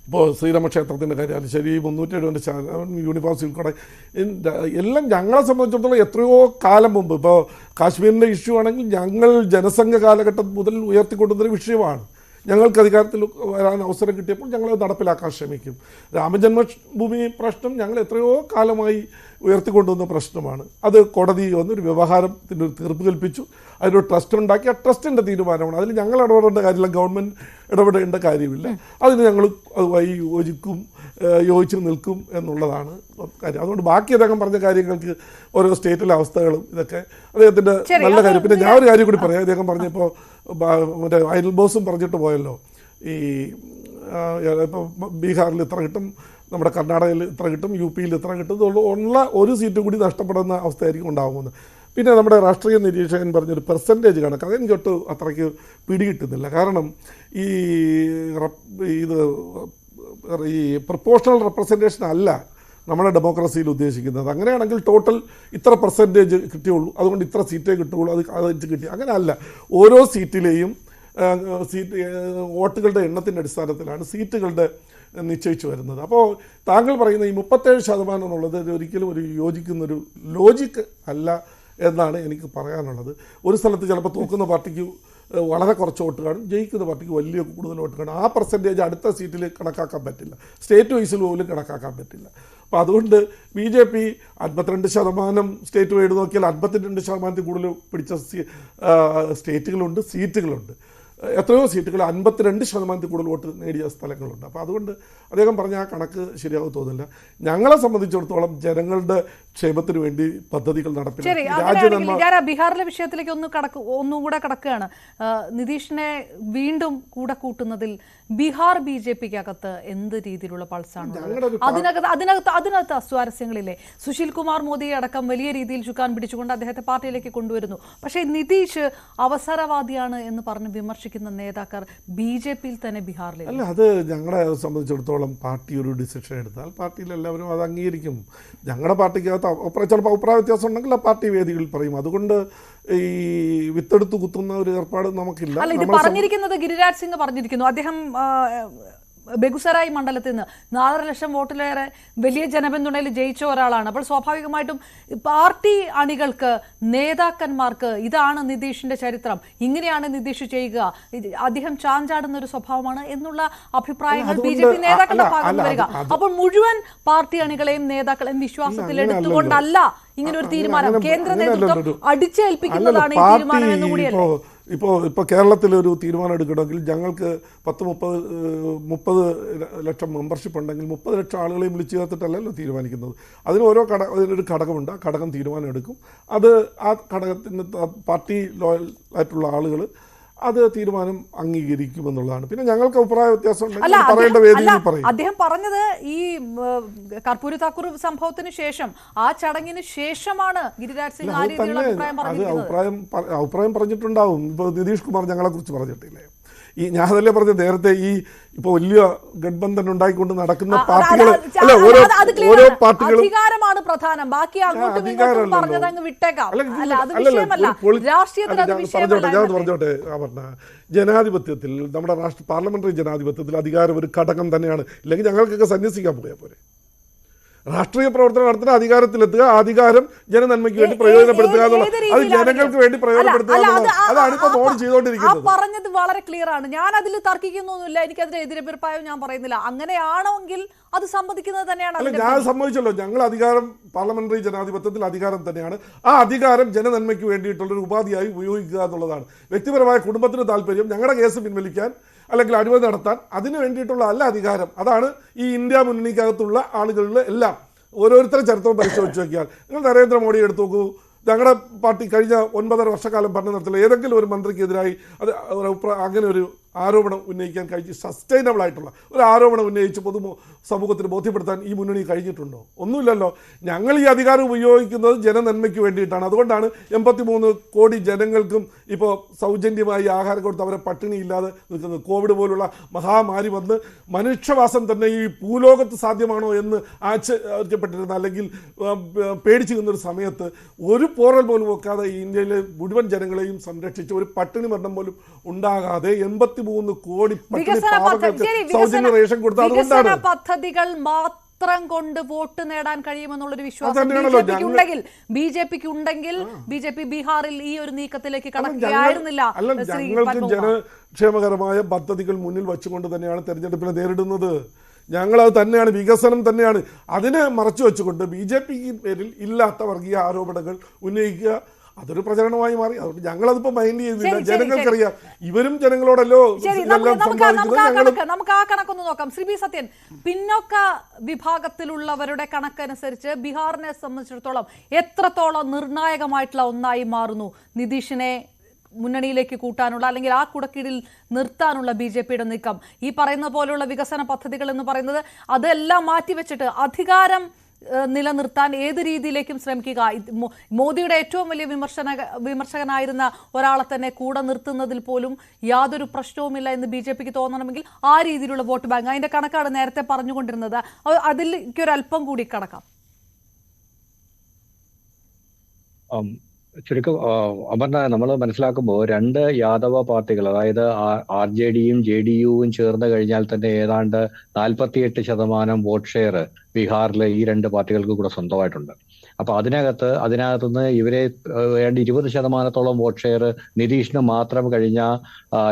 ഇപ്പോൾ ശ്രീരാമക്ഷേത്രത്തിൻ്റെ കാര്യം ശരി, 370 യൂണിവേഴ്സിറ്റി ഉൾപ്പെടെ എല്ലാം ഞങ്ങളെ സംബന്ധിച്ചിടത്തോളം എത്രയോ കാലം മുമ്പ്, ഇപ്പോൾ കാശ്മീരിൻ്റെ ഇഷ്യൂ ആണെങ്കിൽ ഞങ്ങൾ ജനസംഘ കാലഘട്ടം മുതൽ ഉയർത്തിക്കൊണ്ടുവന്നൊരു വിഷയമാണ്. ഞങ്ങൾക്ക് അധികാരത്തിൽ വരാൻ അവസരം കിട്ടിയപ്പോൾ ഞങ്ങളത് നടപ്പിലാക്കാൻ ശ്രമിക്കും. രാമജന്മഭൂമി പ്രശ്നം ഞങ്ങൾ എത്രയോ കാലമായി ഉയർത്തിക്കൊണ്ടുവന്ന പ്രശ്നമാണ്. അത് കോടതി വന്നൊരു വ്യവഹാരത്തിൻ്റെ ഒരു തീർപ്പ് കൽപ്പിച്ചു, അതിനൊരു ട്രസ്റ്റ് ഉണ്ടാക്കി. ആ ട്രസ്റ്റിൻ്റെ തീരുമാനമാണ്, അതിൽ ഞങ്ങൾ ഇടപെടേണ്ട കാര്യമില്ല, ഗവൺമെൻറ് ഇടപെടേണ്ട കാര്യമില്ല. അതിന് ഞങ്ങൾ അതുമായി യോജിച്ച് നിൽക്കും എന്നുള്ളതാണ് കാര്യം. അതുകൊണ്ട് ബാക്കി അദ്ദേഹം പറഞ്ഞ കാര്യങ്ങൾക്ക് ഓരോ സ്റ്റേറ്റിലെ അവസ്ഥകളും ഇതൊക്കെ അദ്ദേഹത്തിൻ്റെ നല്ല കാര്യം. പിന്നെ ഞാൻ ഒരു കാര്യം കൂടി പറയാം. അദ്ദേഹം പറഞ്ഞപ്പോൾ മറ്റേ അയൽ ബോസും പറഞ്ഞിട്ട് പോയല്ലോ, ഈ ഇപ്പോൾ ബീഹാറിൽ ഇത്ര കിട്ടും, നമ്മുടെ കർണാടകയിൽ ഇത്ര കിട്ടും, UPയിൽ ഇത്ര കിട്ടും, ഉള്ള ഒരു സീറ്റ് കൂടി നഷ്ടപ്പെടുന്ന അവസ്ഥയായിരിക്കും ഉണ്ടാകുമെന്ന്. പിന്നെ നമ്മുടെ രാഷ്ട്രീയ നിരീക്ഷകൻ പറഞ്ഞൊരു പെർസെൻറ്റേജ് കണക്ക് അതെനിക്കൊട്ട് അത്രയ്ക്ക് പിടികിട്ടുന്നില്ല. കാരണം ഈ പ്രൊപ്പോർഷണൽ റെപ്രസെൻറ്റേഷൻ അല്ല നമ്മുടെ ഡെമോക്രസിയിൽ ഉദ്ദേശിക്കുന്നത്. അങ്ങനെയാണെങ്കിൽ ടോട്ടൽ ഇത്ര പെർസെൻറ്റേജ് കിട്ടിയുള്ളൂ, അതുകൊണ്ട് ഇത്ര സീറ്റേ കിട്ടുകയുള്ളൂ, അത് കിട്ടി, അങ്ങനെ അല്ല. ഓരോ സീറ്റിലെയും വോട്ടുകളുടെ എണ്ണത്തിൻ്റെ അടിസ്ഥാനത്തിലാണ് സീറ്റുകളുടെ നിശ്ചയിച്ചു വരുന്നത്. അപ്പോൾ താങ്കൾ പറയുന്ന ഈ 37% എന്നുള്ളത് ഒരിക്കലും ഒരു യോജിക്കുന്നൊരു ലോജിക്ക് അല്ല എന്നാണ് എനിക്ക് പറയാനുള്ളത്. ഒരു സ്ഥലത്ത് ചിലപ്പോൾ തൂക്കുന്ന പാർട്ടിക്ക് വളരെ കുറച്ച് വോട്ട് കാണും, ജയിക്കുന്ന പാർട്ടിക്ക് വലിയ കൂടുതൽ വോട്ട് കാണും. ആ പെർസെൻറ്റേജ് അടുത്ത സീറ്റിൽ കണക്കാക്കാൻ പറ്റില്ല, സ്റ്റേറ്റ് വൈസിൽ പോലും കണക്കാക്കാൻ പറ്റില്ല. അപ്പോൾ അതുകൊണ്ട് BJP 52% സ്റ്റേറ്റ് വൈഡ് നോക്കിയാൽ 52% കൂടുതൽ പിടിച്ച സ്റ്റേറ്റുകളുണ്ട്, സീറ്റുകളുണ്ട്. എത്രയോ സീറ്റുകൾ 52% കൂടുതൽ വോട്ട് നേടിയ സ്ഥലങ്ങളുണ്ട്. അപ്പോൾ അതുകൊണ്ട് അദ്ദേഹം പറഞ്ഞ ആ കണക്ക് ശരിയാവും തോന്നില്ല. ഞങ്ങളെ സംബന്ധിച്ചിടത്തോളം ജനങ്ങളുടെ ക്ഷേമത്തിന് വേണ്ടി പദ്ധതികൾ നടപ്പിലാക്കി. ഞാൻ ബീഹാറിലെ വിഷയത്തിലേക്ക് ഒന്നും കൂടെ കടക്കുകയാണ്. നിതീഷിനെ വീണ്ടും കൂടെ കൂട്ടുന്നതിൽ ബീഹാർ BJPക്കകത്ത് എന്ത് രീതിയിലുള്ള പൾസാണ്? അതിനകത്ത് സ്വാരസ്യങ്ങളില്ലേ? സുശീൽ കുമാർ മോദിയെ അടക്കം വലിയ രീതിയിൽ ചുക്കാൻ പിടിച്ചുകൊണ്ട് അദ്ദേഹത്തെ പാർട്ടിയിലേക്ക് കൊണ്ടുവരുന്നു. പക്ഷേ നിതീഷ് അവസരവാദിയാണ് എന്ന് പറഞ്ഞ് വിമർശിക്കുന്ന നേതാക്കൾ BJPയിൽ തന്നെ ബീഹാറിൽ അല്ല. അത് ഞങ്ങളെ സംബന്ധിച്ചിടത്തോളം പാർട്ടി ഒരു ഡിസിഷൻ എടുത്താൽ പാർട്ടിയിൽ എല്ലാവരും അത് അംഗീകരിക്കും. ഞങ്ങളുടെ പാർട്ടിക്കകത്ത് ചിലപ്പോൾ അഭിപ്രായ വ്യത്യാസം ഉണ്ടെങ്കിൽ ആ പാർട്ടി വേദികളിൽ പറയും. അതുകൊണ്ട് ഈ വിത്തെടുത്ത് കുത്തുന്ന ഒരു ഏർപ്പാട് നമുക്കില്ല. ഇത് പറഞ്ഞിരിക്കുന്നത് ഗിരിരാജ് സിംഗ് പറഞ്ഞിരിക്കുന്നു. അദ്ദേഹം ബെഗുസരായ് മണ്ഡലത്തിൽ നിന്ന് 4.5 ലക്ഷം വോട്ടിലേറെ വലിയ ജനപിന്തുണയിൽ ജയിച്ച ഒരാളാണ്. അപ്പോൾ സ്വാഭാവികമായിട്ടും പാർട്ടി അണികൾക്ക്, നേതാക്കന്മാർക്ക് ഇതാണ് നിതീഷിന്റെ ചരിത്രം, ഇങ്ങനെയാണ് നിതീഷ് ചെയ്യുക, അദ്ദേഹം ചാഞ്ചാടുന്ന ഒരു സ്വഭാവമാണ് എന്നുള്ള അഭിപ്രായങ്ങൾ BJP നേതാക്കളുടെ ഭാഗത്ത് വരിക. അപ്പോൾ മുഴുവൻ പാർട്ടി അണികളെയും നേതാക്കളെയും വിശ്വാസത്തിൽ എടുത്തുകൊണ്ടല്ല ഇങ്ങനെ ഒരു തീരുമാനം. കേന്ദ്ര നേതൃത്വം അടിച്ചേൽപ്പിക്കുന്നതാണ് ഈ തീരുമാനം എന്നുകൂടിയല്ലേ? ഇപ്പോൾ കേരളത്തിലൊരു തീരുമാനം എടുക്കണമെങ്കിൽ ഞങ്ങൾക്ക് 30 ലക്ഷം മെമ്പർഷിപ്പ് ഉണ്ടെങ്കിൽ 30 ലക്ഷം ആളുകളെയും വിളിച്ചു ചേർത്തിട്ടല്ലല്ലോ തീരുമാനിക്കുന്നത്. അതിന് അതിനൊരു ഘടകമുണ്ട്. ആ ഘടകം തീരുമാനം എടുക്കും. അത് ആ ഘടകത്തിന് പാർട്ടി ലോയൽ ആയിട്ടുള്ള ആളുകൾ അത് തീരുമാനം അംഗീകരിക്കുമെന്നുള്ളതാണ്. പിന്നെ ഞങ്ങൾക്ക് അഭിപ്രായ വ്യത്യാസം പറയേണ്ട വേദിയിൽ പറയും. അദ്ദേഹം പറഞ്ഞത് ഈ കർപ്പൂരി താക്കൂർ സംഭവത്തിന് ശേഷം, ആ ചടങ്ങിന് ശേഷമാണ് ഗിരിരാജ് സിംഗ് അഭിപ്രായം പറഞ്ഞിട്ടുണ്ടാവും. ഇപ്പോൾ നിതീഷ് കുമാർ ഞങ്ങളെ കുറിച്ച് പറഞ്ഞിട്ടില്ലേ? ഞാൻ അതല്ലേ പറഞ്ഞത് നേരത്തെ, ഇപ്പോൾ വലിയ ഗഡ്ബന്ധൻ ഉണ്ടായിക്കൊണ്ട് നടക്കുന്ന പാർട്ടികൾ അല്ല, ഓരോ പാർട്ടികളും അധികാരമാണ് പ്രധാനം, ബാക്കി പറഞ്ഞോട്ടെ. ജനാധിപത്യത്തിൽ, നമ്മുടെ പാർലമെന്ററി ജനാധിപത്യത്തിൽ അധികാരം ഒരു ഘടകം തന്നെയാണ്. ഇല്ലെങ്കിൽ ഞങ്ങൾക്കൊക്കെ സന്യസിക്കാൻ പോയാൽ പോരെ. രാഷ്ട്രീയ പ്രവർത്തനം നടത്തുന്ന അധികാരത്തിലെത്തുക, അധികാരം ജനനന്മയ്ക്ക് വേണ്ടി പ്രയോജനപ്പെടുത്തുക എന്നുള്ളത്, അത് ജനങ്ങൾക്ക് വേണ്ടി പ്രയോജനപ്പെടുത്തുക എന്നുള്ളത്, അതാണ് ഇപ്പോൾ മോഡി ചെയ്തുകൊണ്ടിരിക്കുന്നത്. പറഞ്ഞത് വളരെ ക്ലിയർ ആണ്. ഞാൻ അതിൽ തർക്കിക്കുന്നൊന്നുമില്ല, എനിക്കതിന് എതിരഭിപ്രായം ഞാൻ പറയുന്നില്ല. അങ്ങനെയാണെങ്കിൽ അത് സമ്മതിക്കുന്നത് തന്നെയാണ്. അല്ല, ഞാൻ സമ്മതിച്ചല്ലോ. ഞങ്ങൾ അധികാരം പാർലമെന്ററി ജനാധിപത്യത്തിൽ അധികാരം തന്നെയാണ്. ആ അധികാരം ജനനന്മയ്ക്ക് വേണ്ടിയിട്ടുള്ളൊരു ഉപാധിയായി ഉപയോഗിക്കുക എന്നുള്ളതാണ്. വ്യക്തിപരമായ കുടുംബത്തിന് താല്പര്യം, ഞങ്ങളുടെ കേസ് പിൻവലിക്കാൻ അല്ലെങ്കിൽ അഴിമതി നടത്താൻ, അതിന് വേണ്ടിയിട്ടുള്ള അല്ല അധികാരം. അതാണ് ഈ ഇന്ത്യ മുന്നണിക്കകത്തുള്ള ആളുകളിൽ എല്ലാം. ഓരോരുത്തരും ചരിത്രം പരിശോധിച്ച് നോക്കിയാൽ, നിങ്ങൾ നരേന്ദ്രമോദി എടുത്തു നോക്കൂ. ഞങ്ങളുടെ പാർട്ടി കഴിഞ്ഞ 9.5 വർഷക്കാലം ഭരണ നടത്തില്ല ഏതെങ്കിലും ഒരു മന്ത്രിക്കെതിരായി അത് അങ്ങനെ ഒരു ആരോപണം ഉന്നയിക്കാൻ കഴിഞ്ഞ്, സസ്റ്റൈനബിൾ ആയിട്ടുള്ള ഒരു ആരോപണം ഉന്നയിച്ച് സമൂഹത്തിന് ബോധ്യപ്പെടുത്താൻ ഈ മുന്നണി കഴിഞ്ഞിട്ടുണ്ടോ? ഒന്നുമില്ലല്ലോ. ഞങ്ങൾ ഈ അധികാരം ഉപയോഗിക്കുന്നത് ജനനന്മയ്ക്ക് വേണ്ടിയിട്ടാണ്. അതുകൊണ്ടാണ് 83 കോടി ജനങ്ങൾക്കും ഇപ്പോൾ സൗജന്യമായി ആഹാരം കൊടുത്ത് അവരെ പട്ടിണിയില്ലാതെ നിൽക്കുന്നത്. കോവിഡ് പോലുള്ള മഹാമാരി വന്ന് മനുഷ്യവാസം തന്നെ ഈ ഭൂലോകത്ത് സാധ്യമാണോ എന്ന് ആശ്ചര്യപ്പെട്ടിരുന്ന, അല്ലെങ്കിൽ പേടിച്ചു നിന്നൊരു സമയത്ത് ഒരു പോറൽ പോലും വെക്കാതെ ഈ ഇന്ത്യയിലെ മുഴുവൻ ജനങ്ങളെയും സംരക്ഷിച്ച് ഒരു പട്ടിണി മരണം പോലും ഉണ്ടാകാതെ 83 കോടി സൗജന്യ റേഷൻ കൊടുത്ത, അതുകൊണ്ടാണ് പദ്ധതികൾ മാത്രം കൊണ്ട് വോട്ട് നേടാൻ കഴിയുമെന്നുള്ളൊരു വിശ്വാസം BJPക്ക് ഉണ്ടെങ്കിൽ BJP ബീഹാറിൽ ഈ ഒരു നീക്കത്തിലേക്ക് കടക്കുകയായിരുന്നില്ല. ഞങ്ങൾക്ക് ജനക്ഷേമകരമായ പദ്ധതികൾ മുന്നിൽ വെച്ചുകൊണ്ട് തന്നെയാണ് തെരഞ്ഞെടുപ്പിനെ നേരിടുന്നത്. ഞങ്ങളത് തന്നെയാണ്, വികസനം തന്നെയാണ്. അതിനെ മറച്ചു വെച്ചുകൊണ്ട് BJPക്ക് പേരിൽ ഇല്ലാത്ത വർഗീയ ആരോപണങ്ങൾ ഉന്നയിക്കുക, അതൊരു പ്രചരണമായി മാറി. അതുകൊണ്ട് ഞങ്ങളതിപ്പോ മൈൻഡ് ചെയ്യുന്നില്ല. ജനങ്ങൾക്കറിയാം, ഇവരും ജനങ്ങളോടല്ലോ. നമുക്ക് ആ കണക്കൊന്ന് നോക്കാം. ശ്രീ ബി സത്യൻ, പിന്നോക്ക വിഭാഗത്തിലുള്ളവരുടെ കണക്കനുസരിച്ച് ബീഹാറിനെ സംബന്ധിച്ചിടത്തോളം എത്രത്തോളം നിർണായകമായിട്ടുള്ള ഒന്നായി മാറുന്നു നിതീഷിനെ മുന്നണിയിലേക്ക് കൂട്ടാനുള്ള, അല്ലെങ്കിൽ ആ കുടക്കീഴിൽ നിർത്താനുള്ള BJPയുടെ നീക്കം? ഈ പറയുന്ന പോലെയുള്ള വികസന പദ്ധതികൾ എന്ന് പറയുന്നത് അതെല്ലാം മാറ്റിവെച്ചിട്ട് അധികാരം നിലനിർത്താൻ ഏത് രീതിയിലേക്കും ശ്രമിക്കുക. മോദിയുടെ ഏറ്റവും വലിയ വിമർശകനായിരുന്ന ഒരാളെ തന്നെ കൂടെ നിർത്തുന്നതിൽ പോലും യാതൊരു പ്രശ്നവുമില്ല എന്ന് BJPക്ക് തോന്നണമെങ്കിൽ ആ രീതിയിലുള്ള വോട്ട് ബാങ്ക്, അതിന്റെ കണക്കാണ് നേരത്തെ പറഞ്ഞുകൊണ്ടിരുന്നത്. അതിലേക്കൊരല്പം കൂടി കടക്കാം. ചുരുക്കം അമർന, നമ്മൾ മനസ്സിലാക്കുമ്പോൾ 2 യാദവ പാർട്ടികൾ, അതായത് RJDയും JDUവും ചേർന്ന് കഴിഞ്ഞാൽ തന്നെ ഏതാണ്ട് 48% വോട്ട് ഷെയർ ബീഹാറിൽ ഈ രണ്ട് പാർട്ടികൾക്ക് കൂടെ സ്വന്തമായിട്ടുണ്ട്. അപ്പൊ അതിനകത്തുനിന്ന് ഇവരെ ഏതാണ്ട് 20% വോട്ട് ഷെയർ നിതീഷിന് മാത്രം കഴിഞ്ഞ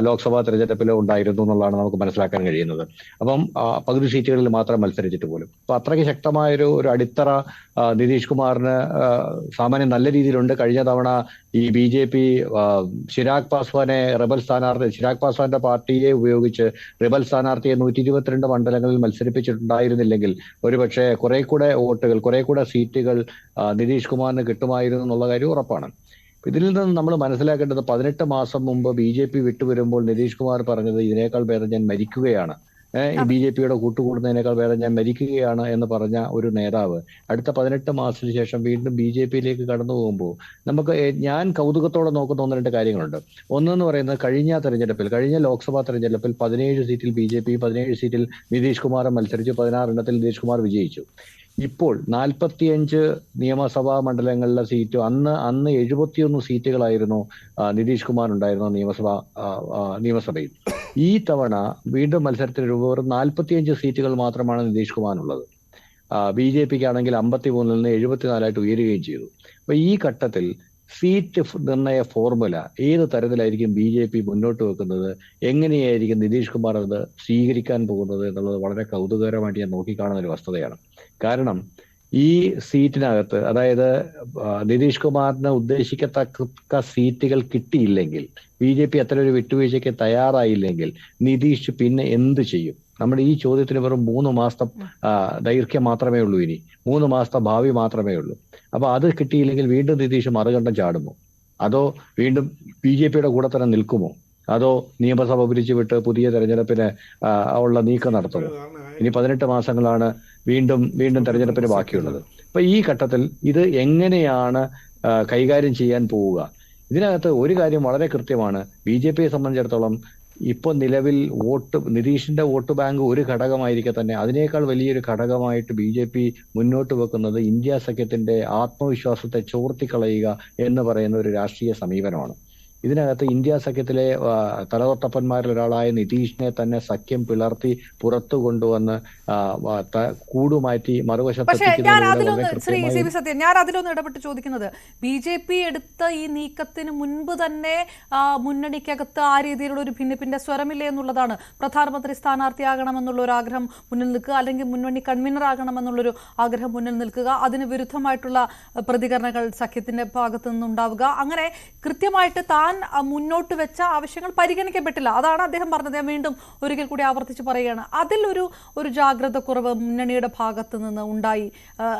ലോക്സഭാ തെരഞ്ഞെടുപ്പിൽ ഉണ്ടായിരുന്നു എന്നുള്ളതാണ് നമുക്ക് മനസ്സിലാക്കാൻ കഴിയുന്നത്. അപ്പം പകുതി സീറ്റുകളിൽ മാത്രം മത്സരിച്ചിട്ട് പോലും. അപ്പൊ അത്രയ്ക്ക് ശക്തമായൊരു അടിത്തറ നിതീഷ് കുമാറിന് സാമാന്യം നല്ല രീതിയിലുണ്ട്. കഴിഞ്ഞ തവണ ഈ BJP ചിരാഗ് പാസ്വാന്റെ പാർട്ടിയെ ഉപയോഗിച്ച് റിബൽ സ്ഥാനാർത്ഥിയെ 122 മണ്ഡലങ്ങളിൽ മത്സരിപ്പിച്ചിട്ടുണ്ടായിരുന്നില്ലെങ്കിൽ ഒരുപക്ഷെ കുറെ കൂടെ സീറ്റുകൾ നിതീഷ് കുമാറിന് കിട്ടുമായിരുന്നു എന്നുള്ള കാര്യം ഉറപ്പാണ്. ഇതിൽ നിന്ന് നമ്മൾ മനസ്സിലാക്കേണ്ടത് 18 മാസം മുമ്പ് BJP വിട്ടുവരുമ്പോൾ നിതീഷ് കുമാർ പറഞ്ഞത് ഇതിനേക്കാൾ ഭേദം ഞാൻ മരിക്കുകയാണ്, BJPയുടെ കൂട്ടുകൂടുന്നതിനേക്കാൾ ഭേദം ഞാൻ മരിക്കുകയാണ് എന്ന് പറഞ്ഞ ഒരു നേതാവ് അടുത്ത 18 മാസത്തിന് ശേഷം വീണ്ടും BJPയിലേക്ക് കടന്നു പോകുമ്പോൾ ഞാൻ കൗതുകത്തോടെ നോക്കുന്ന 1-2 കാര്യങ്ങളുണ്ട്. ഒന്നെന്ന് പറയുന്നത് കഴിഞ്ഞ ലോക്സഭാ തെരഞ്ഞെടുപ്പിൽ 17 സീറ്റിൽ BJP 17 സീറ്റിൽ നിതീഷ് കുമാറും മത്സരിച്ചു. 16 എണ്ണത്തിൽ നിതീഷ് കുമാർ വിജയിച്ചു. ഇപ്പോൾ 45 നിയമസഭാ മണ്ഡലങ്ങളിലെ സീറ്റ് അന്ന് 71 സീറ്റുകളായിരുന്നു നിതീഷ് കുമാർ ഉണ്ടായിരുന്ന നിയമസഭയിൽ. ഈ തവണ വീണ്ടും മത്സരത്തിന് വെറും 45 സീറ്റുകൾ മാത്രമാണ് നിതീഷ് കുമാറിനുള്ളത്. BJPക്ക് ആണെങ്കിൽ 53-ൽ നിന്ന് 74 ഉയരുകയും ചെയ്തു. അപ്പൊ ഈ ഘട്ടത്തിൽ സീറ്റ് നിർണയ ഫോർമുല ഏത് തരത്തിലായിരിക്കും BJP മുന്നോട്ട് വെക്കുന്നത്, എങ്ങനെയായിരിക്കും നിതീഷ് കുമാർ അത് സ്വീകരിക്കാൻ പോകുന്നത് എന്നുള്ളത് വളരെ കൗതുകകരമായിട്ട് ഞാൻ നോക്കിക്കാണുന്ന ഒരു വസ്തുതയാണ്. കാരണം ഈ സീറ്റിനകത്ത്, അതായത് നിതീഷ് കുമാറിന് ഉദ്ദേശിക്കത്തക്ക സീറ്റുകൾ കിട്ടിയില്ലെങ്കിൽ, BJP അത്ര ഒരു വിട്ടുവീഴ്ചയ്ക്ക് തയ്യാറായില്ലെങ്കിൽ നിതീഷ് പിന്നെ എന്ത് ചെയ്യും? നമ്മുടെ ഈ ചോദ്യത്തിന് വെറും 3 മാസത്തെ ദൈർഘ്യം മാത്രമേ ഉള്ളൂ. ഇനി 3 മാസത്തെ ഭാവി മാത്രമേ ഉള്ളൂ. അപ്പൊ അത് കിട്ടിയില്ലെങ്കിൽ വീണ്ടും നിതീഷ് മറുകണ്ഠം ചാടുമോ? അതോ വീണ്ടും BJPയുടെ കൂടെ തന്നെ നിൽക്കുമോ? അതോ നിയമസഭ പിരിച്ചുവിട്ട് പുതിയ തെരഞ്ഞെടുപ്പിന് ഉള്ള നീക്കം നടത്തുമോ? ഇനി 18 മാസങ്ങളാണ് വീണ്ടും തെരഞ്ഞെടുപ്പിന് ബാക്കിയുള്ളത്. അപ്പൊ ഈ ഘട്ടത്തിൽ ഇത് എങ്ങനെയാണ് കൈകാര്യം ചെയ്യാൻ പോവുക? ഇതിനകത്ത് ഒരു കാര്യം വളരെ കൃത്യമാണ്. BJPയെ സംബന്ധിച്ചിടത്തോളം ഇപ്പോൾ നിലവിൽ നിതീഷിന്റെ വോട്ട് ബാങ്ക് ഒരു ഘടകമായിരിക്കെ തന്നെ അതിനേക്കാൾ വലിയൊരു ഘടകമായിട്ട് BJP മുന്നോട്ട് വെക്കുന്നത് ഇന്ത്യ സഖ്യത്തിന്റെ ആത്മവിശ്വാസത്തെ ചോർത്തിക്കളയുക എന്ന് പറയുന്ന ഒരു രാഷ്ട്രീയ സമീപനമാണ്. ഇതിനകത്ത് ഇന്ത്യ സഖ്യത്തിലെ തലതൊട്ടപ്പന്മാരിൽ ഒരാളായ നിതീഷിനെ തന്നെ സഖ്യം പിളർത്തി പുറത്തു കൊണ്ടുവന്ന് കൂടുമാറ്റി പക്ഷേ ഞാൻ അതിലൊന്ന് ഇടപെട്ട് ചോദിക്കുന്നത്, BJP എടുത്ത ഈ നീക്കത്തിന് മുൻപ് തന്നെ മുന്നണിക്കകത്ത് ആ രീതിയിലുള്ള ഒരു ഭിന്നിപ്പിന്റെ സ്വരമില്ലേ എന്നുള്ളതാണ്. പ്രധാനമന്ത്രി സ്ഥാനാർത്ഥിയാകണമെന്നുള്ള ഒരു ആഗ്രഹം മുന്നിൽ നിൽക്കുക, അല്ലെങ്കിൽ മുന്നണി കൺവീനർ ആകണമെന്നുള്ളൊരു ആഗ്രഹം മുന്നിൽ നിൽക്കുക, അതിന് വിരുദ്ധമായിട്ടുള്ള പ്രതികരണങ്ങൾ സഖ്യത്തിന്റെ ഭാഗത്തു നിന്നുണ്ടാവുക. അങ്ങനെ കൃത്യമായിട്ട് താൻ മുന്നോട്ട് വെച്ച ആവശ്യങ്ങൾ പരിഗണിക്കപ്പെട്ടില്ല. അതാണ് അദ്ദേഹം പറഞ്ഞത്. ഞാൻ വീണ്ടും ഒരിക്കൽ കൂടി ആവർത്തിച്ച് പറയുകയാണ്, അതിലൊരു ജാഗ്രത കുറവ് മുന്നണിയുടെ ഭാഗത്ത് നിന്ന് ഉണ്ടായി.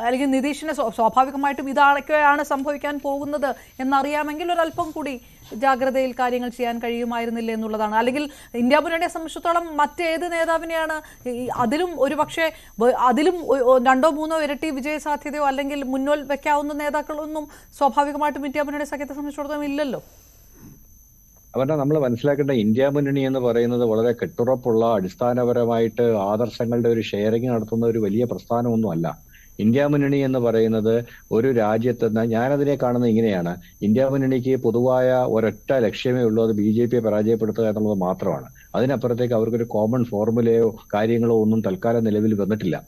അല്ലെങ്കിൽ നിതീഷിന് സ്വാഭാവികമായിട്ടും ഇതൊക്കെയാണ് സംഭവിക്കാൻ പോകുന്നത് എന്നറിയാമെങ്കിൽ ഒരല്പം കൂടി ജാഗ്രതയിൽ കാര്യങ്ങൾ ചെയ്യാൻ കഴിയുമായിരുന്നില്ല എന്നുള്ളതാണ്. അല്ലെങ്കിൽ ഇന്ത്യ മുന്നണിയെ സംബന്ധിച്ചിടത്തോളം മറ്റേത് നേതാവിനെയാണ് അതിലും അതിലും 2-3 ഇരട്ടി വിജയ സാധ്യതയോ അല്ലെങ്കിൽ മുന്നോൽ വെക്കാവുന്ന നേതാക്കളൊന്നും സ്വാഭാവികമായിട്ടും ഇന്ത്യ മുന്നണി സഖ്യത്തെ സംബന്ധിച്ചിടത്തോളം ഇല്ലല്ലോ. അവരുടെ നമ്മൾ മനസ്സിലാക്കേണ്ട ഇന്ത്യ മുന്നണി എന്ന് പറയുന്നത് വളരെ കെട്ടുറപ്പുള്ള, അടിസ്ഥാനപരമായിട്ട് ആദർശങ്ങളുടെ ഒരു ഷെയറിംഗ് നടത്തുന്ന ഒരു വലിയ പ്രസ്ഥാനമൊന്നുമല്ല. ഇന്ത്യ മുന്നണി എന്ന് പറയുന്നത് ഒരു രാജ്യത്ത്, ഞാനതിനെ കാണുന്നത് ഇങ്ങനെയാണ്, ഇന്ത്യ മുന്നണിക്ക് പൊതുവായ ഒരൊറ്റ ലക്ഷ്യമേ ഉള്ളൂ, അത് BJPയെ പരാജയപ്പെടുത്തുക എന്നുള്ളത് മാത്രമാണ്. അതിനപ്പുറത്തേക്ക് അവർക്കൊരു കോമൺ ഫോർമുലയോ കാര്യങ്ങളോ ഒന്നും തൽക്കാലം നിലവിൽ വന്നിട്ടില്ല.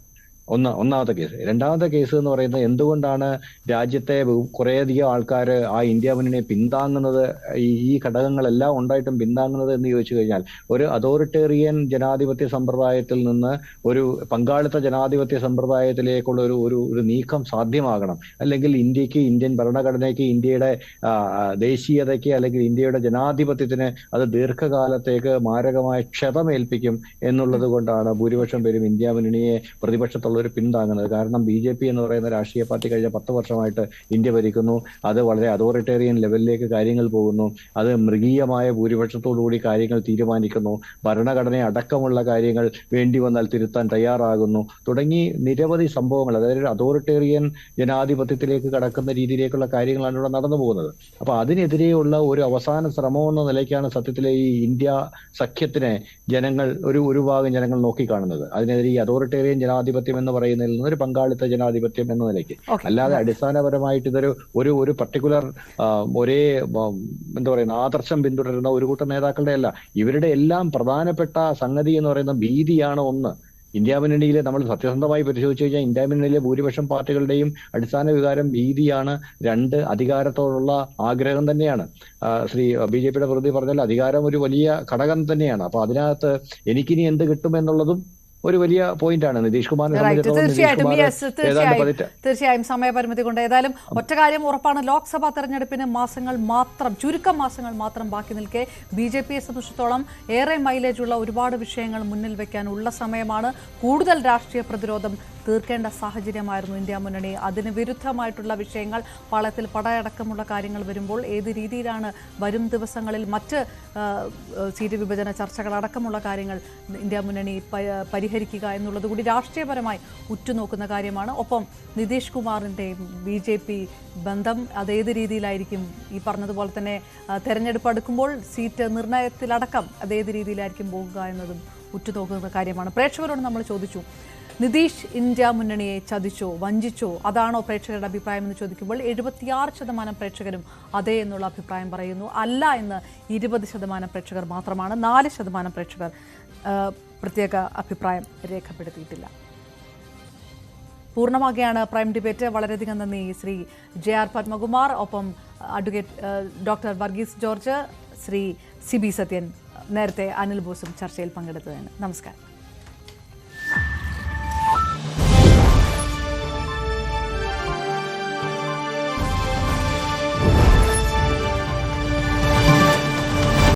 ഒന്നാമത്തെ കേസ്. രണ്ടാമത്തെ കേസ് എന്ന് പറയുന്നത്, എന്തുകൊണ്ടാണ് രാജ്യത്തെ കുറേയധികം ആൾക്കാർ ആ ഇന്ത്യ മുന്നണിയെ പിന്താങ്ങുന്നത്, ഈ ഘടകങ്ങളെല്ലാം ഉണ്ടായിട്ടും പിന്താങ്ങുന്നത് എന്ന് ചോദിച്ചു കഴിഞ്ഞാൽ, ഒരു അതോറിറ്റേറിയൻ ജനാധിപത്യ സമ്പ്രദായത്തിൽ നിന്ന് ഒരു പങ്കാളിത്ത ജനാധിപത്യ സമ്പ്രദായത്തിലേക്കുള്ള ഒരു നീക്കം സാധ്യമാകണം. അല്ലെങ്കിൽ ഇന്ത്യൻ ഭരണഘടനയ്ക്ക്, ഇന്ത്യയുടെ ദേശീയതയ്ക്ക്, അല്ലെങ്കിൽ ഇന്ത്യയുടെ ജനാധിപത്യത്തിന് അത് ദീർഘകാലത്തേക്ക് മാരകമായ ക്ഷതമേൽപ്പിക്കും എന്നുള്ളത് കൊണ്ടാണ് ഭൂരിപക്ഷം പേരും ഇന്ത്യ മുന്നണിയെ പ്രതിപക്ഷത്തുള്ള ഒരു പിന്താങ്ങുന്നത്. കാരണം BJP എന്ന് പറയുന്ന രാഷ്ട്രീയ പാർട്ടി കഴിഞ്ഞ 10 വർഷമായിട്ട് ഇന്ത്യ ഭരിക്കുന്നു. അത് വളരെ അതോറിറ്റേറിയൻ ലെവലിലേക്ക് കാര്യങ്ങൾ പോകുന്നു. അത് മൃഗീയമായ ഭൂരിപക്ഷത്തോടുകൂടി കാര്യങ്ങൾ തീരുമാനിക്കുന്നു. ഭരണഘടന അടക്കമുള്ള കാര്യങ്ങൾ വേണ്ടി വന്നാൽ തിരുത്താൻ തയ്യാറാകുന്നു. തുടങ്ങി നിരവധി സംഭവങ്ങൾ, അതായത് അതോറിറ്റേറിയൻ ജനാധിപത്യത്തിലേക്ക് കടക്കുന്ന രീതിയിലേക്കുള്ള കാര്യങ്ങളാണ് ഇവിടെ നടന്നു പോകുന്നത്. അപ്പൊ അതിനെതിരെയുള്ള ഒരു അവസാന ശ്രമം എന്ന നിലയ്ക്കാണ് സത്യത്തിലെ ഈ ഇന്ത്യ സഖ്യത്തിനെ ഒരു ഭാഗം ജനങ്ങൾ നോക്കിക്കാണുന്നത്. അതിനെതിരെ ഈ അതോറിറ്റേറിയൻ ജനാധിപത്യം എന്ന് പറയുന്നതിൽ നിന്ന് ഒരു പങ്കാളിത്ത ജനാധിപത്യം എന്ന നിലയ്ക്ക്, അല്ലാതെ അടിസ്ഥാനപരമായിട്ട് ഇതൊരു ഒരു പർട്ടിക്കുലർ ഒരേ ആദർശം പിന്തുടരുന്ന ഒരു കൂട്ടം നേതാക്കളുടെ അല്ല. ഇവരുടെ എല്ലാം പ്രധാനപ്പെട്ട സംഗതി എന്ന് പറയുന്ന ഭീതിയാണ് ഒന്ന്. ഇന്ത്യ മുന്നണിയിലെ നമ്മൾ സത്യസന്ധമായി പരിശോധിച്ചു കഴിഞ്ഞാൽ ഇന്ത്യ മുന്നണിയിലെ ഭൂരിപക്ഷം പാർട്ടികളുടെയും അടിസ്ഥാന വികാരം ഭീതിയാണ്, 2 അധികാരത്തോടുള്ള ആഗ്രഹം തന്നെയാണ്. ശ്രീ BJPയുടെ പ്രതി പറഞ്ഞാൽ അധികാരം ഒരു വലിയ ഘടകം തന്നെയാണ്. അപ്പൊ അതിനകത്ത് എനിക്കിനി എന്ത് കിട്ടുമെന്നുള്ളതും ഒരു വലിയ പോയിന്റാണ്. നിതീഷ് കുമാറിനെ തീർച്ചയായും സമയപരിമിതി കൊണ്ട് ഏതായാലും ഒറ്റ കാര്യം ഉറപ്പാണ്, ലോക്സഭാ തെരഞ്ഞെടുപ്പിന് ചുരുക്കം മാസങ്ങൾ മാത്രം ബാക്കി നിൽക്കെ BJPയെ സംബന്ധിച്ചിടത്തോളം ഏറെ മൈലേജുള്ള ഒരുപാട് വിഷയങ്ങൾ മുന്നിൽ വെക്കാനുള്ള സമയമാണ്. കൂടുതൽ രാഷ്ട്രീയ പ്രതിരോധം തീർക്കേണ്ട സാഹചര്യമായിരുന്നു ഇന്ത്യ മുന്നണി. അതിന് വിരുദ്ധമായിട്ടുള്ള വിഷയങ്ങൾ, പാളയത്തിൽ പടയടക്കമുള്ള കാര്യങ്ങൾ വരുമ്പോൾ ഏത് രീതിയിലാണ് വരും ദിവസങ്ങളിൽ മറ്റ് സീറ്റ് വിഭജന ചർച്ചകൾ അടക്കമുള്ള കാര്യങ്ങൾ ഇന്ത്യ മുന്നണി പരിഹരിക്കുക എന്നുള്ളത് കൂടി രാഷ്ട്രീയപരമായി ഉറ്റുനോക്കുന്ന കാര്യമാണ്. ഒപ്പം നിതീഷ് കുമാറിൻ്റെയും BJP ബന്ധം അതേത് രീതിയിലായിരിക്കും, ഈ പറഞ്ഞതുപോലെ തന്നെ തെരഞ്ഞെടുപ്പ് അടുക്കുമ്പോൾ സീറ്റ് നിർണയത്തിലടക്കം അതേത് രീതിയിലായിരിക്കും പോകുക എന്നതും ഉറ്റുനോക്കുന്ന കാര്യമാണ്. പ്രേക്ഷകരോട് നമ്മൾ ചോദിച്ചു, നിതീഷ് ഇന്ത്യ മുന്നണിയെ ചതിച്ചോ, വഞ്ചിച്ചോ, അതാണോ പ്രേക്ഷകരുടെ അഭിപ്രായം എന്ന് ചോദിക്കുമ്പോൾ 76% പ്രേക്ഷകരും അതേ എന്നുള്ള അഭിപ്രായം പറയുന്നു. അല്ല എന്ന് 20% പ്രേക്ഷകർ മാത്രമാണ്. 4% പ്രേക്ഷകർ പ്രത്യേക അഭിപ്രായം രേഖപ്പെടുത്തിയിട്ടില്ല. പൂർണ്ണമാകുകയാണ് പ്രൈം ഡിബേറ്റ്. വളരെയധികം നന്ദി ശ്രീ JR പത്മകുമാർ, ഒപ്പം advocate doctor Varghese George, Shri CB Sathyan, നേരത്തെ അനിൽ ബോസും ചർച്ചയിൽ പങ്കെടുത്തതിന് നമസ്കാരം.